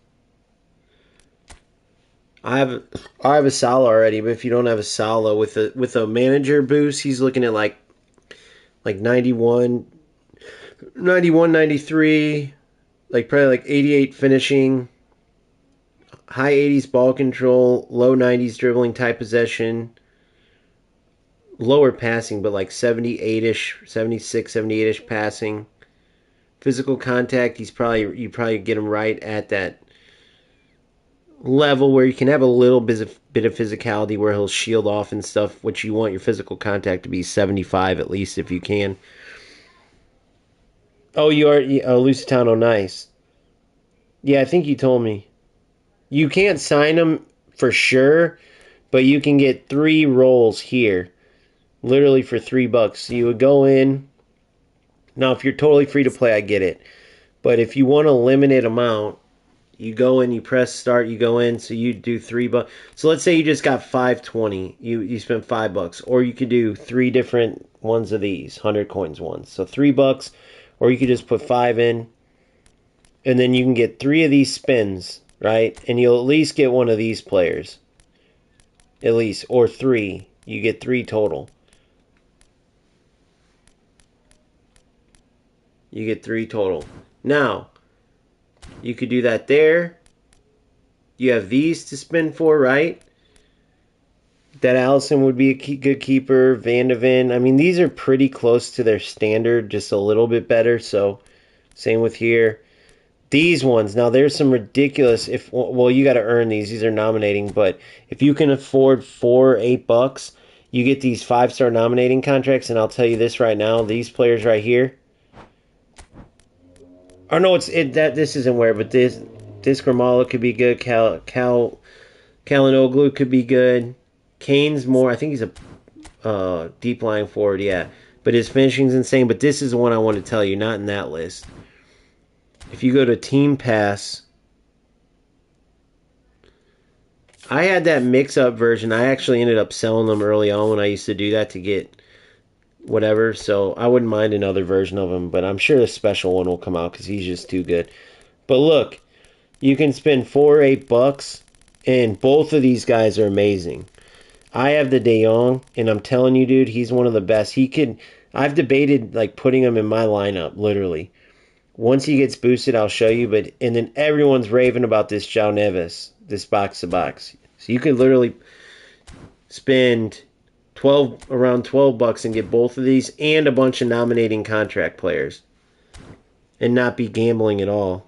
I have a Salah already, but if you don't have a Salah with a manager boost, he's looking at like 91, 93, like probably like 88 finishing, high 80s ball control, low 90s dribbling, tight possession, lower passing, but like 78-ish, 76, 78-ish passing. Physical contact, you probably get him right at that level where you can have a little bit of physicality where he'll shield off and stuff, which you want your physical contact to be 75 at least if you can. Oh, you are Lusitano, nice. Yeah, I think you told me. You can't sign him for sure, but you can get 3 rolls here, literally for $3. So you would go in. Now, if you're totally free to play, I get it. But if you want a limited amount, you go in, you press start, you go in, so you do $3. So let's say you just got 520. You spent $5, or you could do 3 different ones of these 100 coins ones. So $3, or you could just put 5 in, and then you can get 3 of these spins, right? And you'll at least get one of these players, at least, or 3. You get 3 total. You get 3 total. Now, you could do that there. You have these to spin for, right? That Allison would be a good keeper. Van de Ven. I mean, these are pretty close to their standard, just a little bit better. So, same with here. These ones, now there's some ridiculous. If well, you got to earn these. These are nominating, but if you can afford $8, you get these 5-star nominating contracts. And I'll tell you this right now: these players right here. Or no, that this isn't where, but this Gramala could be good. Kalinoglu could be good. Kane's more. I think he's a deep lying forward, yeah. But his finishing's insane. But this is the one I want to tell you, not in that list. If you go to Team Pass, I had that mix-up version. I actually ended up selling them early on when I used to do that to get whatever. So I wouldn't mind another version of him. But I'm sure a special one will come out because he's just too good. But look, you can spend $8, and both of these guys are amazing. I have the De Jong, and I'm telling you, dude, he's one of the best. I've debated like putting him in my lineup, literally. Once he gets boosted, I'll show you. And then everyone's raving about this João Neves, this box to box. So you could literally spend around $12 and get both of these and a bunch of nominating contract players, and not be gambling at all.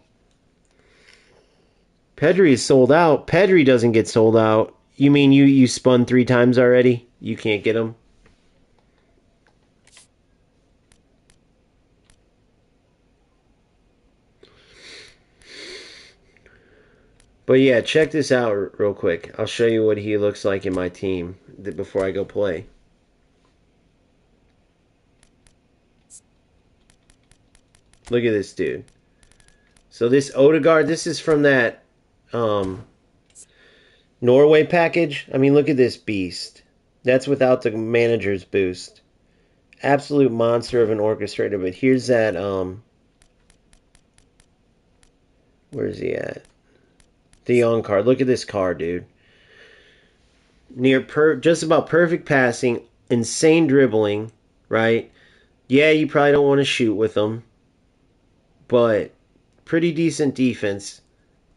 Pedri is sold out. Pedri doesn't get sold out. You mean you spun 3 times already? You can't get him? But yeah, check this out real quick. I'll show you what he looks like in my team before I go play. Look at this dude. So this Odegaard, this is from that Norway package. I mean, look at this beast. That's without the manager's boost. Absolute monster of an orchestrator. But here's that where is he at? The Young card. Look at this card, dude. Just about perfect passing, insane dribbling, right? Yeah, you probably don't want to shoot with him, but pretty decent defense.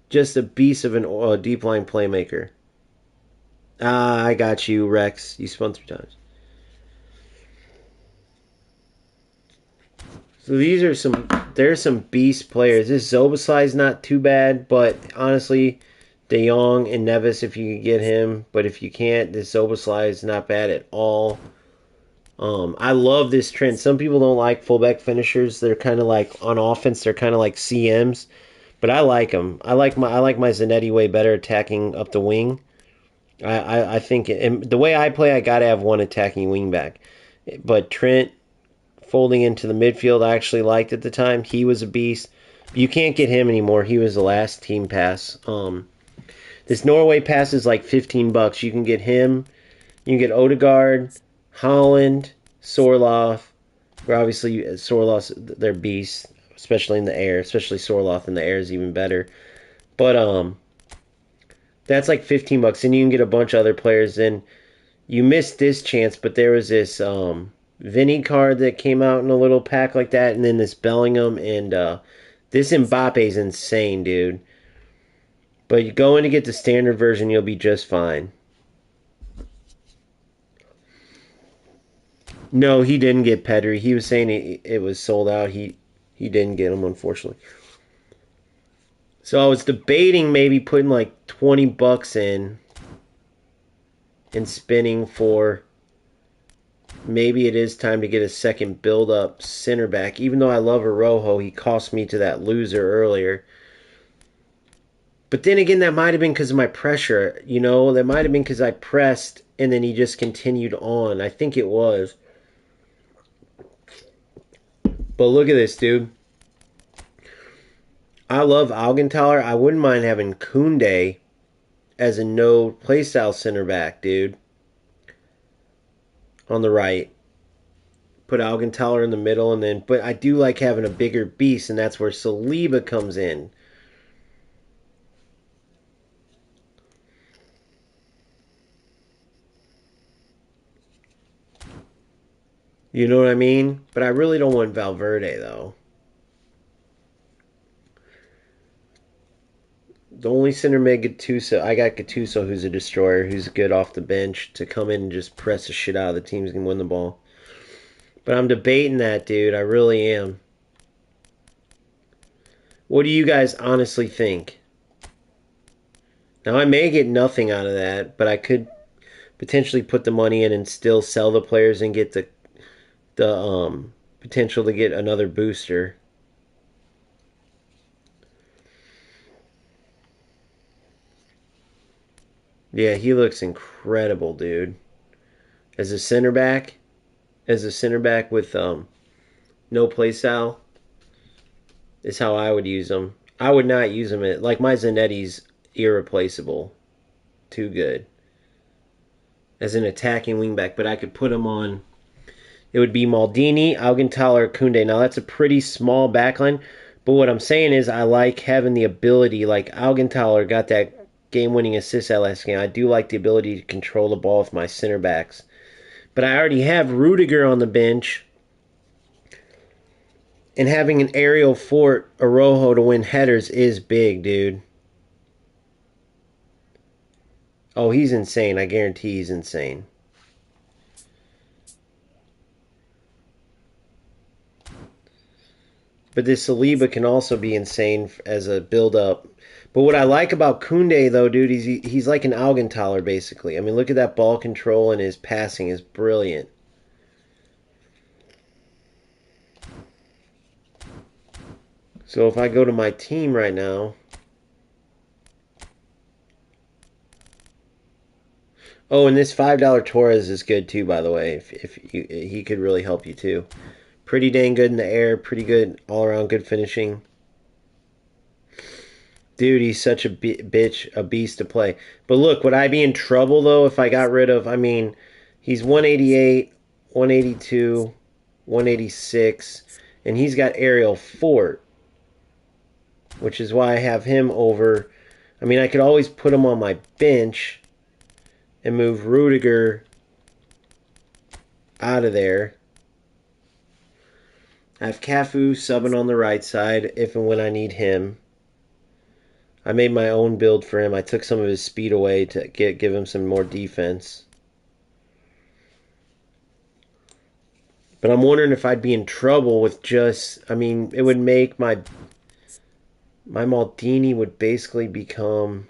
Just a beast of a deep line playmaker. Ah, I got you, Rex. You spun 3 times. So there's some beast players. This Zoboslai is not too bad, but honestly, De Jong and Neves, if you can get him. But if you can't, this Zoboslai is not bad at all. I love this trend. Some people don't like fullback finishers. They're kind of like on offense. They're kind of like CMs, but I like them. I like my Zanetti way better attacking up the wing. I think and the way I play, I gotta have one attacking wingback. But Trent folding into the midfield, I actually liked at the time. He was a beast. You can't get him anymore. He was the last team pass. This Norway pass is like $15. You can get him. You can get Odegaard, Holland, Sorloth. Where obviously Sorloth, they're beasts, especially in the air. Especially Sorloth in the air is even better. But that's like $15, and you can get a bunch of other players. And you missed this chance, but there was this Vinny card that came out in a little pack like that, and then this Bellingham, and this Mbappe's insane, dude. But you go in to get the standard version, you'll be just fine. No, he didn't get Pedri. He was saying it was sold out. He didn't get him, unfortunately. So I was debating maybe putting like $20 in and spinning for maybe it is time to get a second build-up center back. Even though I love Araujo, he cost me to that loser earlier. But then again, that might have been because of my pressure. You know, that might have been because I pressed and then he just continued on. I think it was. But look at this, dude. I love Augenthaler. I wouldn't mind having Koundé as a no playstyle center back, dude. On the right. Put Augenthaler in the middle, but I do like having a bigger beast, and that's where Saliba comes in. You know what I mean? But I really don't want Valverde, though. The only center mid Gattuso. I got Gattuso, who's a destroyer, who's good off the bench to come in and just press the shit out of the teams and win the ball. But I'm debating that, dude. I really am. What do you guys honestly think? Now I may get nothing out of that, but I could potentially put the money in and still sell the players and get the potential to get another booster. Yeah, he looks incredible, dude. As a center back, with no play style, is how I would use him. I would not use him like my Zanetti's irreplaceable, too good as an attacking wingback. But I could put him on. It would be Maldini, Augenthaler, Kunde. Now that's a pretty small backline, but what I'm saying is I like having the ability. Like Augenthaler got that game-winning assist that last game. I do like the ability to control the ball with my center backs. But I already have Rudiger on the bench. And having an aerial fort, Arojo, to win headers is big, dude. Oh, he's insane. I guarantee he's insane. But this Saliba can also be insane as a build-up. But what I like about Kunde, though, dude, he's like an Augenthaler, basically. I mean, look at that ball control, and his passing is brilliant. So if I go to my team right now... Oh, and this $5 Torres is good, too, by the way. He could really help you, too. Pretty dang good in the air. Pretty good all-around good finishing. Dude, he's such a bitch, a beast to play. But look, would I be in trouble, though, if I got rid of... I mean, he's 188, 182, 186, and he's got aerial fort, which is why I have him over... I mean, I could always put him on my bench and move Rudiger out of there. I have Cafu subbing on the right side if and when I need him. I made my own build for him. I took some of his speed away to give him some more defense. But I'm wondering if I'd be in trouble with just... I mean, it would make my Maldini would basically become...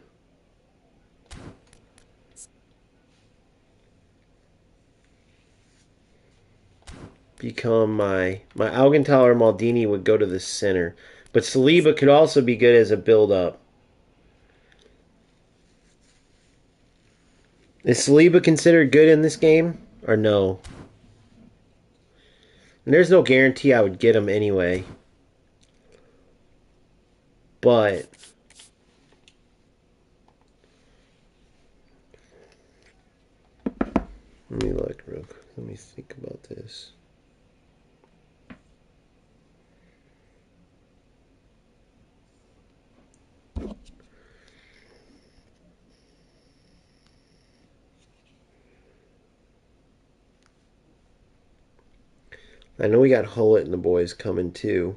my Augenthaler Maldini would go to the center. But Saliba could also be good as a build-up. Is Saliba considered good in this game? Or no? And there's no guarantee I would get him anyway. But... let me look real quick. Let me think about this. I know we got Hullet and the boys coming too.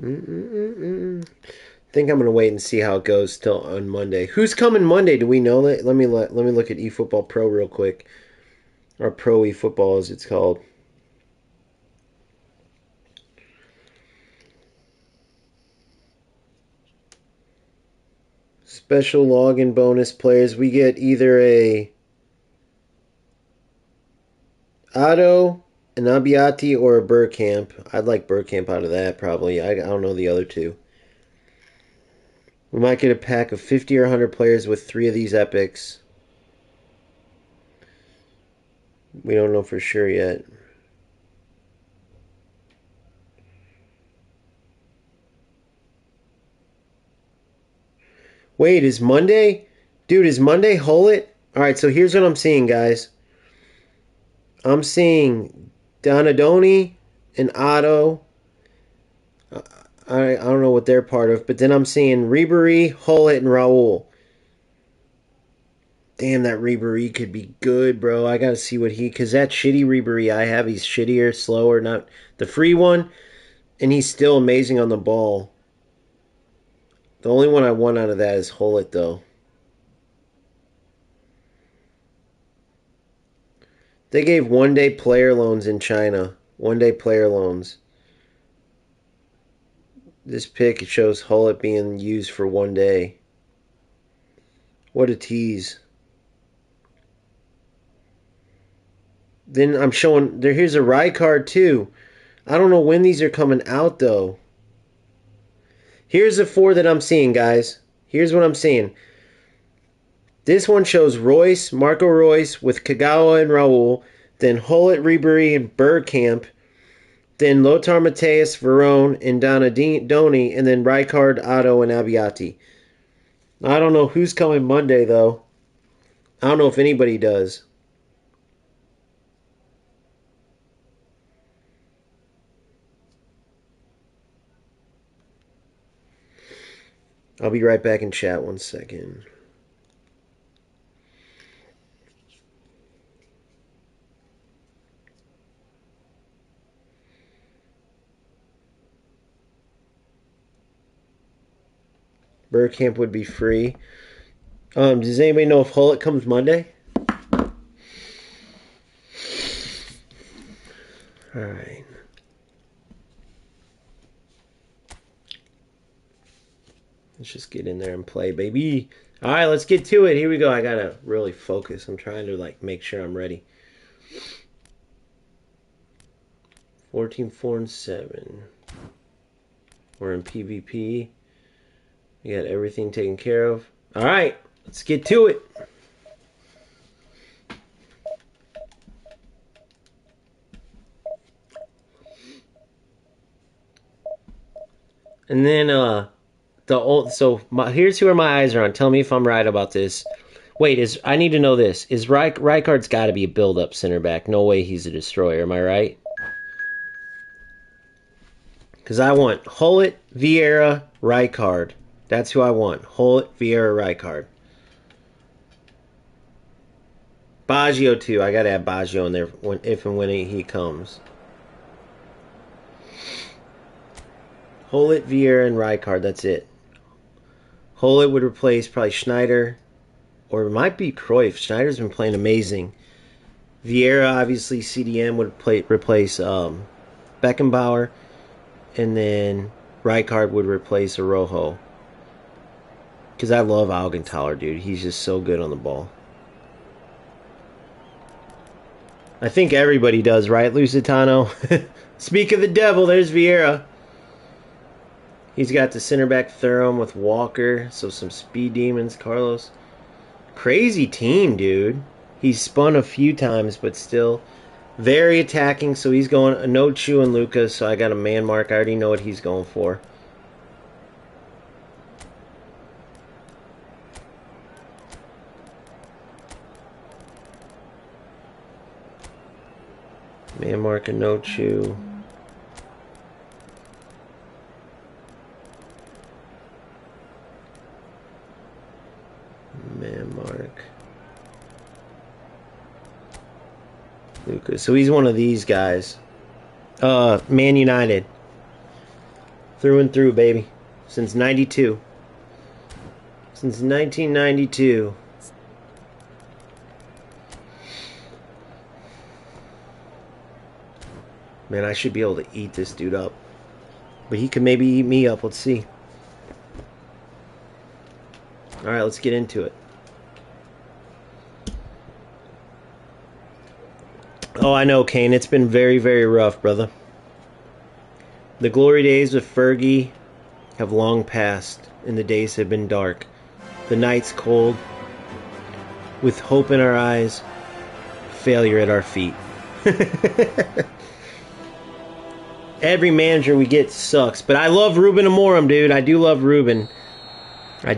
I think I'm gonna wait and see how it goes till on Monday. Who's coming Monday? Do we know that? Let me look at eFootball Pro real quick, or Pro eFootball as it's called. Special login bonus players. We get either a Otto, an Abiati, or a Burkamp. I'd like Burkamp out of that probably. I don't know the other two. We might get a pack of 50 or 100 players with 3 of these epics. We don't know for sure yet. Wait, is Monday? Dude, is Monday Hullet? Alright, so here's what I'm seeing, guys. I'm seeing Donadoni and Otto I don't know what they're part of, but then I'm seeing Ribery, Hullet, and Raul. Damn, that Ribery could be good, bro. I gotta see what because that shitty Ribery I have, he's shittier, slower, not the free one, and he's still amazing on the ball. The only one I want out of that is Hullet, though. They gave 1-day player loans in China. 1-day player loans. This pic shows Hullet being used for 1 day. What a tease. Then I'm showing there. Here's a Rye card too. I don't know when these are coming out though. Here's the 4 that I'm seeing, guys. Here's what I'm seeing. This one shows Royce, Marco Royce with Kagawa and Raul. Then Hullet, Ribery, and Bergkamp. Then Lothar Matthäus, Verone, and Donadoni. And then Rijkaard, Otto, and Abbiati. I don't know who's coming Monday though. I don't know if anybody does. I'll be right back in chat 1 second. Bergkamp would be free. Does anybody know if Hullet comes Monday? All right. Let's just get in there and play, baby. All right, let's get to it. Here we go. I gotta really focus. I'm trying to make sure I'm ready. 14, 4, and 7. We're in PvP. We got everything taken care of. All right, let's get to it. And then here's who my eyes are on. Tell me if I'm right about this. Wait, I need to know this. Is Rijkaard's got to be a build-up center back? No way he's a destroyer. Am I right? Because I want Hullet, Vieira, Rijkaard. That's who I want. Hullet, Vieira, Rijkaard. Baggio too. I gotta have Baggio in there if and when he comes. Hullet, Vieira, and Rijkaard. That's it. Hullet would replace probably Schneider, or it might be Cruyff. Schneider's been playing amazing. Vieira, obviously, CDM would replace Beckenbauer, and then Rijkaard would replace Araujo. Because I love Augenthaler, dude. He's just so good on the ball. I think everybody does, right, Lusitano? Speak of the devil, there's Vieira. He's got the center back Thuram with Walker, so some speed demons, Carlos. Crazy team, dude. He's spun a few times, but still very attacking, so he's going Anochu and Lucas, so I got a man mark. I already know what he's going for. Man mark Anochu. Man mark Lucas. So he's one of these guys. Man United. Through and through, baby. Since 92. Since 1992. Man, I should be able to eat this dude up. But he could maybe eat me up. Let's see. Alright, let's get into it. Oh, I know, Kane. It's been very, very rough, brother. The glory days of Fergie have long passed, and the days have been dark. The nights cold, with hope in our eyes, failure at our feet. Every manager we get sucks, but I love Ruben Amorim, dude. I do love Ruben. I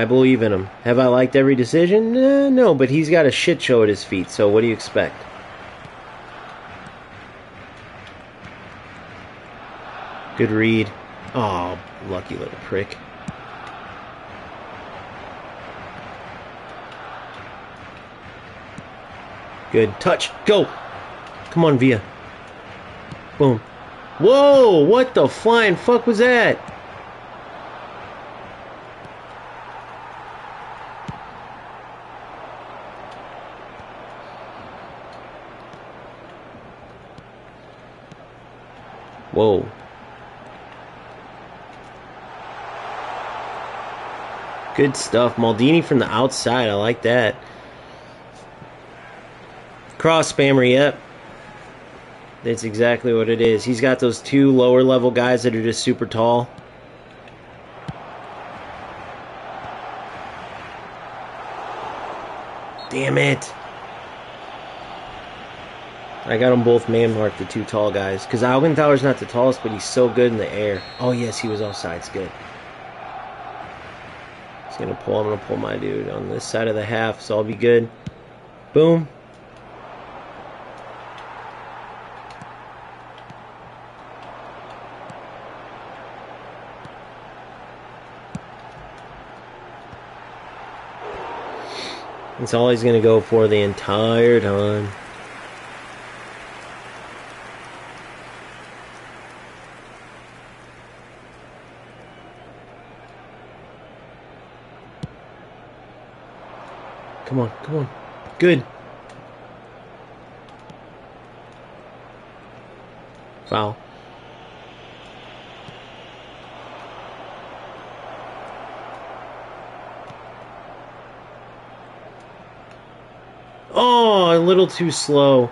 believe in him. Have I liked every decision? No, but he's got a shit show at his feet, so what do you expect? Good read. Oh, lucky little prick. Good touch. Go. Come on, Villa. Boom. Whoa, what the flying fuck was that? Whoa. Good stuff. Maldini from the outside. I like that. Cross spammer, yep. That's exactly what it is. He's got those two lower level guys that are just super tall. Damn it. I got them both man marked, the two tall guys. Because Augenthaler's not the tallest, but he's so good in the air. Oh, yes, he was offsides. Good. He's going to pull. I'm going to pull my dude on this side of the half, so I'll be good. Boom. That's all he's going to go for the entire time. Come on, come on. Good. Foul. Oh, a little too slow.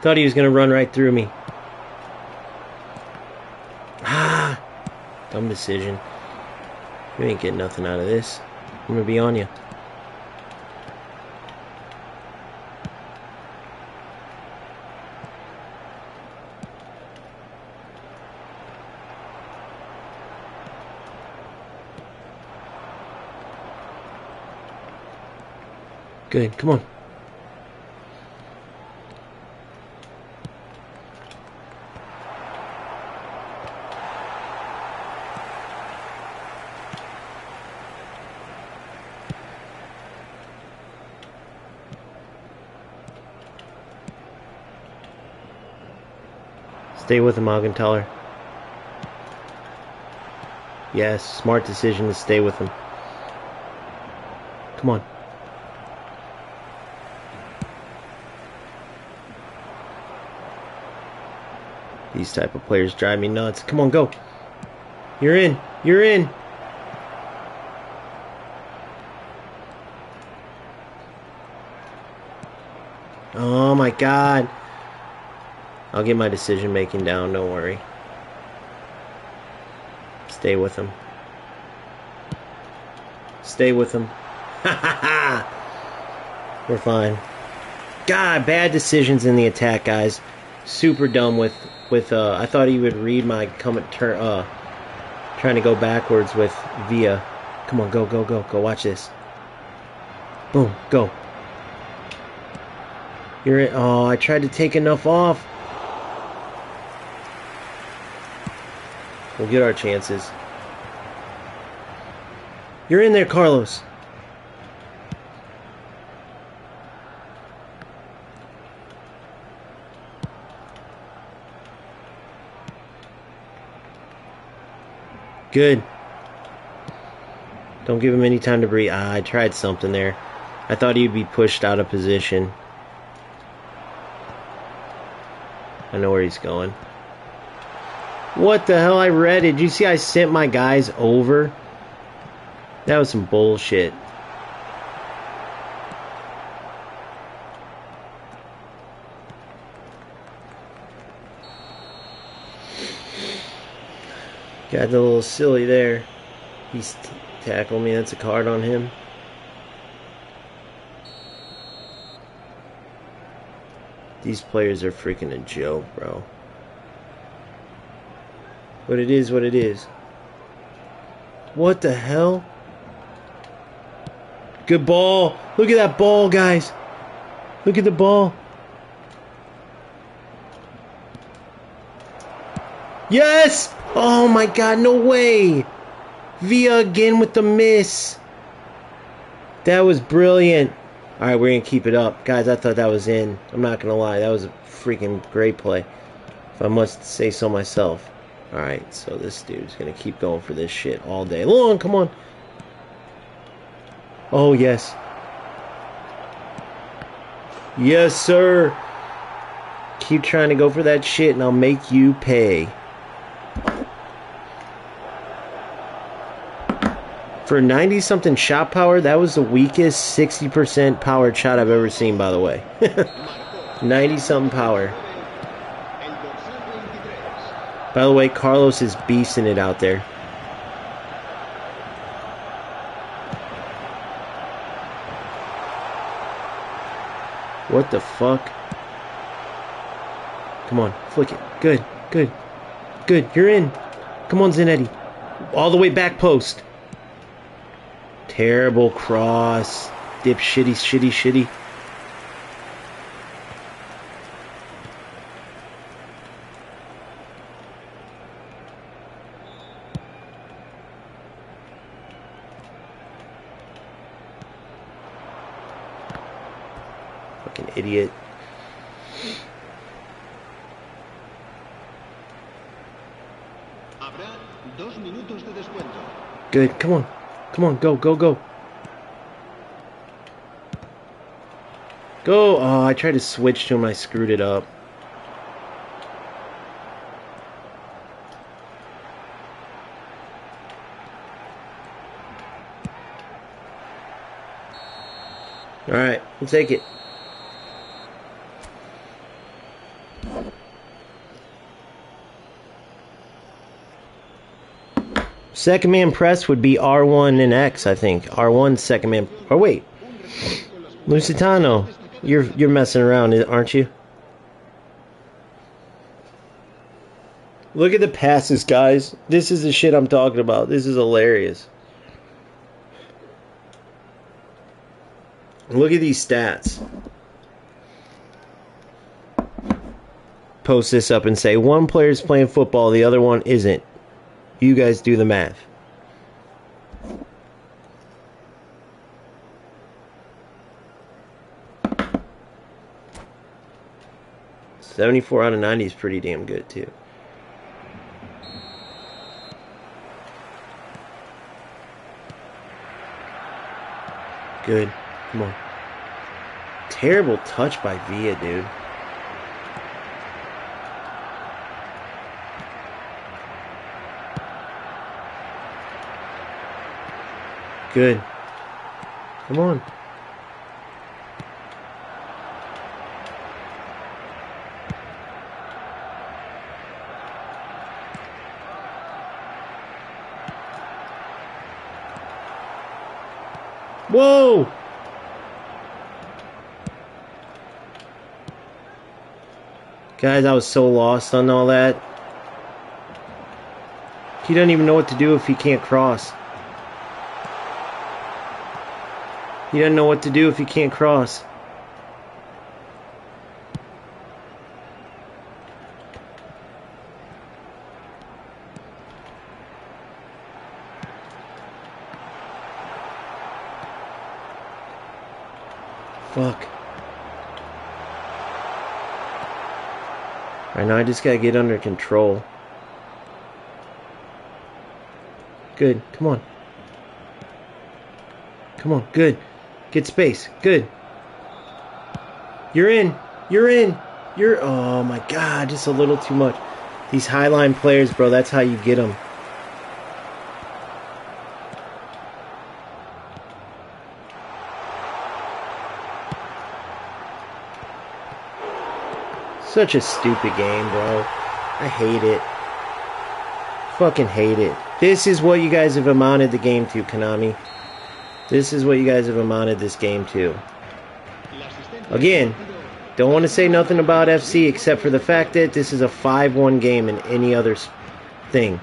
Thought he was going to run right through me. Ah, dumb decision. You ain't getting nothing out of this. I'm going to be on you. Good, come on. Stay with him, Augenthaler. Yes, smart decision to stay with him. Come on. These type of players drive me nuts. Come on, go. You're in. You're in. Oh my God. I'll get my decision making down, don't worry. Stay with him. Stay with him. Ha ha ha. We're fine. God, bad decisions in the attack, guys. Super dumb with I thought he would read my trying to go backwards with Villa. Come on, go, go, go, go. Watch this. Boom, go. You're in. Oh, I tried to take enough off. We'll get our chances. You're in there, Carlos. Good. Don't give him any time to breathe. I tried something there. I thought he'd be pushed out of position. I know where he's going. What the hell? I read it. Did you see I sent my guys over? That was some bullshit. Got a little silly there. He's tackled me. That's a card on him. These players are freaking a joke, bro. But it is what it is. What the hell? Good ball. Look at that ball, guys. Look at the ball. Yes! Oh my god, no way! Villa again with the miss. That was brilliant. Alright, we're going to keep it up. Guys, I thought that was in. I'm not going to lie. That was a freaking great play, if I must say so myself. Alright, so this dude's going to keep going for this shit all day long. Come on. Oh, yes. Yes, sir. Keep trying to go for that shit and I'll make you pay. For 90-something shot power, that was the weakest 60% powered shot I've ever seen, by the way. 90-something power. By the way, Carlos is beasting it out there. What the fuck? Come on, flick it. Good, good, good. You're in. Come on, Zanetti. All the way back post. Terrible cross. Dip shitty, shitty, shitty. Fucking idiot. Habrá 2 minutos de descuento. Good, come on. Come on, go, go, go. Go! Oh, I tried to switch to him. I screwed it up. Alright, we'll take it. Second man press would be R1 and X, I think. R1 second man. Oh wait, Lusitano, you're messing around, aren't you? Look at the passes, guys. This is the shit I'm talking about. This is hilarious. Look at these stats. Post this up and say one player's playing football, the other one isn't. You guys do the math. $74 out of 90 is pretty damn good too. Good. Come on. Terrible touch by Villa, dude. Good. Come on. Whoa! Guys, I was so lost on all that. He doesn't even know what to do if he can't cross. He doesn't know what to do if he can't cross. Fuck. Alright, now I just gotta get under control. Good. Come on. Come on. Good. Get space. Good. You're in. You're in. You're... Oh, my God. Just a little too much. These highline players, bro, that's how you get them. Such a stupid game, bro. I hate it. Fucking hate it. This is what you guys have amounted the game to, Konami. This is what you guys have amounted this game to. Again, don't want to say nothing about FC except for the fact that this is a 5-1 game in any other thing.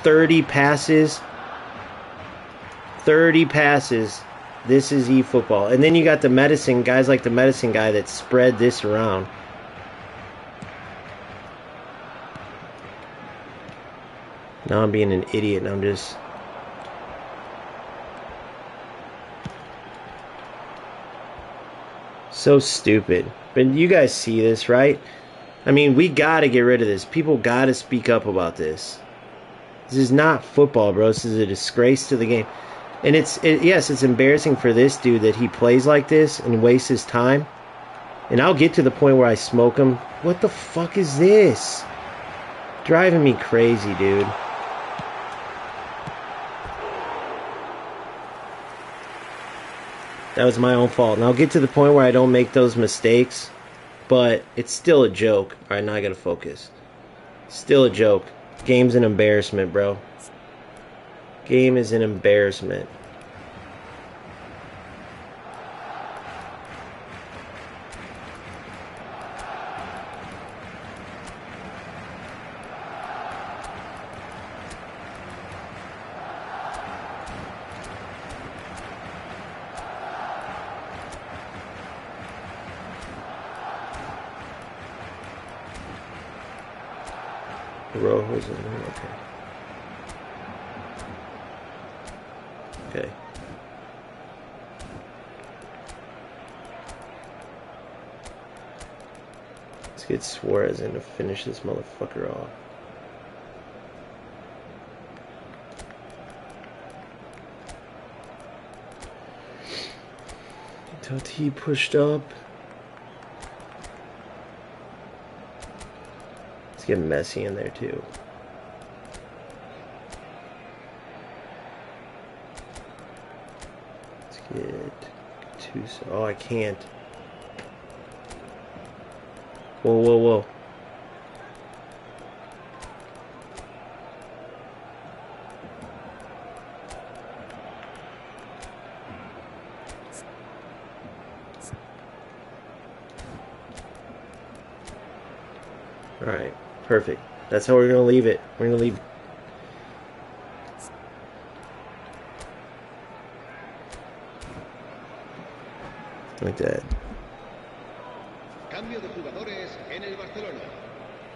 30 passes. 30 passes. This is eFootball. And then you got the medicine, guys like the medicine guy that spread this around. Now I'm being an idiot and I'm just... so stupid. But you guys see this, right? I mean, we gotta get rid of this. People gotta speak up about this. This is not football, bro. This is a disgrace to the game. And yes, it's embarrassing for this dude that he plays like this and wastes his time. And I'll get to the point where I smoke him. What the fuck is this? Driving me crazy, dude. That was my own fault. And I'll get to the point where I don't make those mistakes. But it's still a joke. Alright, now I gotta focus. Still a joke. Game's an embarrassment, bro. Game is an embarrassment. Rojo's in there. Okay. Okay. Let's get Suarez in to finish this motherfucker off. Toti pushed up. Let's get Messi in there too. Let's get two. Oh, I can't. Whoa, whoa, whoa. Alright, perfect. That's how we're going to leave it. We're going to leave. Like that. Cambio de jugadores en el Barcelona.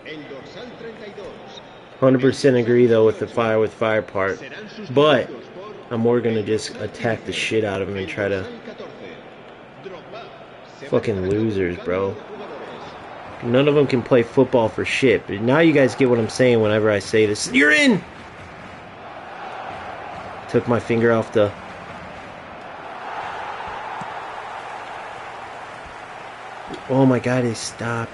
El dorsal 32. 100% agree though with the fire part. But I'm more going to just attack the shit out of him and try to... Fucking losers, bro. None of them can play football for shit. But now you guys get what I'm saying whenever I say this. You're in! Took my finger off the... Oh my god, he stopped.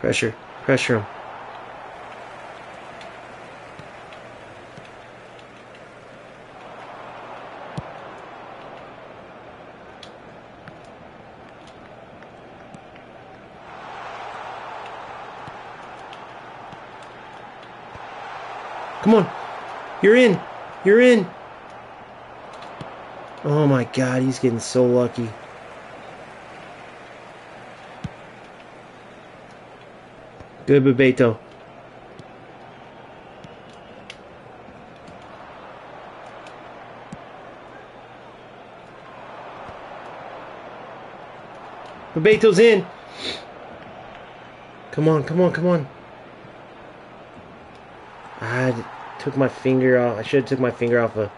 Pressure. Pressure him. Come on. You're in. You're in. Oh my god, he's getting so lucky. Good, Bebeto. Bebeto's in. Come on, come on, come on. I took my finger off. I should have took my finger off a...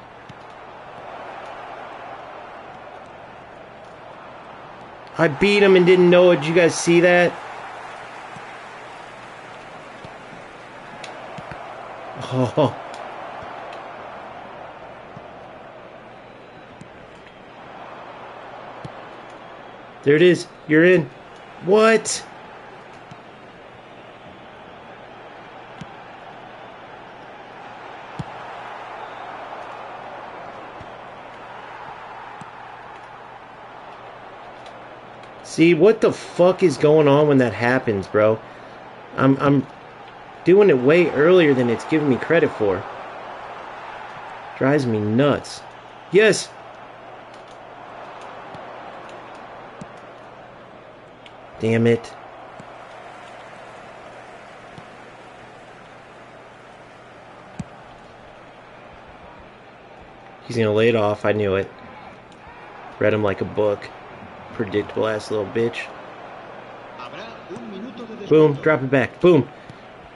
I beat him and didn't know it. Did you guys see that? Oh. There it is. You're in. What? See, what the fuck is going on when that happens, bro? I'm doing it way earlier than it's giving me credit for. Drives me nuts. Yes. Damn it. He's going to lay it off. I knew it. Read him like a book. Predictable ass little bitch. Boom. Drop it back. Boom.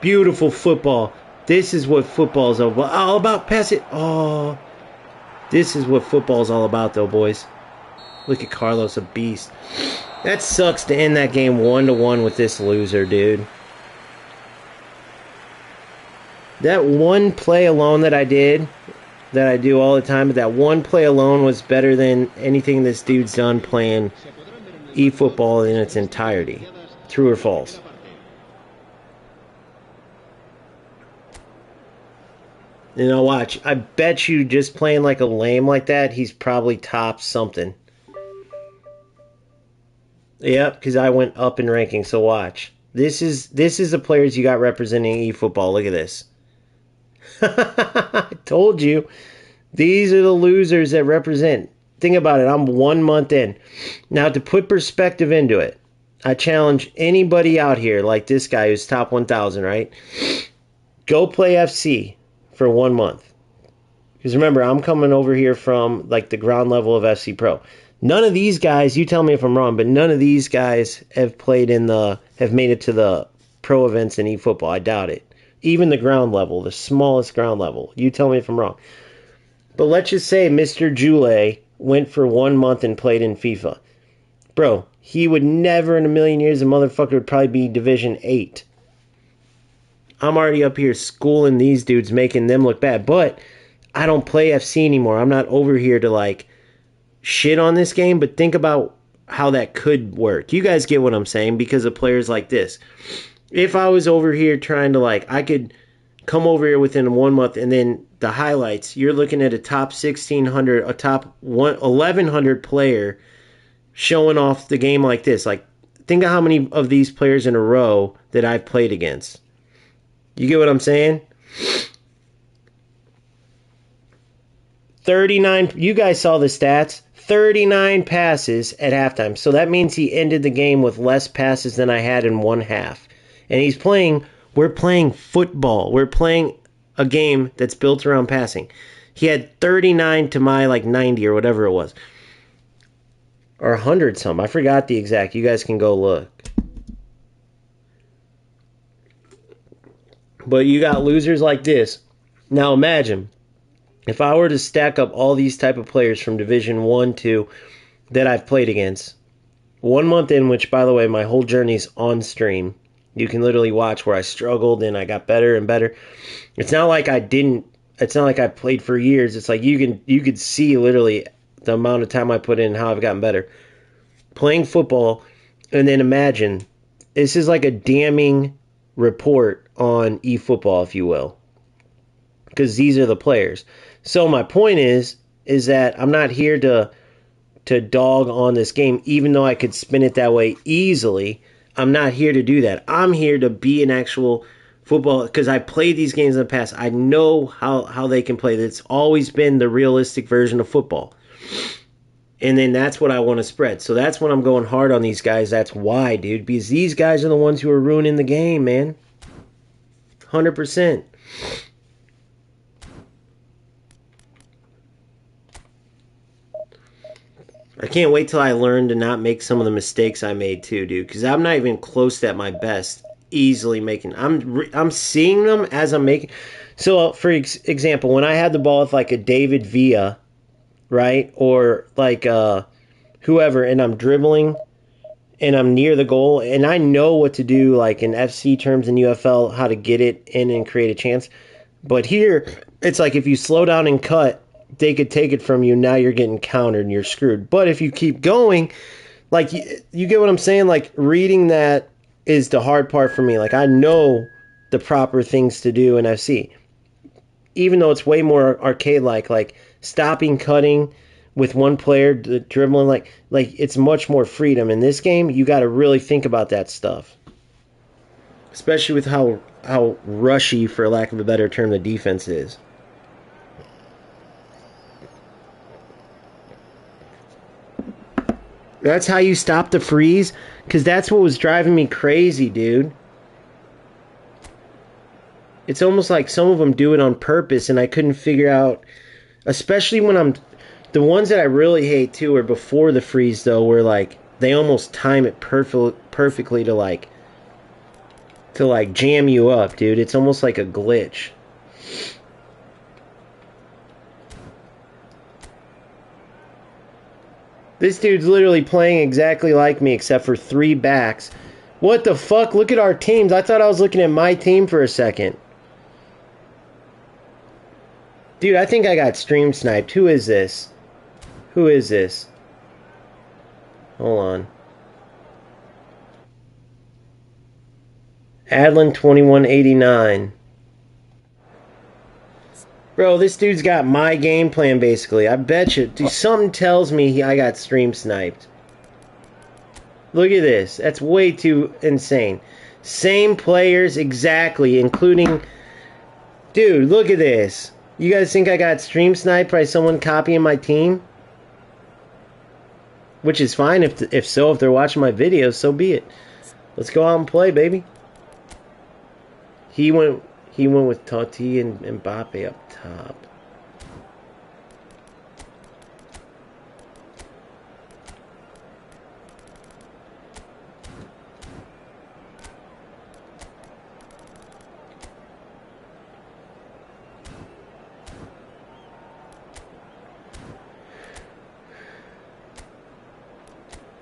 Beautiful football. This is what football is all about. Pass it. Oh. This is what football is all about, though, boys. Look at Carlos, a beast. That sucks to end that game 1-1 with this loser, dude. That one play alone that I did, that I do all the time, but that one play alone was better than anything this dude's done playing eFootball in its entirety. True or false? You know, watch. I bet you just playing like a lame like that, he's probably top something. Yep, because I went up in ranking, so watch. This is the players you got representing eFootball. Look at this. I told you. These are the losers that represent. Think about it. I'm 1 month in. Now, to put perspective into it, I challenge anybody out here like this guy who's top 1,000, right? Go play FC for 1 month. Because remember, I'm coming over here from like the ground level of FC Pro. None of these guys, you tell me if I'm wrong, but none of these guys have made it to the pro events in eFootball. I doubt it. Even the ground level, the smallest ground level. You tell me if I'm wrong. But let's just say Mr. Jule went for 1 month and played in FIFA. Bro, he would never in a million years, a motherfucker would probably be Division 8. I'm already up here schooling these dudes, making them look bad. But I don't play FC anymore. I'm not over here to like shit on this game, but think about how that could work. You guys get what I'm saying because of players like this. If I was over here trying to like, I could come over here within 1 month and then the highlights, you're looking at a top 1,600, a top 1,100 player showing off the game like this. Like, think of how many of these players in a row that I've played against. You get what I'm saying? 39, you guys saw the stats. 39 passes at halftime. So that means he ended the game with less passes than I had in one half. And we're playing football. We're playing a game that's built around passing. He had 39 to my like 90 or whatever it was. Or 100 some. I forgot the exact. You guys can go look. But you got losers like this. Now imagine if I were to stack up all these type of players from Division 1, 2 that I've played against, 1 month in, which, by the way, my whole journey's on stream. You can literally watch where I struggled and I got better and better. It's not like I played for years. It's like you could see literally the amount of time I put in and how I've gotten better. Playing football, and then imagine, this is like a damning report on eFootball, if you will. Because these are the players. So my point is that I'm not here to dog on this game, even though I could spin it that way easily. I'm not here to do that. I'm here to be an actual football, because I played these games in the past. I know how they can play. It's always been the realistic version of football. And then that's what I want to spread. So that's when I'm going hard on these guys. That's why, dude. Because these guys are the ones who are ruining the game, man. 100%. I can't wait till I learn to not make some of the mistakes I made too, dude. Because I'm not even close to at my best. Easily making. I'm seeing them as I'm making. So, for example, when I had the ball with like a David Villa, right, or like whoever, and I'm dribbling, and I'm near the goal, and I know what to do, like in FC terms and UFL, how to get it in and create a chance. But here, it's like if you slow down and cut, they could take it from you. Now you're getting countered and you're screwed. But if you keep going, like you get what I'm saying? Like reading that is the hard part for me. Like I know the proper things to do in FC. Even though it's way more arcade-like, like stopping, cutting with one player, dribbling, like it's much more freedom. In this game, you got to really think about that stuff. Especially with how rushy, for lack of a better term, the defense is. That's how you stop the freeze? Because that's what was driving me crazy, dude. It's almost like some of them do it on purpose, and I couldn't figure out, especially when I'm... The ones that I really hate, too, are before the freeze, though, where, like, they almost time it perfectly to, like, jam you up, dude. It's almost like a glitch. This dude's literally playing exactly like me, except for 3 backs. What the fuck? Look at our teams. I thought I was looking at my team for a second. Dude, I think I got stream sniped. Who is this? Who is this? Hold on. Adlin 2189. Bro, this dude's got my game plan, basically. I bet you. Dude, something tells me I got stream sniped. Look at this. That's way too insane. Same players exactly, including... Dude, look at this. You guys think I got stream sniped by someone copying my team? Which is fine if they're watching my videos, so be it. Let's go out and play, baby. He went with Totti and Mbappe up top.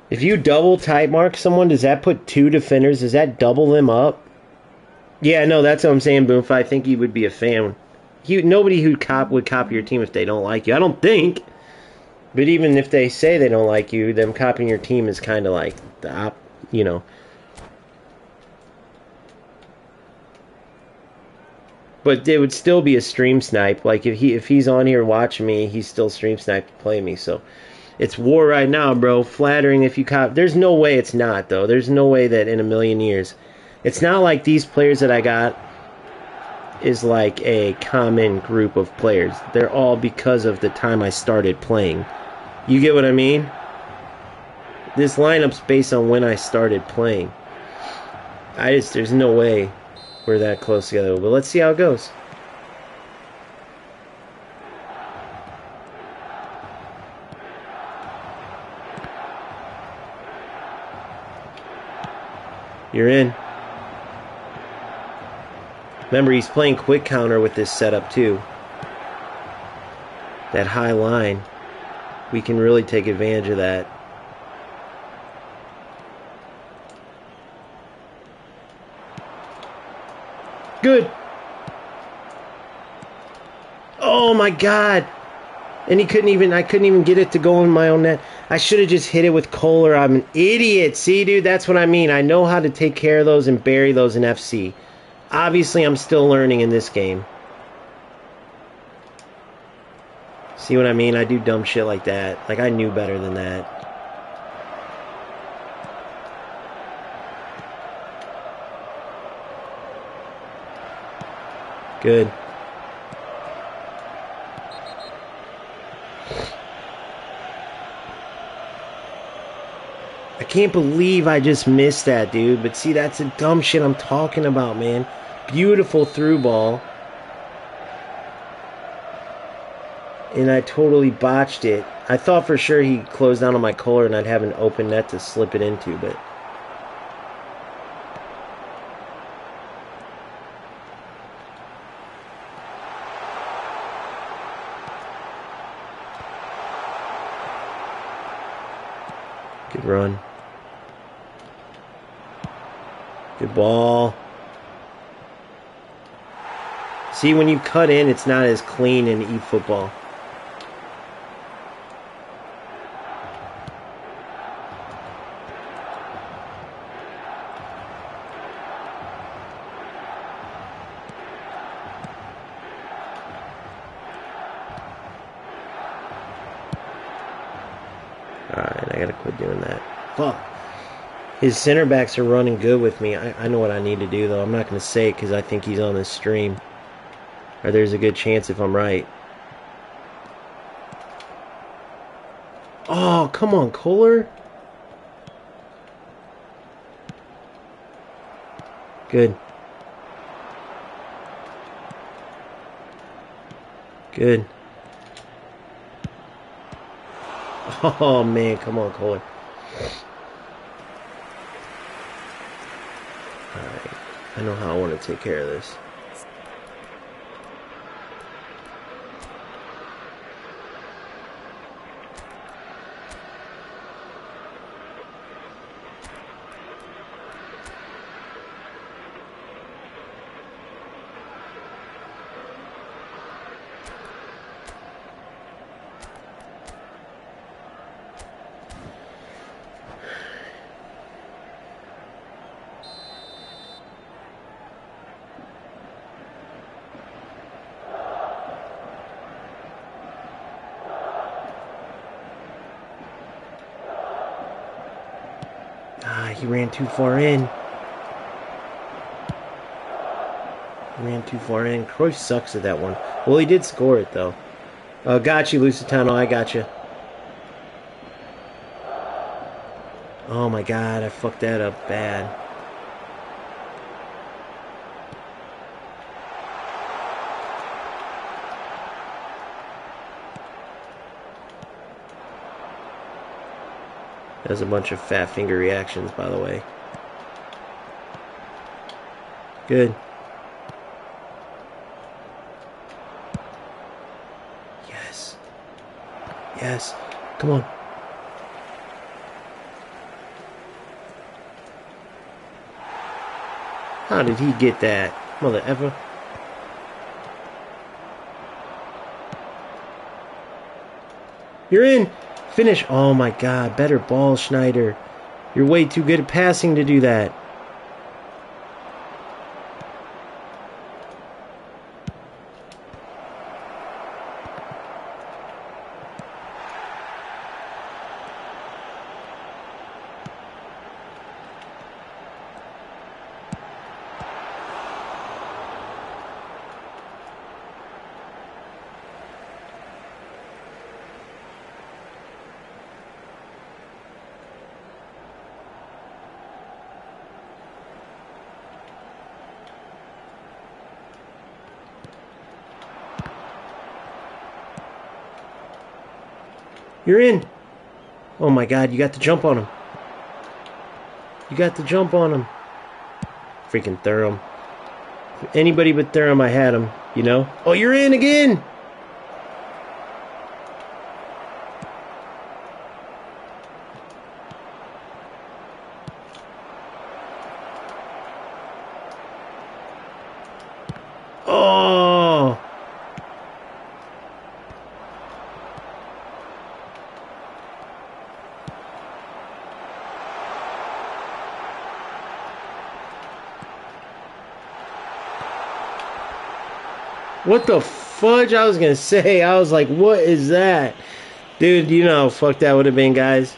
If you double type mark someone, does that put 2 defenders? Does that double them up? Yeah, no, that's what I'm saying, Boomf. I think you would be a fan. Nobody who would copy your team if they don't like you. I don't think. But even if they say they don't like you, them copying your team is kind of like you know. But it would still be a stream snipe. Like if he's on here watching me, he's still stream snipe to play me. So it's war right now, bro. Flattering if you copy. There's no way it's not, though. There's no way that in a million years. It's not like these players that I got is like a common group of players. They're all because of the time I started playing. You get what I mean? This lineup's based on when I started playing. There's no way we're that close together. But let's see how it goes. You're in. Remember, he's playing quick counter with this setup too. That high line. We can really take advantage of that. Good. Oh my god. And I couldn't even get it to go in my own net. I should have just hit it with Kohler. I'm an idiot. See, dude, that's what I mean. I know how to take care of those and bury those in FC. Obviously, I'm still learning in this game. See what I mean? I do dumb shit like that. Like, I knew better than that. Good. I can't believe I just missed that, dude. But see, that's the dumb shit I'm talking about, man. Beautiful through ball. And I totally botched it. I thought for sure he closed down on my Kohler and I'd have an open net to slip it into, but... Good run. Good ball. See, when you cut in, it's not as clean in eFootball. Alright, I gotta quit doing that. Fuck. His center backs are running good with me. I know what I need to do, though. I'm not gonna say it because I think he's on this stream. Or there's a good chance if I'm right. Oh, come on, Kohler. Good. Good. Oh, man. Come on, Kohler. Alright. I know how I want to take care of this. He ran too far in. He ran too far in. Cruyff sucks at that one. Well, he did score it, though. Got you, Lusitano. I got you. Oh, my God. I fucked that up bad. There's a bunch of fat finger reactions, by the way. Good. Yes. Yes. Come on. How did he get that? Mother effer. You're in. Finish. Oh my God. Better ball, Schneider. You're way too good at passing to do that. You're in. Oh my God, you got to jump on him. You got to jump on him. Freaking Thuram. Anybody but Thuram, I had him, you know? Oh, you're in again. Oh. What the fudge? I was going to say, I was like, what is that? Dude, you know how fucked that would have been, guys?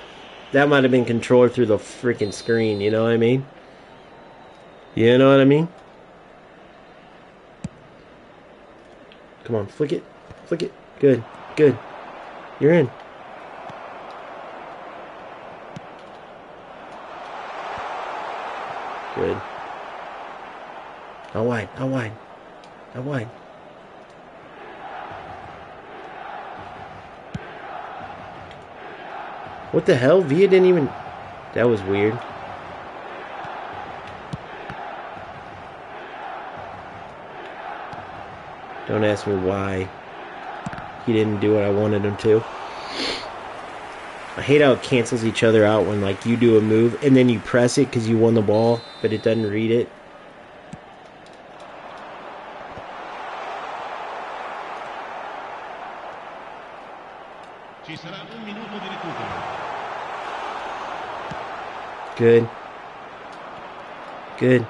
That might have been controlled through the freaking screen, you know what I mean? You know what I mean? Come on, flick it. Flick it. Good. Good. You're in. Good. Out wide. Out wide. Out wide. What the hell? Villa didn't even... That was weird. Don't ask me why he didn't do what I wanted him to. I hate how it cancels each other out when, like, you do a move and then you press it because you won the ball, but it doesn't read it. Good. Good.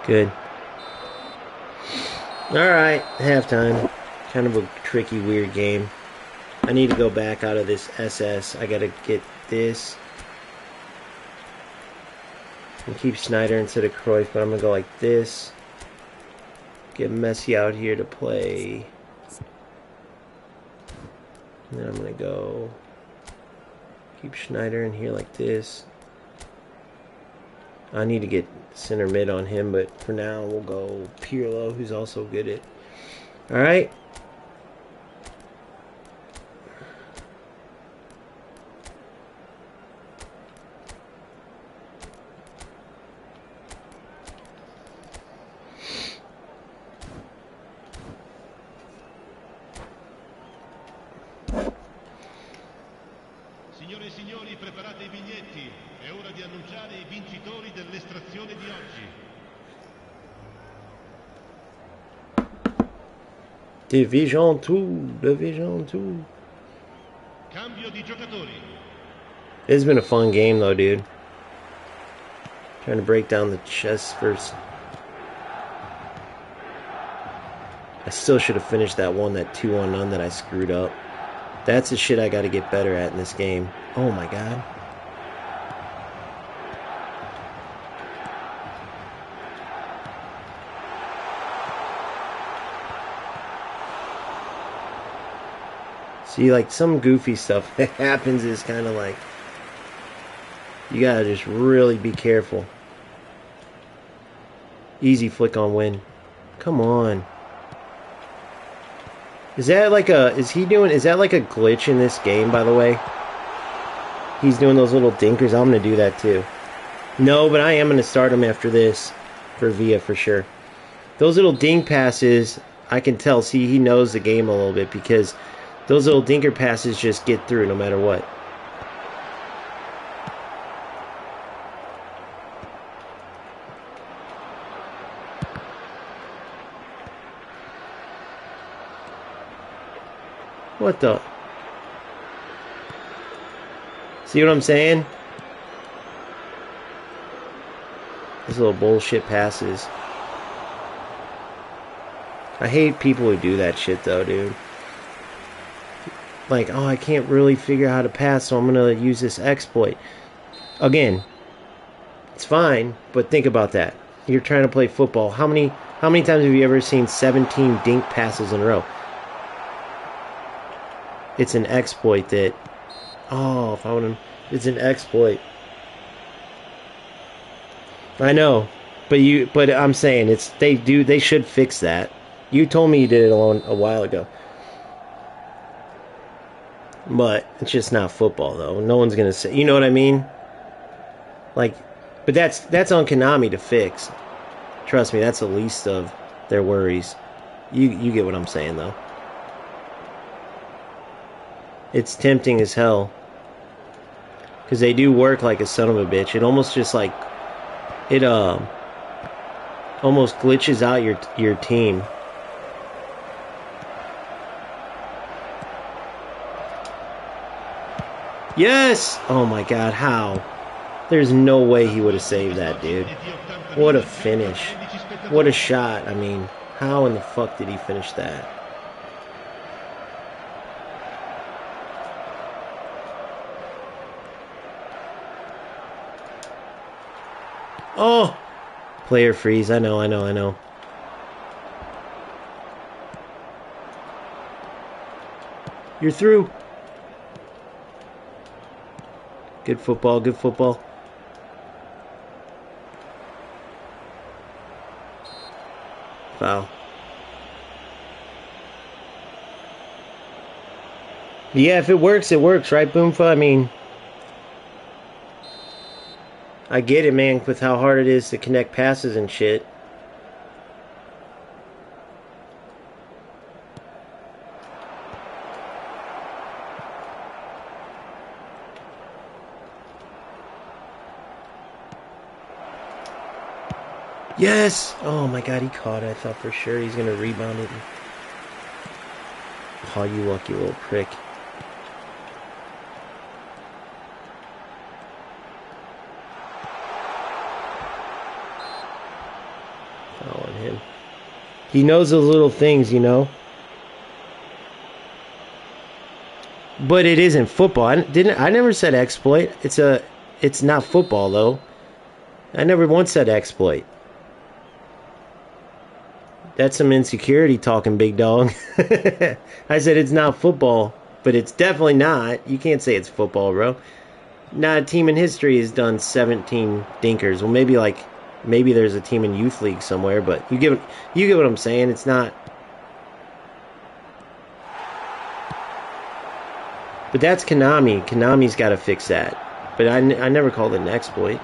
Good. Alright, halftime. Kind of a tricky, weird game. I need to go back out of this SS. I gotta get this. And keep Snyder instead of Cruyff, but I'm gonna go like this. Get Messi out here to play. And then I'm gonna go... Keep Schneider in here like this. I need to get center mid on him, but for now we'll go Pirlo, who's also good at. All right. Signore e signori, preparate i biglietti. È ora di annunciare i vincitori dell'estrazione di oggi. Division 2, Division 2. Cambio di giocatori. It's been a fun game though, dude. Trying to break down the chess first. I still should have finished that 2-on none that I screwed up. That's the shit I got to get better at in this game. Oh my god. See, like, some goofy stuff that happens is kind of like, you gotta just really be careful. Easy flick on win. Come on. Is that like is that like a glitch in this game, by the way? He's doing those little dinkers. I'm gonna do that too. No, but I am gonna start him after this for Villa for sure. Those little dink passes, I can tell. See, he knows the game a little bit because those little dinker passes just get through no matter what. What the? See what I'm saying? These little bullshit passes. I hate people who do that shit though, dude. Like, oh, I can't really figure out how to pass, so I'm gonna use this exploit. Again, it's fine, but think about that. You're trying to play football. How many times have you ever seen 17 dink passes in a row? It's an exploit that. Oh, if I would have. It's an exploit. I know, but I'm saying they should fix that. You told me you did it a while ago. But it's just not football though. No one's gonna say, you know what I mean? Like, but that's on Konami to fix. Trust me, that's the least of their worries. You get what I'm saying though. It's tempting as hell. Because they do work like a son of a bitch. It almost just like it almost glitches out your team. Yes! Oh my god, how? There's no way he would have saved that, dude. What a finish. What a shot. I mean, how in the fuck did he finish that? Oh! Player freeze. I know. You're through. Good football, good football. Foul. Yeah, if it works, right, Boomfa? I mean, I get it, man, with how hard it is to connect passes and shit. Yes! Oh my god, he caught it. I thought for sure he's going to rebound it. Oh, you lucky little prick. Foul on him. He knows those little things, you know. But it isn't football. I never said exploit. It's not football though. I never once said exploit. That's some insecurity talking, big dog. I said it's not football, but it's definitely not. You can't say it's football, bro. Not a team in history has done 17 dinkers. Well, maybe there's a team in youth league somewhere, but you get what I'm saying. It's not. But that's Konami. Konami's got to fix that. But I never called it an exploit.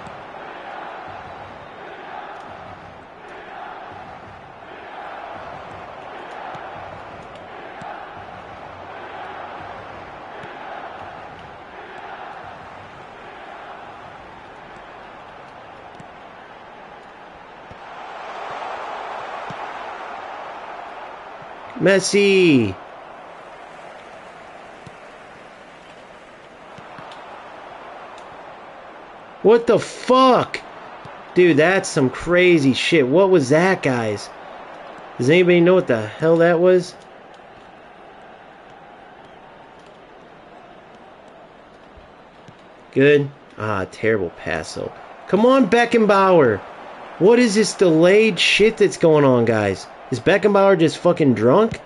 Messi. What the fuck? Dude, that's some crazy shit. What was that, guys? Does anybody know what the hell that was? Good. Ah, terrible pass, though. Come on, Beckenbauer. What is this delayed shit that's going on, guys? Is Beckenbauer just fucking drunk?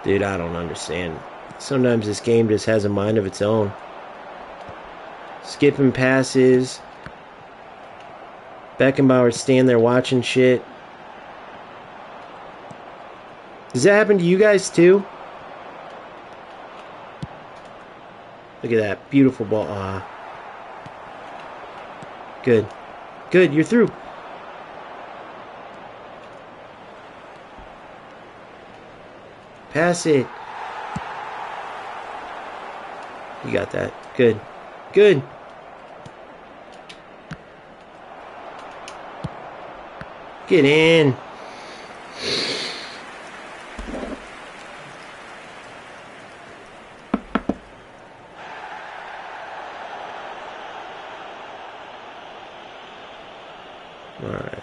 Dude, I don't understand. Sometimes this game just has a mind of its own. Skipping passes. Beckenbauer standing there watching shit. Does that happen to you guys too? Look at that. Beautiful ball. Ah. Good. Good, you're through. Pass it. You got that. Good. Good. Get in. All right.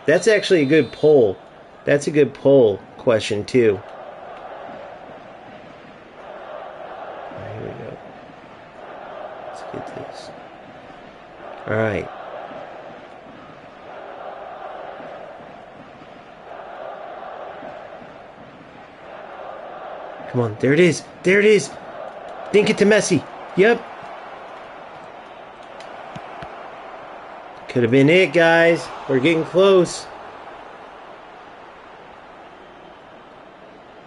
That's actually a good poll. That's a good poll question too. Here we go. Let's get this. All right. Come on. There it is. There it is. Dink it to Messi. Yep. Could have been it, guys. We're getting close.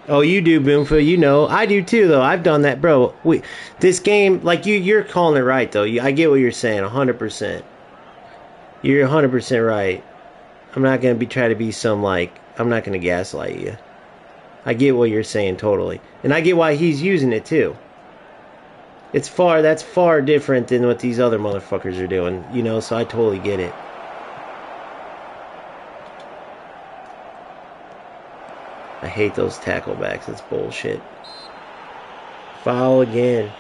Oh, you do, Boomfa. You know. I do too, though. I've done that, bro. This game, like, you're calling it right, though. I get what you're saying, 100%. You're 100% right. I'm not going to try to be some, like, I'm not going to gaslight you. I get what you're saying, totally. And I get why he's using it, too. That's far different than what these other motherfuckers are doing, you know, so I totally get it. I hate those tackle backs. That's bullshit. Foul again.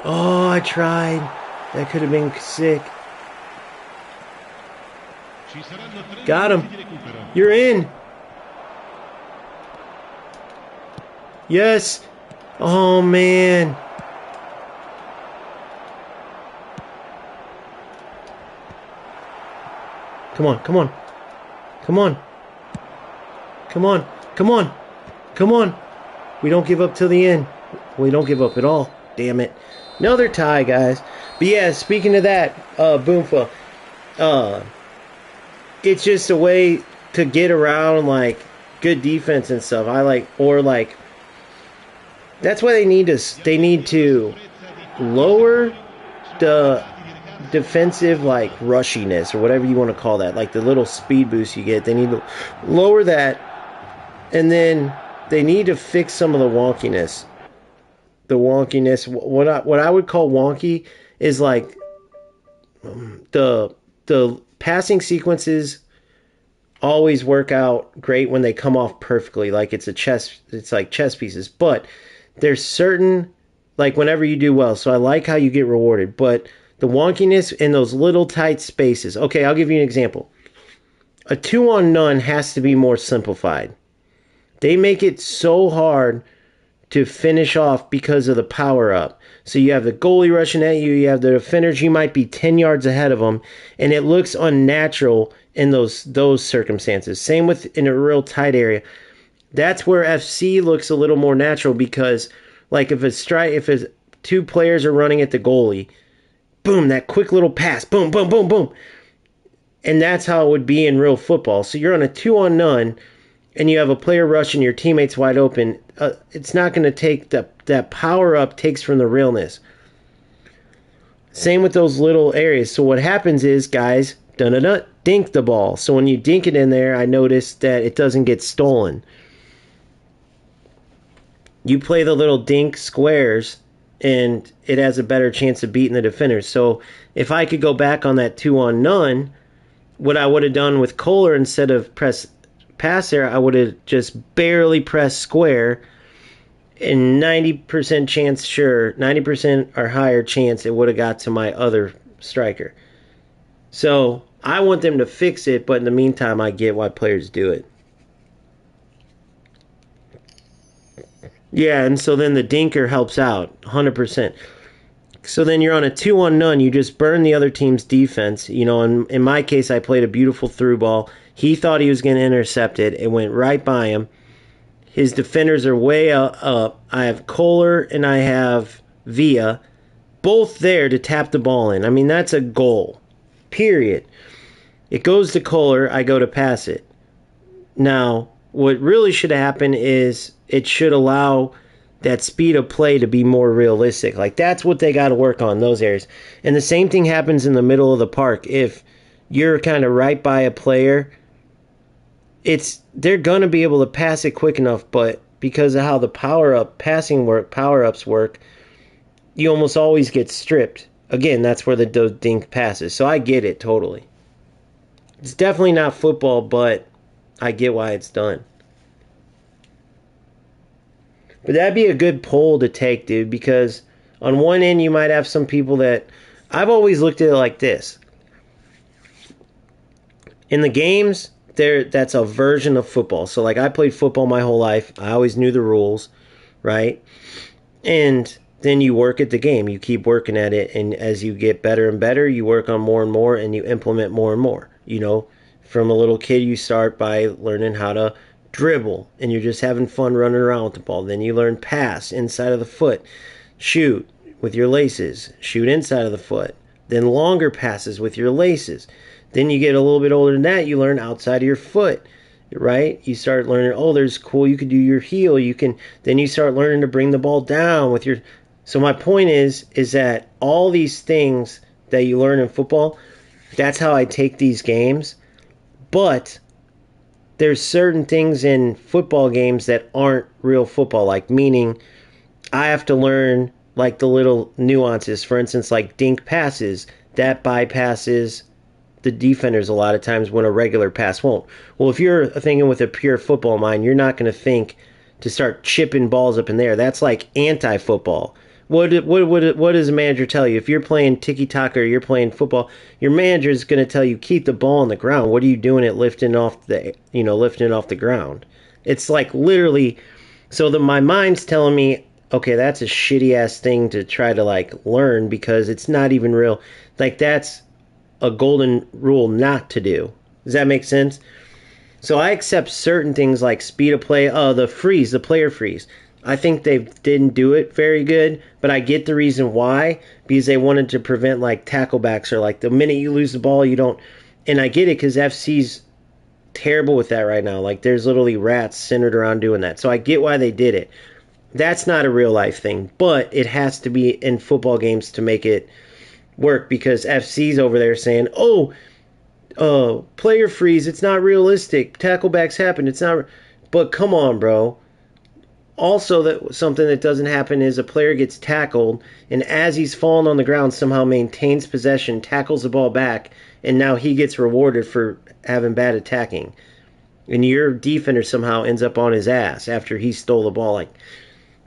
Oh, I tried. That could have been sick. Got him. You're in. Yes. Oh, man. Come on, come on. Come on. Come on. Come on. Come on. We don't give up till the end. We don't give up at all. Damn it. Another tie, guys. But yeah, speaking of that, Boomfa, it's just a way to get around, like, good defense and stuff. That's why they need to lower the defensive, like, rushiness, or whatever you want to call that, like the little speed boost you get. They need to lower that, and then they need to fix some of the wonkiness. What I would call wonky is like the passing sequences always work out great when they come off perfectly, like it's like chess pieces. But there's certain, like, whenever you do well, so I like how you get rewarded, but the wonkiness in those little tight spaces. Okay, I'll give you an example. A 2-on-none has to be more simplified. They make it so hard to finish off because of the power up. So you have the goalie rushing at you, you have the defenders, you might be 10 yards ahead of them, and it looks unnatural in those circumstances. Same with in a real tight area. That's where FC looks a little more natural because like if two players are running at the goalie, boom, that quick little pass, boom, boom, boom, boom. And that's how it would be in real football. So you're on a 2-on-none and you have a player rushing your teammates wide open. It's not going to take that power up takes from the realness. Same with those little areas. So what happens is guys dink the ball. So when you dink it in there, I noticed that it doesn't get stolen. You play the little dink squares and it has a better chance of beating the defenders. So if I could go back on that 2-on-none, what I would have done with Kohler instead of pass there, I would have just barely pressed square, and 90% chance, sure, 90% or higher chance it would have got to my other striker. So I want them to fix it, but in the meantime, I get why players do it. Yeah, and so then the dinker helps out 100%. So then you're on a 2-on-none. You just burn the other team's defense. You know, in my case, I played a beautiful through ball. He thought he was going to intercept it. It went right by him. His defenders are way up. I have Kohler and I have Villa, both there to tap the ball in. I mean, that's a goal, period. It goes to Kohler. I go to pass it. Now, what really should happen is it should allow that speed of play to be more realistic. Like, that's what they got to work on, those areas. And the same thing happens in the middle of the park. If you're kind of right by a player, they're going to be able to pass it quick enough, but because of how the power-ups work, you almost always get stripped. Again, that's where the dink passes. So I get it totally. It's definitely not football, but I get why it's done. But that'd be a good poll to take, dude, because on one end you might have some people that... I've always looked at it like this. In the games, that's a version of football. So, like, I played football my whole life. I always knew the rules, right? And then you work at the game. You keep working at it, and as you get better and better, you work on more and more, and you implement more and more. You know, from a little kid, you start by learning how to dribble, and you're just having fun running around with the ball. Then you learn pass inside of the foot, shoot with your laces, shoot inside of the foot, then longer passes with your laces. Then you get a little bit older than that, you learn outside of your foot, right? You start learning, oh, there's cool, you can do your heel, then you start learning to bring the ball down with your... So my point is that all these things that you learn in football, that's how I take these games, but there's certain things in football games that aren't real football, like meaning I have to learn like the little nuances. For instance, like dink passes, that bypasses the defenders a lot of times when a regular pass won't. Well, if you're thinking with a pure football mind, you're not going to think to start chipping balls up in there. That's like anti-football. What does a manager tell you? If you're playing tiki-taka or you're playing football, your manager is going to tell you keep the ball on the ground. What are you doing it lifting off the ground? It's like literally. So my mind's telling me, okay, that's a shitty ass thing to try to like learn because it's not even real. Like that's a golden rule not to do. Does that make sense? So I accept certain things like speed of play. The player freeze. I think they didn't do it very good, but I get the reason why, because they wanted to prevent like tacklebacks or like the minute you lose the ball, you don't. And I get it because FC's terrible with that right now. Like there's literally rats centered around doing that. So I get why they did it. That's not a real life thing, but it has to be in football games to make it work because FC's over there saying, player freeze, it's not realistic. Tacklebacks happen. It's not. But come on, bro. Also, that something that doesn't happen is a player gets tackled, and as he's falling on the ground, somehow maintains possession, tackles the ball back, and now he gets rewarded for having bad attacking. And your defender somehow ends up on his ass after he stole the ball. Like,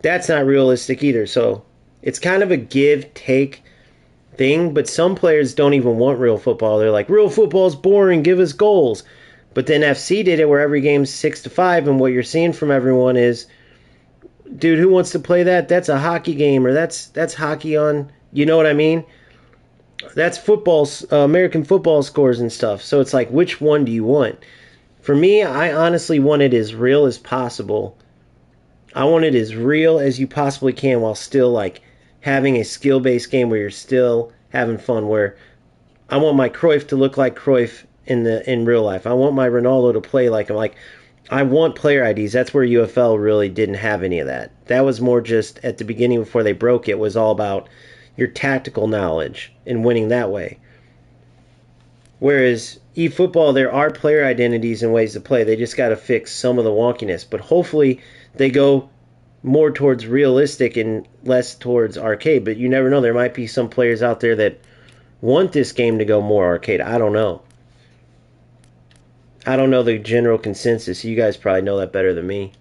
that's not realistic either. So it's kind of a give-take thing, but some players don't even want real football. They're like, real football's boring, give us goals. But then FC did it where every game's 6-5, and what you're seeing from everyone is, dude, who wants to play that? That's a hockey game, or that's hockey on. You know what I mean? That's football, American football scores and stuff. So it's like, which one do you want? For me, I honestly want it as real as possible. I want it as real as you possibly can while still like having a skill-based game where you're still having fun. Where I want my Cruyff to look like Cruyff in real life. I want my Ronaldo to play like him. Like I want player IDs. That's where UFL really didn't have any of that. That was more just at the beginning before they broke it was all about your tactical knowledge and winning that way. Whereas eFootball, there are player identities and ways to play. They just got to fix some of the wonkiness. But hopefully they go more towards realistic and less towards arcade. But you never know. There might be some players out there that want this game to go more arcade. I don't know. I don't know the general consensus. You guys probably know that better than me.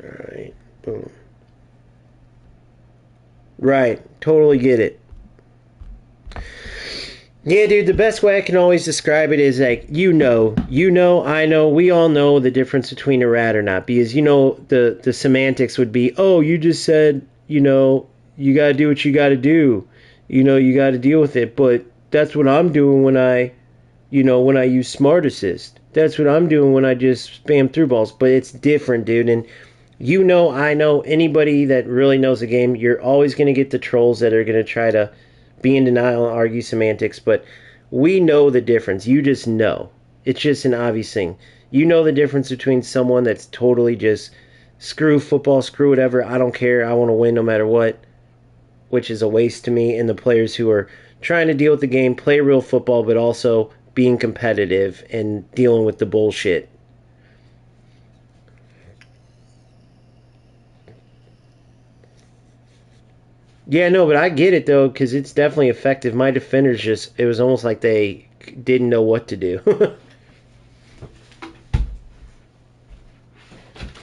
Alright. Boom. Right. Totally get it. Yeah, dude, the best way I can always describe it is like, I know, we all know the difference between a rat or not. Because, the semantics would be, oh, you just said, you gotta do what you gotta do. You gotta deal with it. But that's what I'm doing when I use Smart Assist. That's what I'm doing when I just spam through balls. But it's different, dude. And I know, anybody that really knows the game, you're always going to get the trolls that are going to try to be in denial and argue semantics, but we know the difference. You just know. It's just an obvious thing. You know the difference between someone that's totally just screw football, screw whatever, I don't care, I want to win no matter what, which is a waste to me, and the players who are trying to deal with the game, play real football, but also being competitive and dealing with the bullshit. Yeah, no, but I get it though, because it's definitely effective. My defenders it was almost like they didn't know what to do.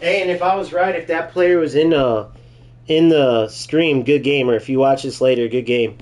Hey, and if I was right, if that player was in the stream, good game, or if you watch this later, good game.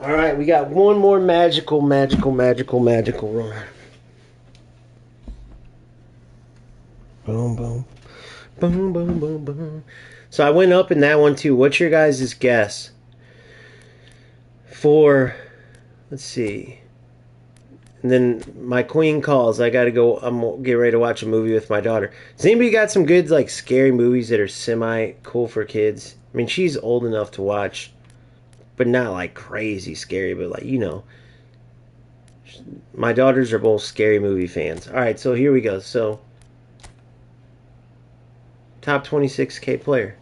All right, we got one more magical run. Boom, boom, boom, boom, boom, boom. So I went up in that one too. What's your guys' guess for? Let's see. And then my queen calls. I gotta go. I'm get ready to watch a movie with my daughter. Does anybody got some good like scary movies that are semi cool for kids? I mean, she's old enough to watch, but not like crazy scary. But like my daughters are both scary movie fans. All right, so here we go. So top 26K player.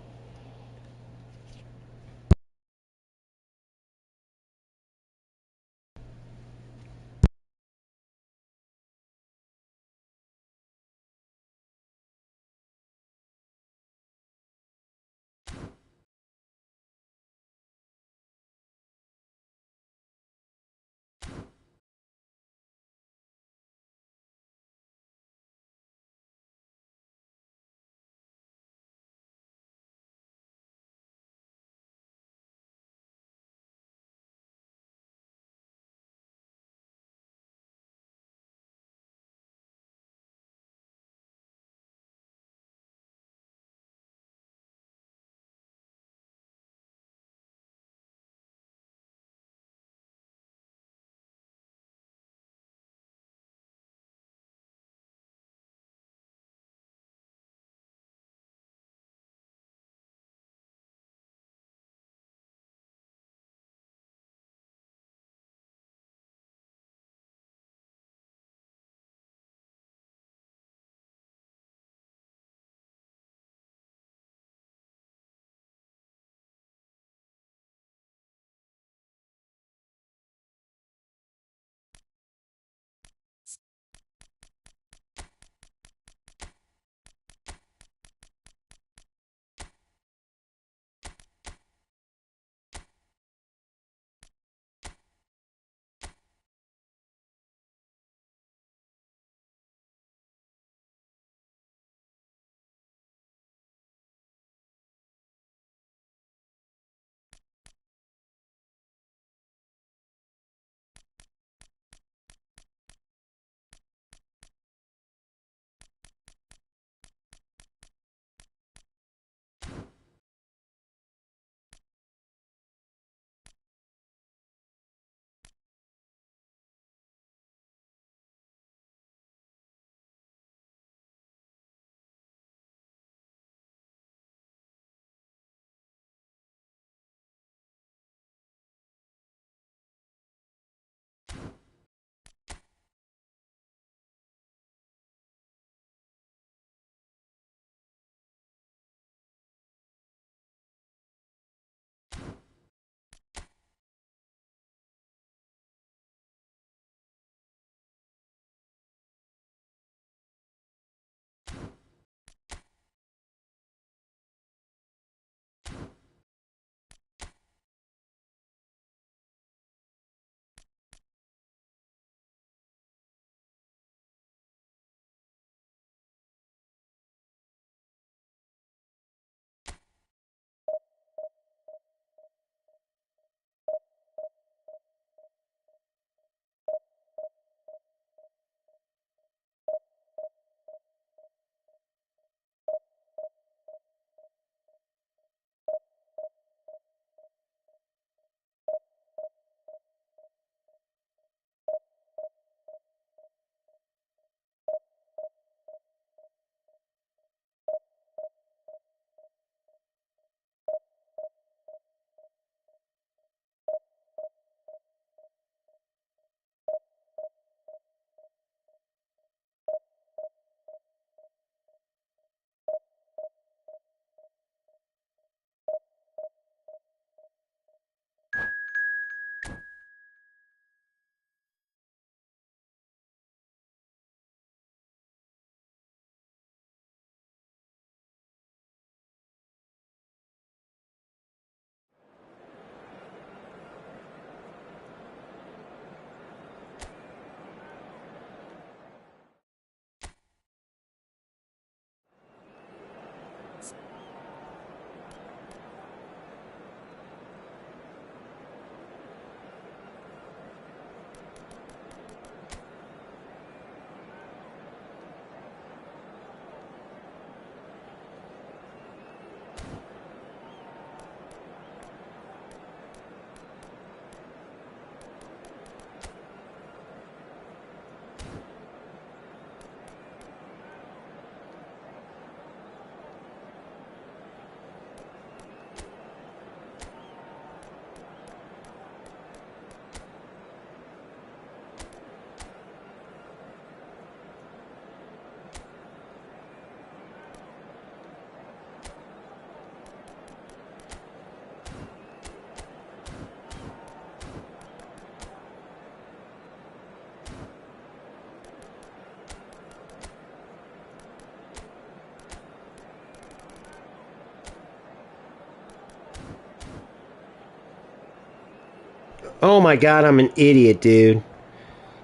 Oh my god, I'm an idiot, dude.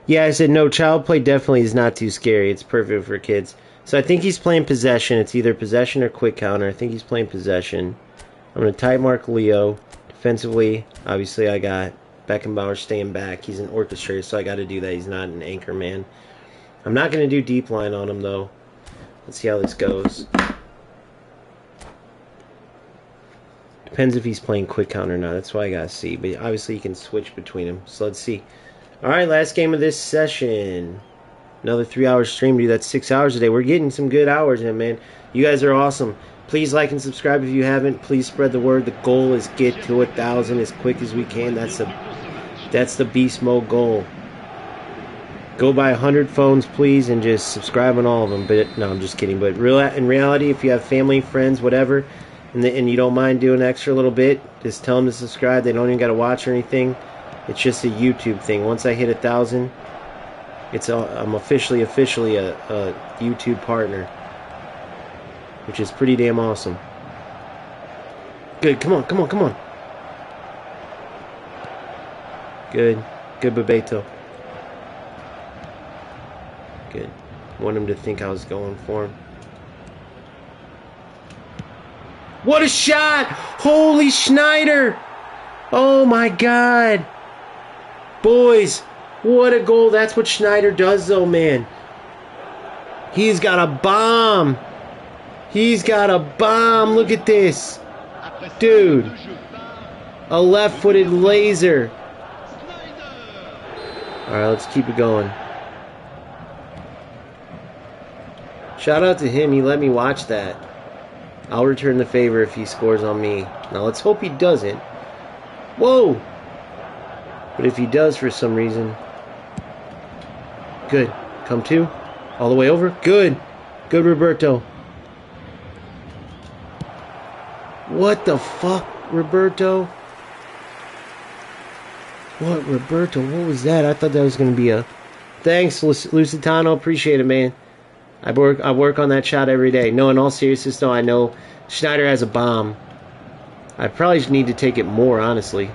Yeah, I said no, child play definitely is not too scary. It's perfect for kids. So I think he's playing possession. It's either possession or quick counter. I think he's playing possession. I'm going to tight mark Leo. Defensively, obviously I got Beckenbauer staying back. He's an orchestrator, so I got to do that. He's not an anchor man. I'm not going to do deep line on him, though. Let's see how this goes. Depends if he's playing quick counter or not. That's why I got to see. But obviously you can switch between them. So let's see. All right, last game of this session. Another 3-hour stream, dude. That's 6 hours a day. We're getting some good hours in, man. You guys are awesome. Please like and subscribe if you haven't. Please spread the word. The goal is get to 1,000 as quick as we can. That's the beast mode goal. Go buy 100 phones, please, and just subscribe on all of them. But no, I'm just kidding. But in reality, if you have family, friends, whatever, and you don't mind doing an extra little bit, just tell them to subscribe. They don't even got to watch or anything. It's just a YouTube thing. Once I hit 1,000, I'm officially a YouTube partner, which is pretty damn awesome. Good, come on. Good, Bebeto. Good. Want him to think I was going for him. What a shot! Holy Schneider! Oh my God! Boys, what a goal. That's what Schneider does, though, man. He's got a bomb. Look at this. Dude. A left-footed laser. All right, let's keep it going. Shout out to him. He let me watch that. I'll return the favor if he scores on me. Now, let's hope he doesn't. Whoa! But if he does for some reason... Good. Come to. All the way over. Good. Good, Roberto. What the fuck, Roberto? What, Roberto? What was that? I thought that was going to be a... Thanks, Lusitano. Appreciate it, man. I work on that shot every day. No, in all seriousness, no, I know Schneider has a bomb. I probably need to take it more, honestly.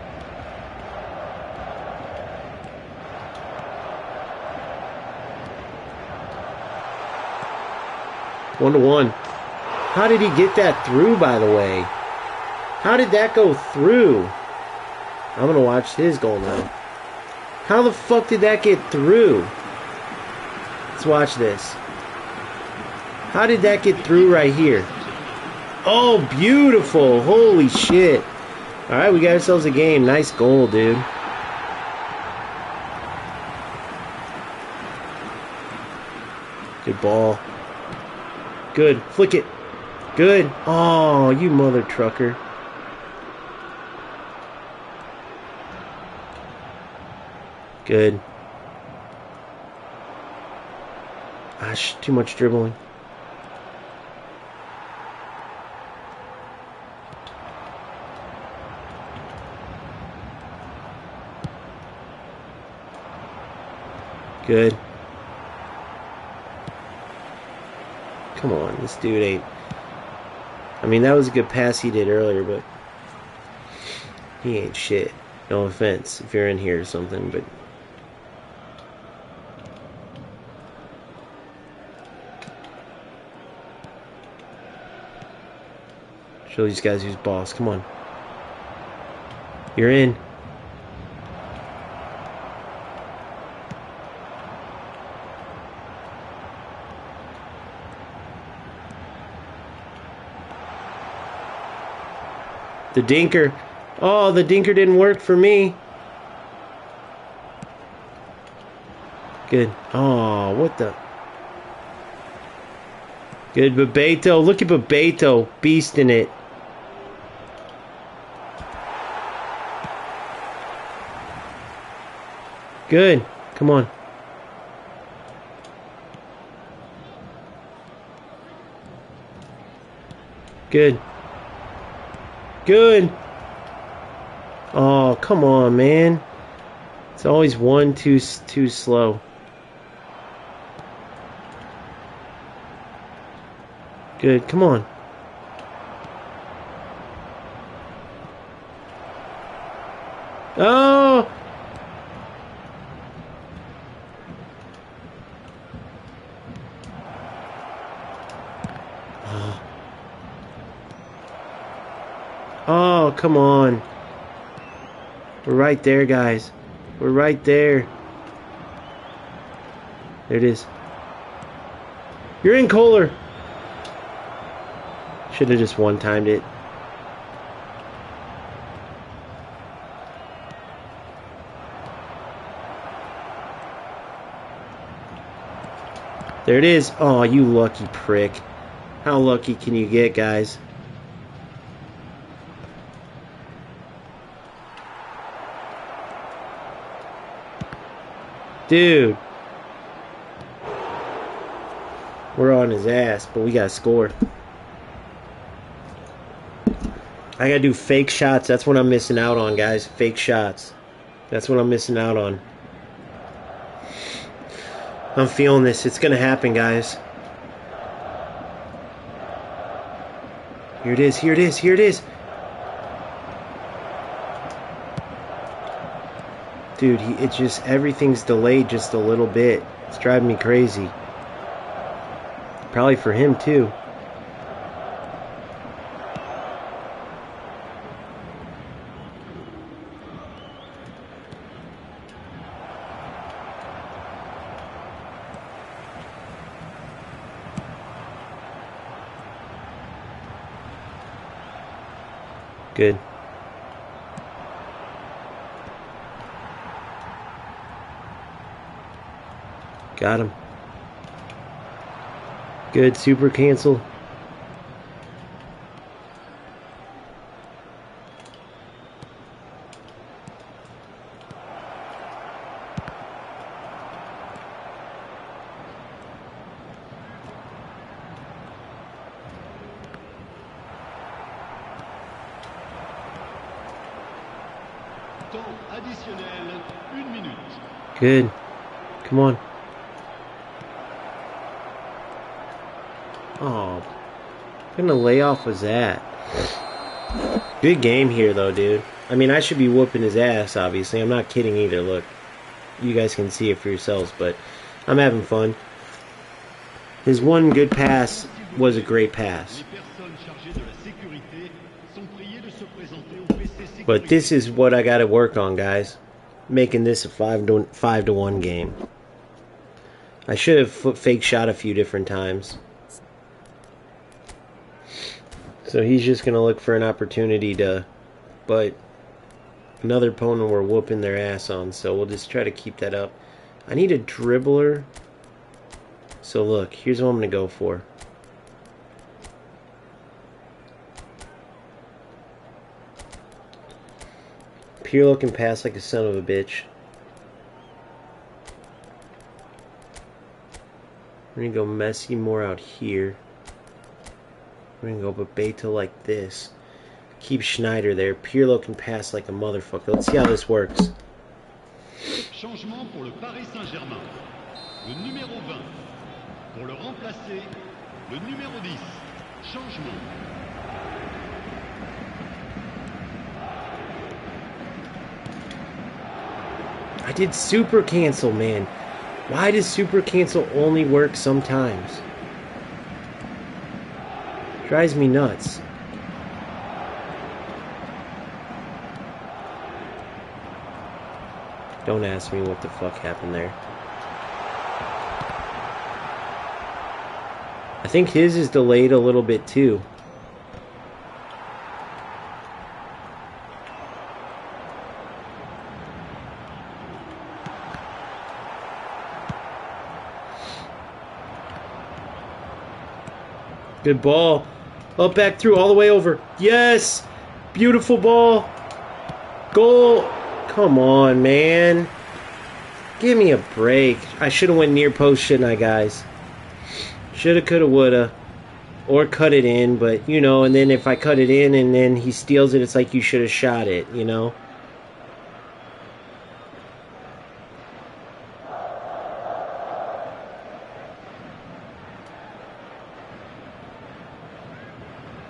One to one. How did he get that through, by the way? How did that go through? I'm going to watch his goal now. How the fuck did that get through? Let's watch this. How did that get through right here? Oh, beautiful. Holy shit. All right, we got ourselves a game. Nice goal, dude. Good ball. Good. Flick it. Good. Oh, you mother trucker. Good. Gosh, too much dribbling. Good. Come on, this dude ain't... I mean, that was a good pass he did earlier, but... he ain't shit. No offense if you're in here or something, but... show these guys who's boss. Come on. You're in. The dinker. Oh, the dinker didn't work for me. Good. Oh, what the... Good, Bebeto. Look at Bebeto beasting it. Good. Come on. Good. Good. Oh, come on, man. It's always one too slow. Good. Come on. Oh, Oh, come on. We're right there, guys. We're right there. There it is. You're in, Kohler. Should have just one-timed it. There it is. Oh, you lucky prick. How lucky can you get, guys? Dude. We're on his ass, but we gotta score. I gotta do fake shots. That's what I'm missing out on, guys. Fake shots. That's what I'm missing out on. I'm feeling this. It's gonna happen, guys. Here it is. Here it is. Here it is. Dude, it's just, everything's delayed just a little bit. It's driving me crazy. Probably for him, too. Good. Got him. Good, super cancel. Temps additionnel, 1 minute. Good. Come on. Oh, what kind of layoff was that? Good game here, though, dude. I mean, I should be whooping his ass, obviously. I'm not kidding either. Look, you guys can see it for yourselves, but I'm having fun. His one good pass was a great pass. But this is what I got to work on, guys. Making this a 5-1 game. I should have fake shot a few different times. So he's just going to look for an opportunity to... But another opponent we're whooping their ass on. So we'll just try to keep that up. I need a dribbler. So look, here's what I'm going to go for. Pirlo can pass like a son of a bitch. We're going to go Messi more out here. We're going to go Bebeto like this. Keep Schneider there. Pirlo can pass like a motherfucker. Let's see how this works. Changement pour le Paris Saint-Germain. Le numéro 20. Pour le remplacer, le numéro 10. Changement. I did super cancel, man. Why does super cancel only work sometimes? Drives me nuts. Don't ask me what the fuck happened there. I think his is delayed a little bit too. Good ball. Up, back, through, all the way over. Yes! Beautiful ball. Goal. Come on, man. Give me a break. I should have went near post, shouldn't I, guys? Shoulda, coulda, woulda. Or cut it in, but, you know, and then if I cut it in and then he steals it, it's like you should have shot it, you know?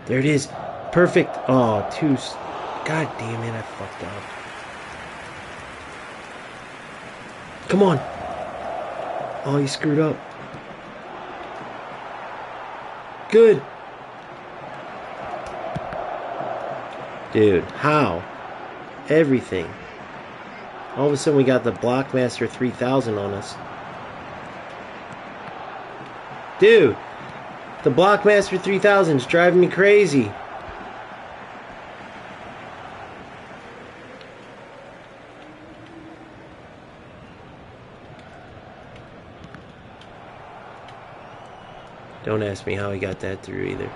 There it is. Perfect. Oh, two. God damn it, I fucked up. Come on. Oh, he screwed up. Good. Dude, how? Everything. All of a sudden we got the Blockmaster 3000 on us. Dude, the Blockmaster 3000 is driving me crazy. Don't ask me how he got that through either.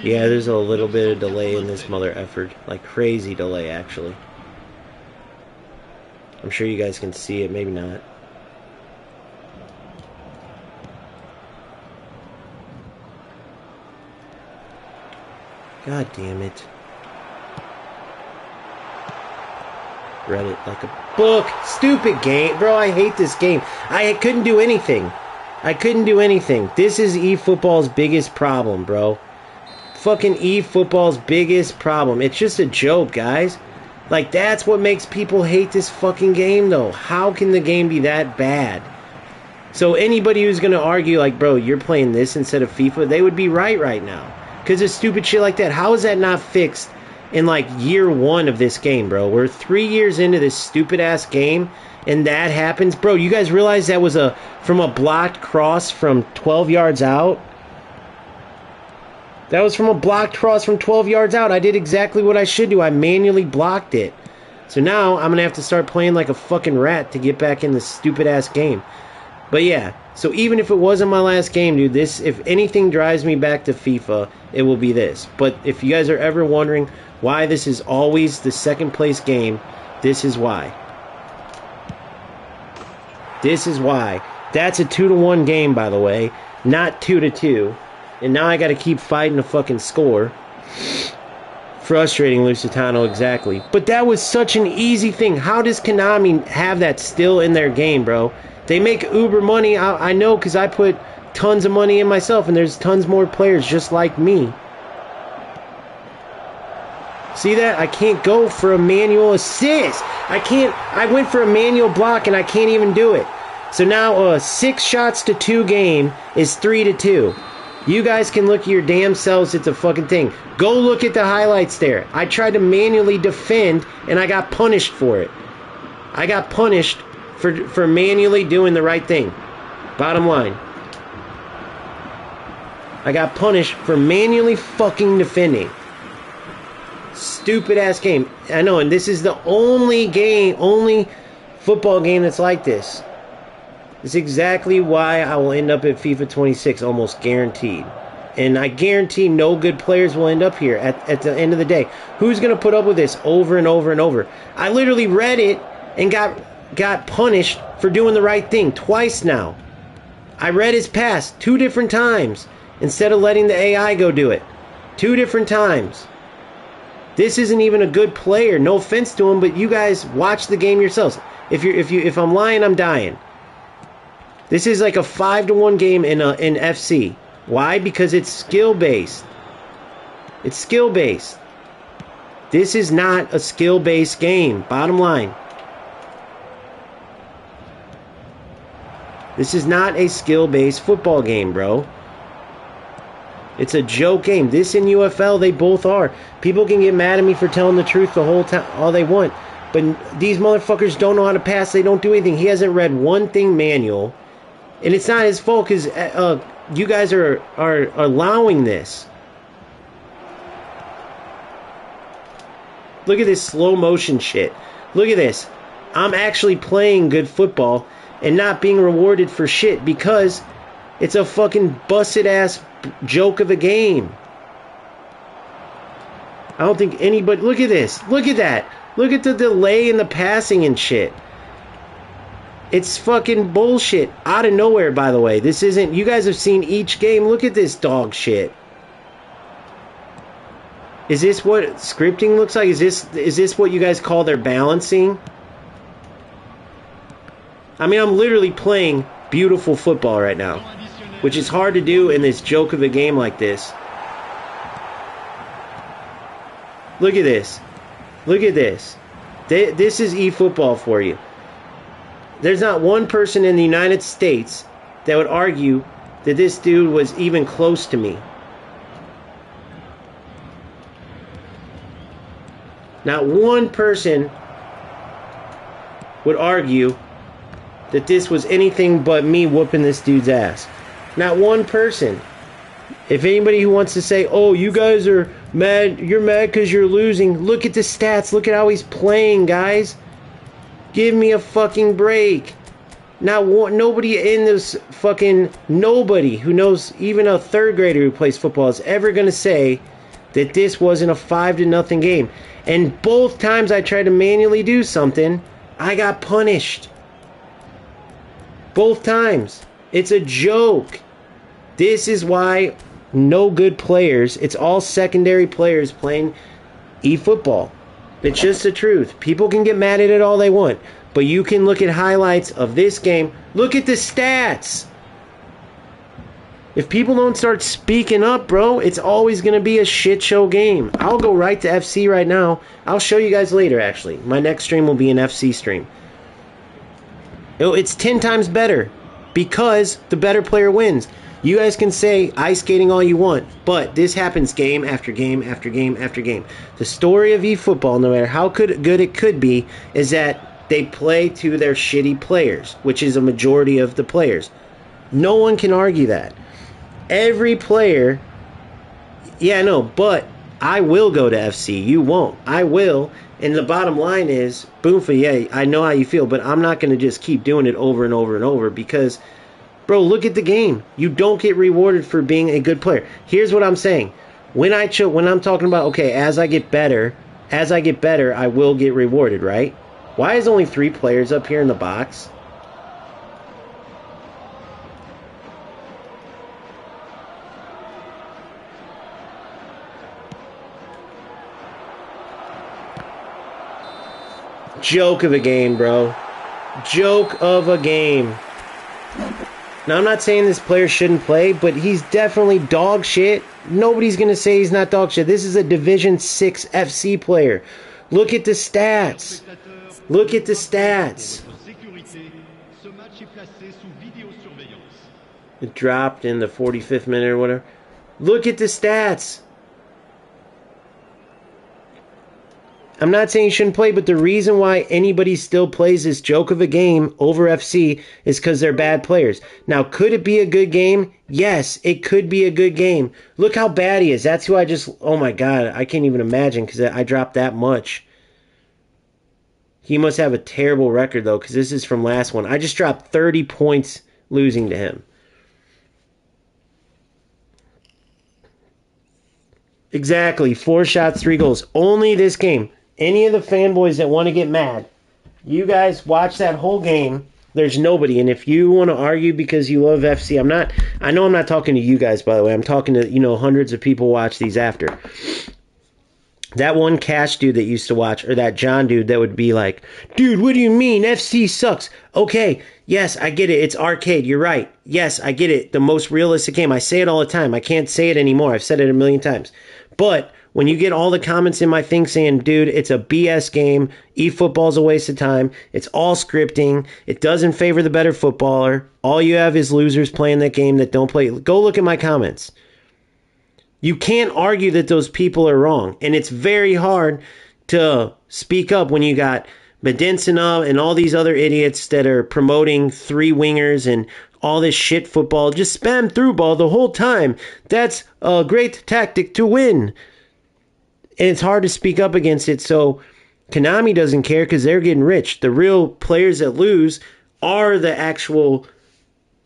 Yeah, there's a little bit of delay in this mother effort. Like crazy delay, actually. I'm sure you guys can see it, maybe not. God damn it. Read it like a book. Stupid game. Bro, I hate this game. I couldn't do anything. I couldn't do anything. This is eFootball's biggest problem, bro. Fucking eFootball's biggest problem. It's just a joke, guys. Like, that's what makes people hate this fucking game, though. How can the game be that bad? So anybody who's going to argue, like, bro, you're playing this instead of FIFA, they would be right now. Because of stupid shit like that. How is that not fixed in, like, year one of this game, bro? We're 3 years into this stupid-ass game, and that happens? Bro, you guys realize that was from a blocked cross from 12 yards out? That was from a blocked cross from 12 yards out. I did exactly what I should do. I manually blocked it. So now I'm going to have to start playing like a fucking rat to get back in this stupid-ass game. But yeah, so even if it wasn't my last game, dude, this, if anything drives me back to FIFA, it will be this. But if you guys are ever wondering why this is always the second place game, this is why. This is why. That's a 2-1 game, by the way, not 2-2. And now I got to keep fighting to fucking score. Frustrating, Lusitano, exactly. But that was such an easy thing. How does Konami have that still in their game, bro? They make uber money. I know because I put tons of money in myself, and there's tons more players just like me. See that? I can't go for a manual assist. I went for a manual block, and I can't even do it. So now a 6 shots to 2 game is 3-2. You guys can look at your damn selves at the fucking thing. Go look at the highlights there. I tried to manually defend, and I got punished for it. I got punished for manually doing the right thing. Bottom line. I got punished for manually fucking defending. Stupid ass game. I know, and this is the only football game that's like this. It's exactly why I will end up at FIFA 26, almost guaranteed. And I guarantee no good players will end up here at the end of the day. Who's going to put up with this over and over and over? I literally read it and got punished for doing the right thing twice now. I read his pass 2 different times instead of letting the AI go do it. 2 different times. This isn't even a good player. No offense to him, but you guys watch the game yourselves. If I'm lying, I'm dying. This is like a 5-1 game in FC. Why? Because it's skill-based. It's skill-based. This is not a skill-based game. Bottom line. This is not a skill-based football game, bro. It's a joke game. This and UFL, they both are. People can get mad at me for telling the truth the whole time, all they want. But these motherfuckers don't know how to pass. They don't do anything. He hasn't read one thing manual. And it's not his fault because you guys are allowing this. Look at this slow motion shit. Look at this. I'm actually playing good football and not being rewarded for shit because it's a fucking busted ass joke of a game. I don't think anybody... Look at this. Look at that. Look at the delay in the passing and shit. It's fucking bullshit. Out of nowhere, by the way. This isn't... You guys have seen each game. Look at this dog shit. Is this what scripting looks like? Is this what you guys call their balancing? I mean, I'm literally playing beautiful football right now, which is hard to do in this joke of a game like this. Look at this. Look at this. This is eFootball for you. There's not one person in the United States that would argue that this dude was even close to me. Not one person would argue that this was anything but me whooping this dude's ass. Not one person. If anybody who wants to say, oh, you guys are mad, you're mad because you're losing, look at the stats. Look at how he's playing, guys. Give me a fucking break. Nobody in this fucking, nobody who knows, even a third grader who plays football is ever going to say that this wasn't a 5-0 game. And both times I tried to manually do something, I got punished. Both times. It's a joke. This is why no good players, it's all secondary players playing eFootball. It's just the truth. People can get mad at it all they want, but you can look at highlights of this game. Look at the stats. If people don't start speaking up, bro, it's always going to be a shit show game. I'll go right to FC right now. I'll show you guys later, actually. My next stream will be an FC stream. It's 10 times better because the better player wins. You guys can say ice skating all you want, but this happens game after game after game after game. The story of eFootball, no matter how good it could be, is that they play to their shitty players, which is a majority of the players. No one can argue that. Every player, yeah, I know, but I will go to FC. You won't. I will. And the bottom line is, Boomfa, yeah, I know how you feel, but I'm not going to just keep doing it over and over and over because, bro, look at the game. You don't get rewarded for being a good player. Here's what I'm saying. When I'm talking about, okay, as I get better, I will get rewarded, right? Why is only 3 players up here in the box? Joke of a game, bro. Joke of a game. Now, I'm not saying this player shouldn't play, but he's definitely dog shit. Nobody's going to say he's not dog shit. This is a Division 6 FC player. Look at the stats. Look at the stats. It dropped in the 45th minute or whatever. Look at the stats. I'm not saying he shouldn't play, but the reason why anybody still plays this joke of a game over FC is because they're bad players. Now, could it be a good game? Yes, it could be a good game. Look how bad he is. That's who I just... Oh my God, I can't even imagine because I dropped that much. He must have a terrible record, though, because this is from last one. I just dropped 30 points losing to him. Exactly. 4 shots, 3 goals. Only this game. Any of the fanboys that want to get mad, you guys watch that whole game. There's nobody. And if you want to argue because you love FC, I know I'm not talking to you guys, by the way. I'm talking to, hundreds of people watch these after. That one Cash dude that used to watch, or that John dude that would be like, dude, what do you mean? FC sucks. Okay, yes, I get it. It's arcade. You're right. Yes, I get it. The most realistic game. I say it all the time. I can't say it anymore. I've said it a million times. But when you get all the comments in my thing saying, dude, it's a BS game, eFootball's a waste of time, it's all scripting, it doesn't favor the better footballer, all you have is losers playing that game that don't play, go look at my comments. You can't argue that those people are wrong. And it's very hard to speak up when you got Medensina and all these other idiots that are promoting 3 wingers and all this shit football. Just spam through ball the whole time. That's a great tactic to win. And it's hard to speak up against it. So Konami doesn't care because they're getting rich. The real players that lose are the actual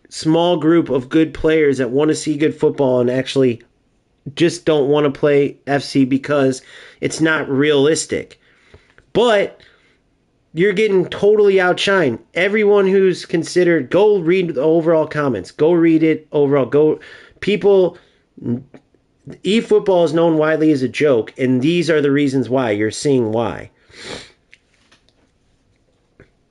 small group of good players that want to see good football and actually just don't want to play FC because it's not realistic. But you're getting totally outshined. Everyone who's considered, go read the overall comments. Go read it overall. People, eFootball is known widely as a joke, and these are the reasons why. You're seeing why.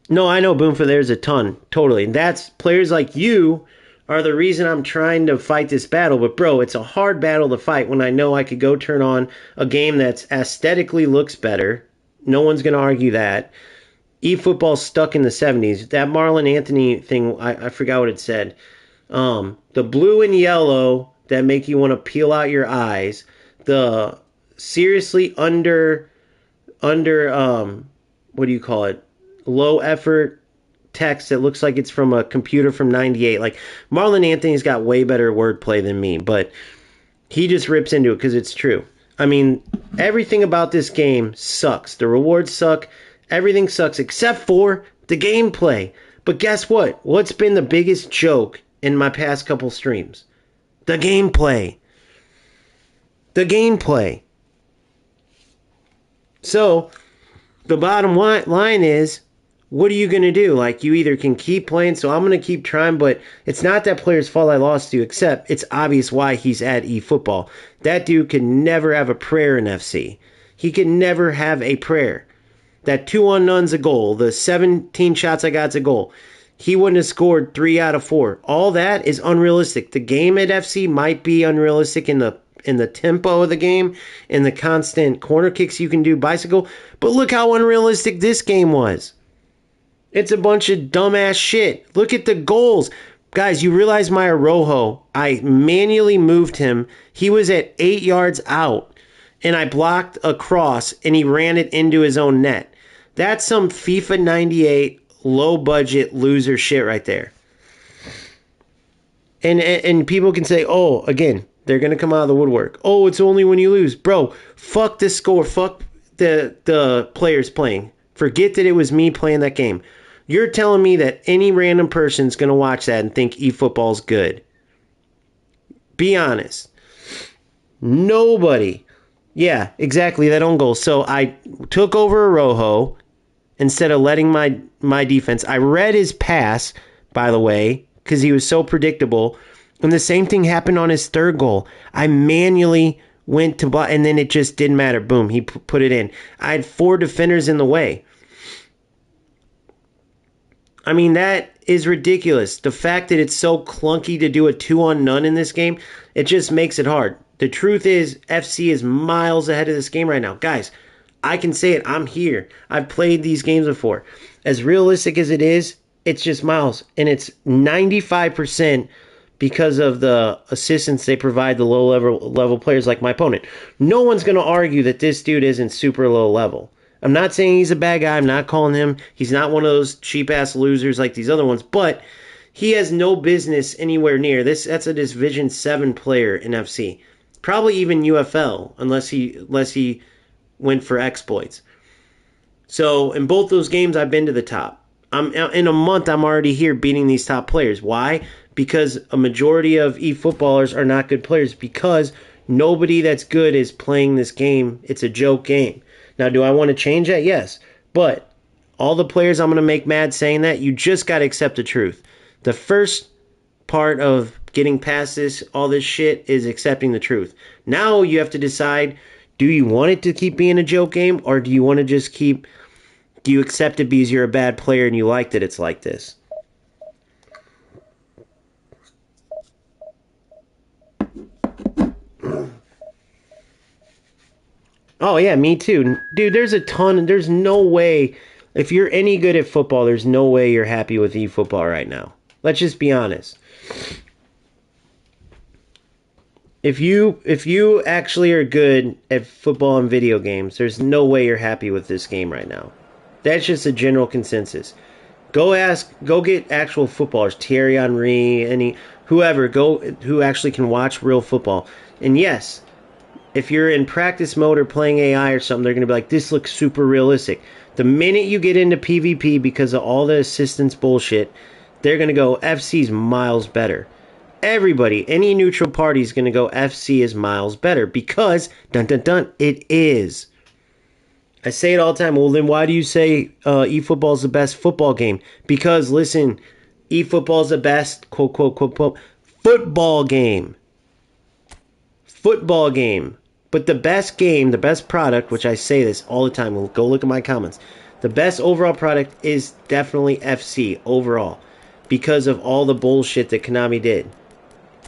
No, I know, Boomfa, there's a ton. Totally. And that's players like you are the reason I'm trying to fight this battle. But, bro, it's a hard battle to fight when I know I could go turn on a game that's aesthetically looks better. No one's going to argue that. eFootball's stuck in the 70s. That Marlon Anthony thing, I forgot what it said. The blue and yellow that make you want to peel out your eyes. The seriously under what do you call it? Low effort text that looks like it's from a computer from 98. Like, Marlon Anthony's got way better wordplay than me, but he just rips into it because it's true. I mean, everything about this game sucks. The rewards suck. Everything sucks except for the gameplay. But guess what? What's been the biggest joke in my past couple streams? The gameplay. The gameplay. So, the bottom line is, what are you going to do? Like, you either can keep playing, so I'm going to keep trying, but it's not that player's fault I lost to, except it's obvious why he's at eFootball. That dude can never have a prayer in FC. He can never have a prayer. That 2-on-none's a goal. The 17 shots I got's a goal. He wouldn't have scored 3 out of 4. All that is unrealistic. The game at FC might be unrealistic in the tempo of the game, in the constant corner kicks you can do, bicycle, but look how unrealistic this game was. It's a bunch of dumbass shit. Look at the goals. Guys, you realize my Arojo, I manually moved him. He was at 8 yards out, and I blocked a cross, and he ran it into his own net. That's some FIFA 98 low-budget loser shit right there. And people can say, oh, again, they're going to come out of the woodwork. Oh, it's only when you lose. Bro, fuck the score. Fuck the players playing. Forget that it was me playing that game. You're telling me that any random person's going to watch that and think eFootball's good. Be honest. Nobody. Yeah, exactly, that own goal. So I took over Arojo instead of letting my defense. I read his pass, by the way, because he was so predictable. And the same thing happened on his third goal. I manually went to block, and then it just didn't matter. Boom, he put it in. I had 4 defenders in the way. I mean, that is ridiculous. The fact that it's so clunky to do a 2-on-none in this game, it just makes it hard. The truth is, FC is miles ahead of this game right now. Guys, I can say it. I'm here. I've played these games before. As realistic as it is, it's just miles. And it's 95% because of the assistance they provide the low-level players like my opponent. No one's going to argue that this dude isn't super low level. I'm not saying he's a bad guy. I'm not calling him. He's not one of those cheap-ass losers like these other ones. But he has no business anywhere near this. That's a Division 7 player in FC. Probably even UFL, unless he went for exploits. So in both those games, I've been to the top. In a month, I'm already here beating these top players. Why? Because a majority of eFootballers are not good players. Because nobody that's good is playing this game. It's a joke game. Now, do I want to change that? Yes. But all the players I'm going to make mad saying that, you just got to accept the truth. The first part of getting past all this shit is accepting the truth. Now you have to decide, do you want it to keep being a joke game, or do you want to just do you accept it because you're a bad player and you like that it's like this? Oh, yeah, me too. Dude, there's no way, if you're any good at football, there's no way you're happy with eFootball right now. Let's just be honest. If you actually are good at football and video games, there's no way you're happy with this game right now. That's just a general consensus. Go get actual footballers, Thierry Henry, whoever, who actually can watch real football. And yes, if you're in practice mode or playing AI or something, they're going to be like, this looks super realistic. The minute you get into PvP because of all the assistance bullshit, they're going to go, FC's miles better. Everybody, any neutral party is going to go, FC is miles better because, dun dun dun, it is. I say it all the time. Well, then why do you say eFootball is the best football game? Because, listen, eFootball is the best, quote, quote, quote, quote, football game. Football game. But the best game, the best product, which I say this all the time, we'll go look at my comments. The best overall product is definitely FC overall because of all the bullshit that Konami did.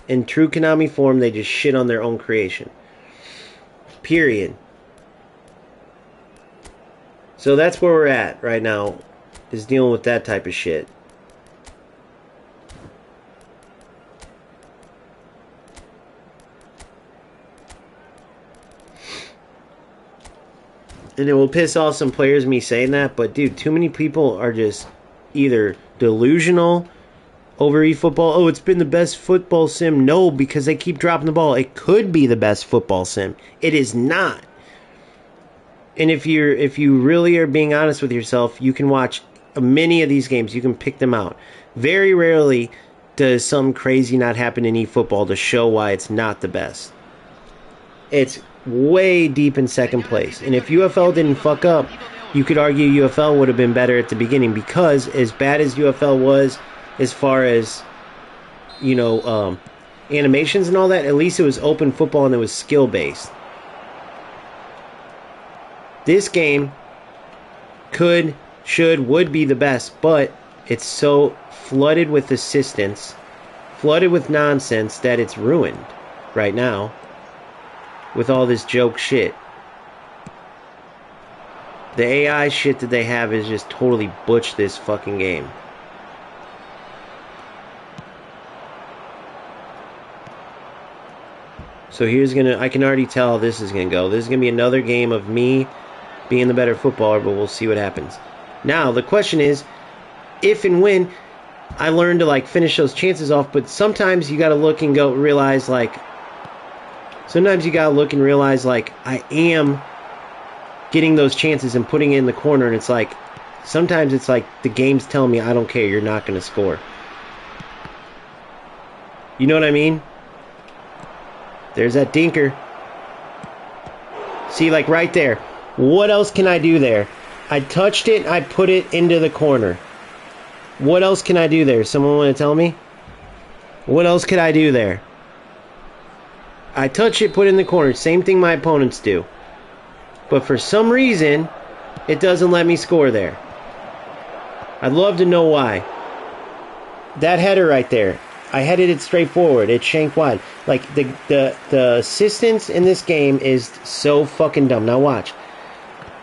In true Konami form, they just shit on their own creation. Period. So that's where we're at right now, is dealing with that type of shit. And it will piss off some players me saying that, but dude, too many people are just either delusional over eFootball. Oh, it's been the best football sim. No, because they keep dropping the ball. It could be the best football sim. It is not. And if you really are being honest with yourself, you can watch many of these games. You can pick them out. Very rarely does some crazy not happen in eFootball to show why it's not the best. It's way deep in second place. And if UFL didn't fuck up, you could argue UFL would have been better at the beginning, because as bad as UFL was as far as, you know, animations and all that, at least it was open football and it was skill based. This game could, should, would be the best, but it's so flooded with assistance, flooded with nonsense, that it's ruined right now with all this joke shit. The AI shit that they have is just totally butch this fucking game. So I can already tell how this is gonna go. This is gonna be another game of me being the better footballer, but we'll see what happens. Now, the question is, if and when I learn to, like, finish those chances off, but sometimes you gotta look and realize, like, I am getting those chances and putting it in the corner, and it's like, sometimes it's like the game's telling me, I don't care, you're not gonna score. You know what I mean? There's that dinker. See, like right there. What else can I do there? I touched it, I put it into the corner. What else can I do there? Someone want to tell me? What else could I do there? I touch it, put it in the corner. Same thing my opponents do. But for some reason, it doesn't let me score there. I'd love to know why. That header right there, I headed it straight forward. It shanked wide. Like, the assistance in this game is so fucking dumb. Now watch.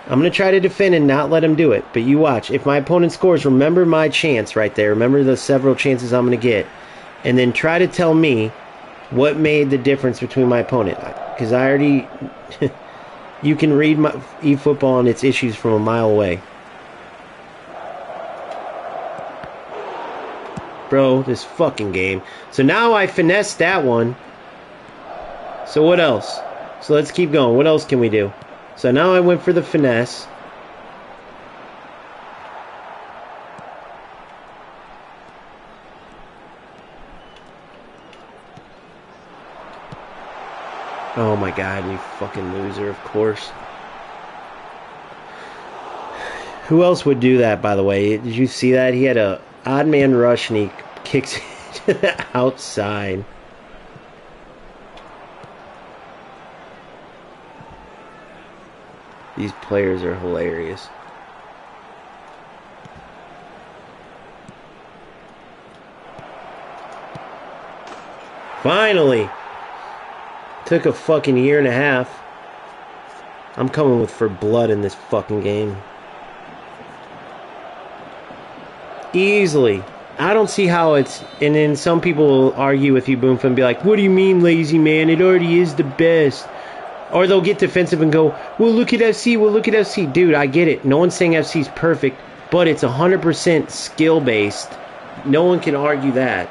I'm going to try to defend and not let him do it. But you watch. If my opponent scores, remember my chance right there. Remember the several chances I'm going to get. And then try to tell me what made the difference between my opponent. Because I already... you can read my eFootball and its issues from a mile away. Bro, this fucking game. So now I finessed that one. So what else? So let's keep going. What else can we do? So now I went for the finesse. Oh my god, you fucking loser, of course. Who else would do that, by the way? Did you see that? He had a odd man rush and he kicks it to the outside. These players are hilarious. Finally! Took a fucking year and a half. I'm coming for blood in this fucking game. Easily. I don't see how it's... And then some people will argue with you, Boomfa, and be like, what do you mean, lazy man? It already is the best. Or they'll get defensive and go, well, look at FC, well, look at FC. Dude, I get it. No one's saying FC's perfect, but it's 100% skill-based. No one can argue that.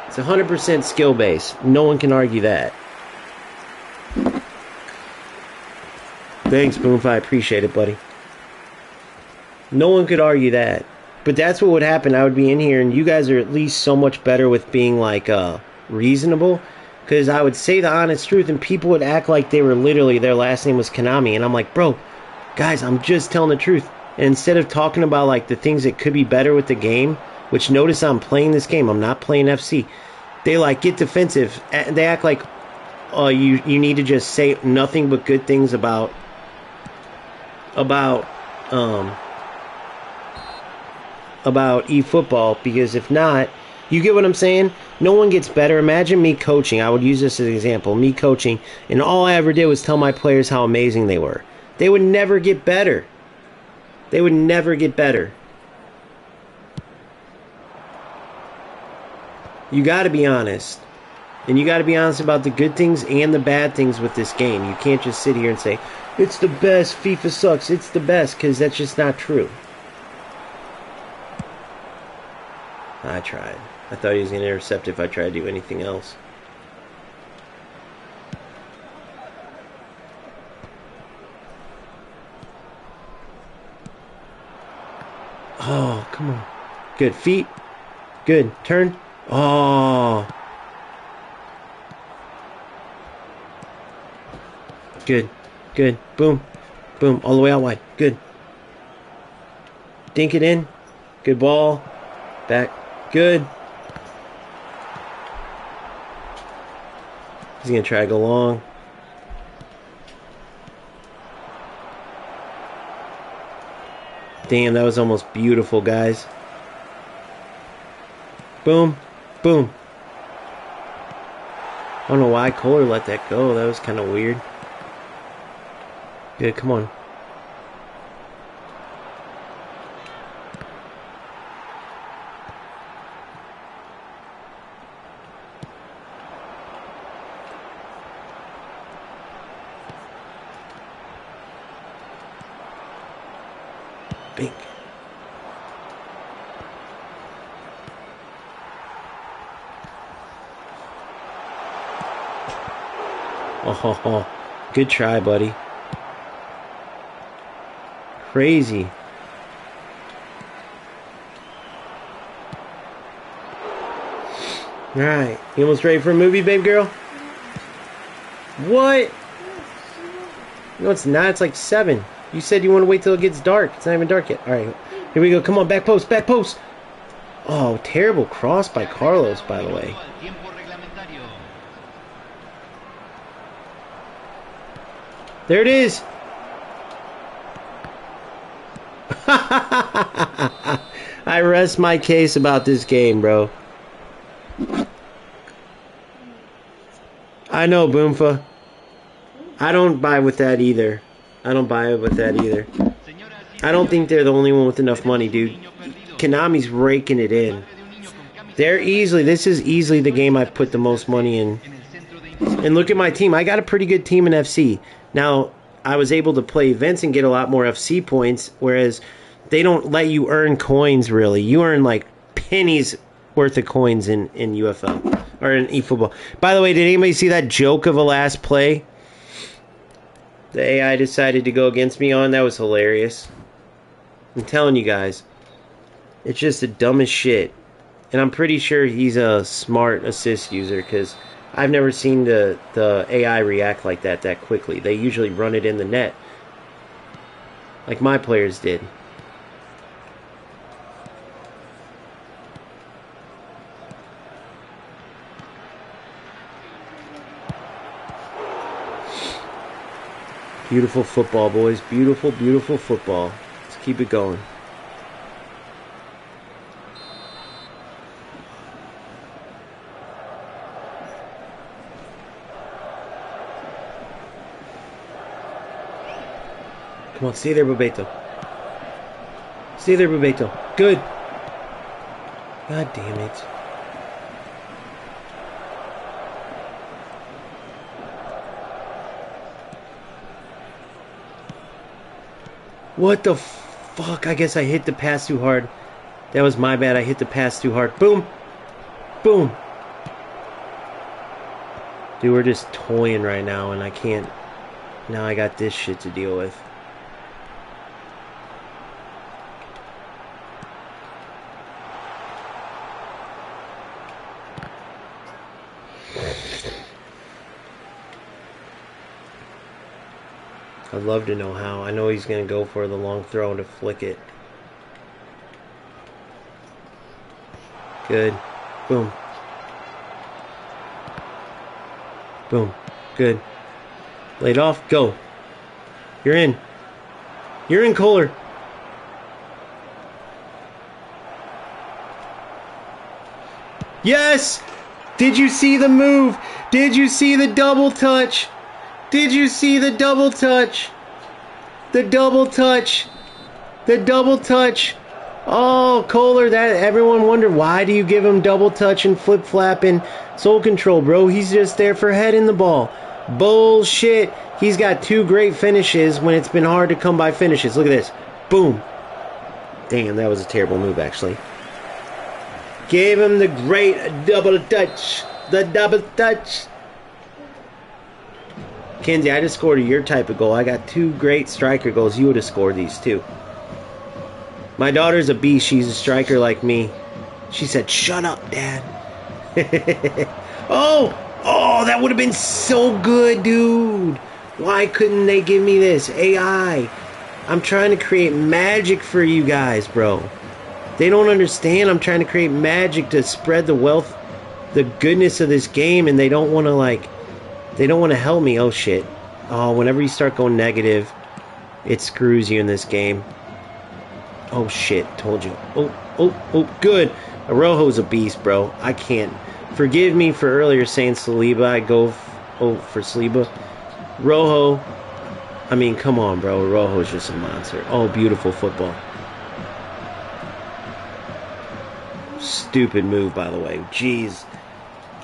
It's 100% skill-based. No one can argue that. Thanks, Boomfa. I appreciate it, buddy. No one could argue that. But that's what would happen. I would be in here, and you guys are at least so much better with being, like, reasonable. Because I would say the honest truth, and people would act like they were literally, their last name was Konami. And I'm like, bro, guys, I'm just telling the truth. And instead of talking about, like, the things that could be better with the game, which notice I'm playing this game, I'm not playing FC. They, like, get defensive. They act like you need to just say nothing but good things about eFootball, because if not, you get what I'm saying? No one gets better. Imagine me coaching. I would use this as an example. Me coaching, and all I ever did was tell my players how amazing they were. They would never get better. They would never get better. You got to be honest. And you got to be honest about the good things and the bad things with this game. You can't just sit here and say, it's the best, FIFA sucks, it's the best, because that's just not true. I tried. I thought he was going to intercept if I tried to do anything else. Oh, come on. Good. Feet. Good. Turn. Oh. Good. Good. Boom. Boom. All the way out wide. Good. Dink it in. Good ball. Back. Good. He's going to try to go long. Damn, that was almost beautiful, guys. Boom. Boom. I don't know why Kohler let that go. That was kind of weird. Good, come on. Bink. Oh, good try, buddy. Crazy. Alright, you almost ready for a movie, babe girl? What? No, it's not. It's like 7. You said you want to wait till it gets dark. It's not even dark yet. Alright, here we go. Come on, back post, back post. Oh, terrible cross by Carlos, by the way. There it is. I rest my case about this game, bro. I know, Boomfa. I don't buy with that either. I don't buy with that either. I don't think they're the only one with enough money, dude. Konami's raking it in. This is easily the game I've put the most money in. And look at my team. I got a pretty good team in FC. Now, I was able to play events and get a lot more FC points, whereas they don't let you earn coins, really. You earn, like, pennies worth of coins in UFL, or in eFootball. By the way, did anybody see that joke of a last play the AI decided to go against me on? That was hilarious. I'm telling you guys. It's just the dumbest shit. And I'm pretty sure he's a smart assist user, because I've never seen the AI react like that quickly. They usually run it in the net, like my players did. Beautiful football, boys. Beautiful, beautiful football. Let's keep it going. Come on, stay there, Bebeto. Stay there, Bebeto. Good. God damn it. What the fuck? I guess I hit the pass too hard. That was my bad. I hit the pass too hard. Boom. Boom. Dude, we're just toying right now, and I can't. Now I got this shit to deal with. I'd love to know how. I know he's going to go for the long throw to flick it. Good. Boom. Boom. Good. Laid off. Go. You're in. You're in, Kohler. Yes! Did you see the move? Did you see the double touch? Did you see the double touch? The double touch. The double touch. Oh, Kohler, that everyone wondered, why do you give him double touch and flip flap and soul control, bro? He's just there for heading the ball. Bullshit. He's got 2 great finishes when it's been hard to come by finishes. Look at this. Boom. Damn, that was a terrible move, actually. Gave him the great double touch. The double touch. Kenzie, I just scored your type of goal. I got 2 great striker goals. You would have scored these too. My daughter's a beast. She's a striker like me. She said, shut up, Dad. Oh, that would have been so good, dude. Why couldn't they give me this? AI. I'm trying to create magic for you guys, bro. They don't understand. I'm trying to create magic to spread the wealth, the goodness of this game, and they don't want to, they don't want to help me. Oh, shit. Oh, whenever you start going negative, it screws you in this game. Oh, shit. Told you. Oh, good. Araujo's a beast, bro. I can't. Forgive me for earlier saying Saliba. I go for Saliba. Rojo. I mean, come on, bro. Araujo's just a monster. Oh, beautiful football. Stupid move, by the way. Jeez.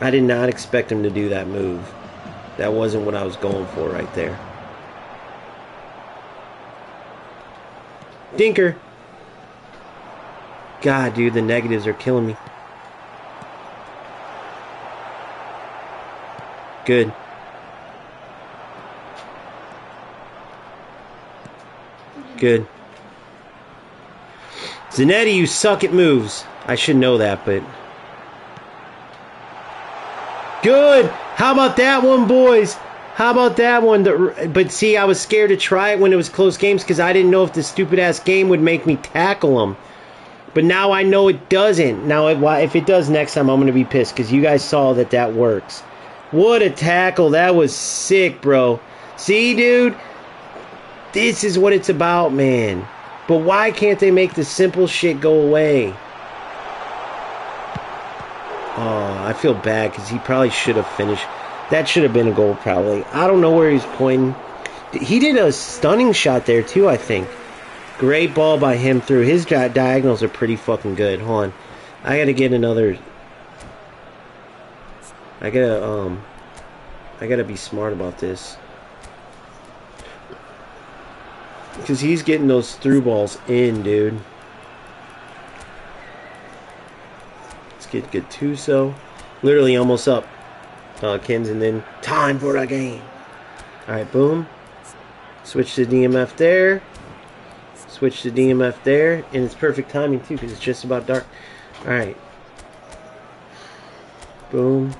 I did not expect him to do that move. That wasn't what I was going for right there. Dinker. God, dude, the negatives are killing me. Good. Good. Zanetti, you suck at moves. I should know that, but... Good! How about that one, boys? How about that one? But see, I was scared to try it when it was close games because I didn't know if the stupid-ass game would make me tackle them. But now I know it doesn't. Now, if it does next time, I'm going to be pissed because you guys saw that works. What a tackle. That was sick, bro. See, dude? This is what it's about, man. But why can't they make the simple shit go away? Oh, I feel bad because he probably should have finished. That should have been a goal, probably. I don't know where he's pointing. He did a stunning shot there, too, I think. Great ball by him through. His diagonals are pretty fucking good. Hold on. I gotta get another... I gotta be smart about this. Because he's getting those through balls in, dude. Let's get Gattuso. Literally almost up. Kens, and then time for the game. Alright, boom. Switch to DMF there. Switch to DMF there. And it's perfect timing, too, because it's just about dark. Alright. Boom.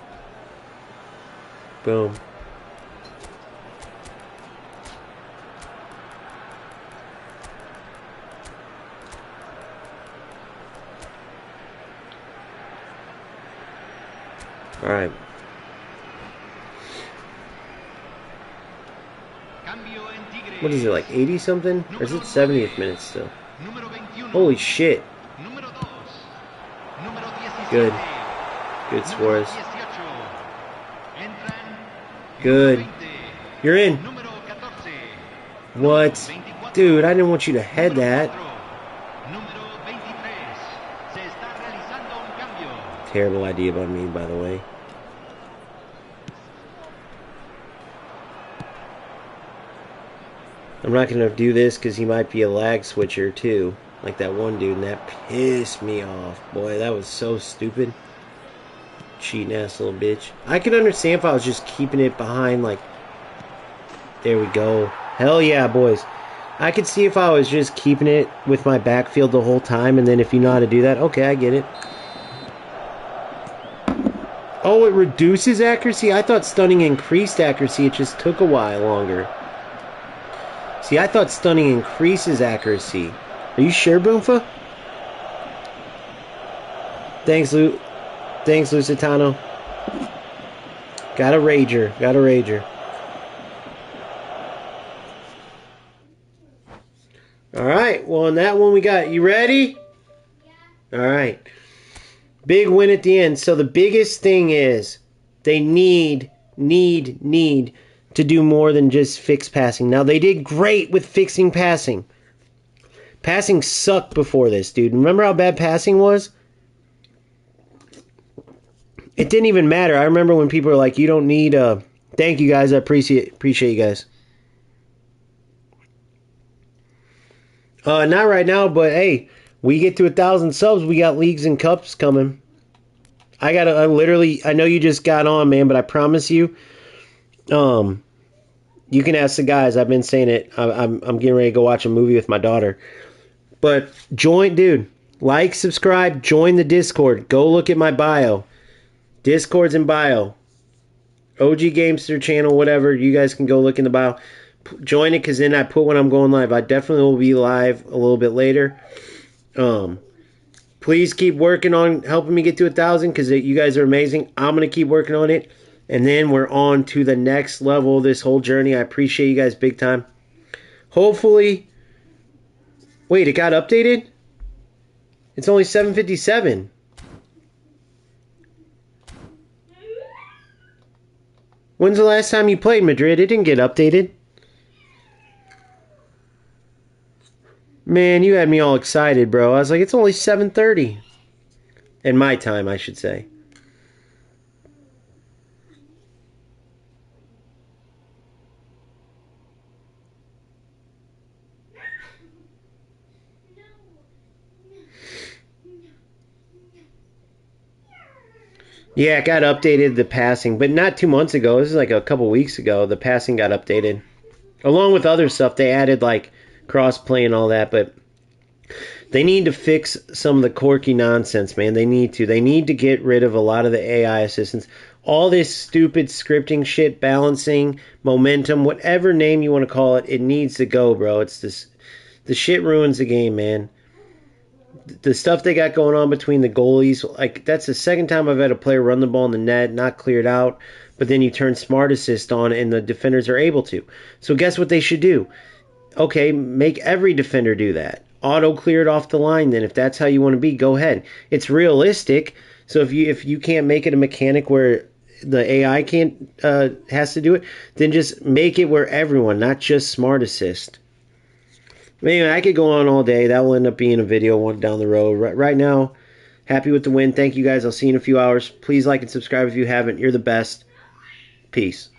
Boom. Alright. What is it, like 80 something? Or is it 70th minute still? Holy shit. Good. Good, Suarez. Good. You're in. What? Dude, I didn't want you to head that. Terrible idea by me, by the way. I'm not going to do this because he might be a lag switcher too. Like that one dude, and that pissed me off. Boy, that was so stupid. Cheating ass little bitch. I could understand if I was just keeping it behind, like... There we go. Hell yeah, boys. I could see if I was just keeping it with my backfield the whole time, and then if you know how to do that, okay, I get it. Oh, it reduces accuracy? I thought stunning increased accuracy. It just took a while longer. See, I thought stunning increases accuracy. Are you sure, Boomfa? Thanks, Thanks, Lusitano. Got a rager. Got a rager. Alright, well, on that one we got... You ready? Yeah. Alright. Big win at the end. So the biggest thing is they need to do more than just fix passing. Now, they did great with fixing passing. Passing sucked before this, dude. Remember how bad passing was? It didn't even matter. I remember when people were like, you don't need a... Thank you, guys. I appreciate you guys. Not right now, but hey, we get to 1,000 subs, we got leagues and cups coming. I know you just got on, man, but I promise you, you can ask the guys. I've been saying it. I'm getting ready to go watch a movie with my daughter. But join, dude. Like, subscribe, join the Discord. Go look at my bio. Discord's in bio. OG Gamester channel, whatever. You guys can go look in the bio. Join it, because then I put when I'm going live. I definitely will be live a little bit later. Please keep working on helping me get to 1,000, because you guys are amazing. I'm going to keep working on it. And then we're on to the next level of this whole journey. I appreciate you guys big time. Hopefully... Wait, it got updated? It's only 7:57. When's the last time you played, Madrid? It didn't get updated. Man, you had me all excited, bro. I was like, it's only 7:30. In my time, I should say. Yeah, it got updated, the passing, but not 2 months ago. This is like a couple weeks ago. The passing got updated. Along with other stuff, they added like cross-play and all that, but they need to fix some of the quirky nonsense, man. They need to. They need to get rid of a lot of the AI assistants. All this stupid scripting shit, balancing, momentum, whatever name you want to call it, it needs to go, bro. It's this, the shit ruins the game, man. The stuff they got going on between the goalies, like, that's the second time I've had a player run the ball in the net, not cleared out, but then you turn smart assist on and the defenders are able to. So guess what they should do? Okay, make every defender do that. Auto clear it off the line then. If that's how you want to be, go ahead. It's realistic. So if you can't make it a mechanic where the AI can't has to do it, then just make it where everyone, not just smart assist. Anyway, I could go on all day. That will end up being a video one down the road. Right now, happy with the win. Thank you guys. I'll see you in a few hours. Please like and subscribe if you haven't. You're the best. Peace.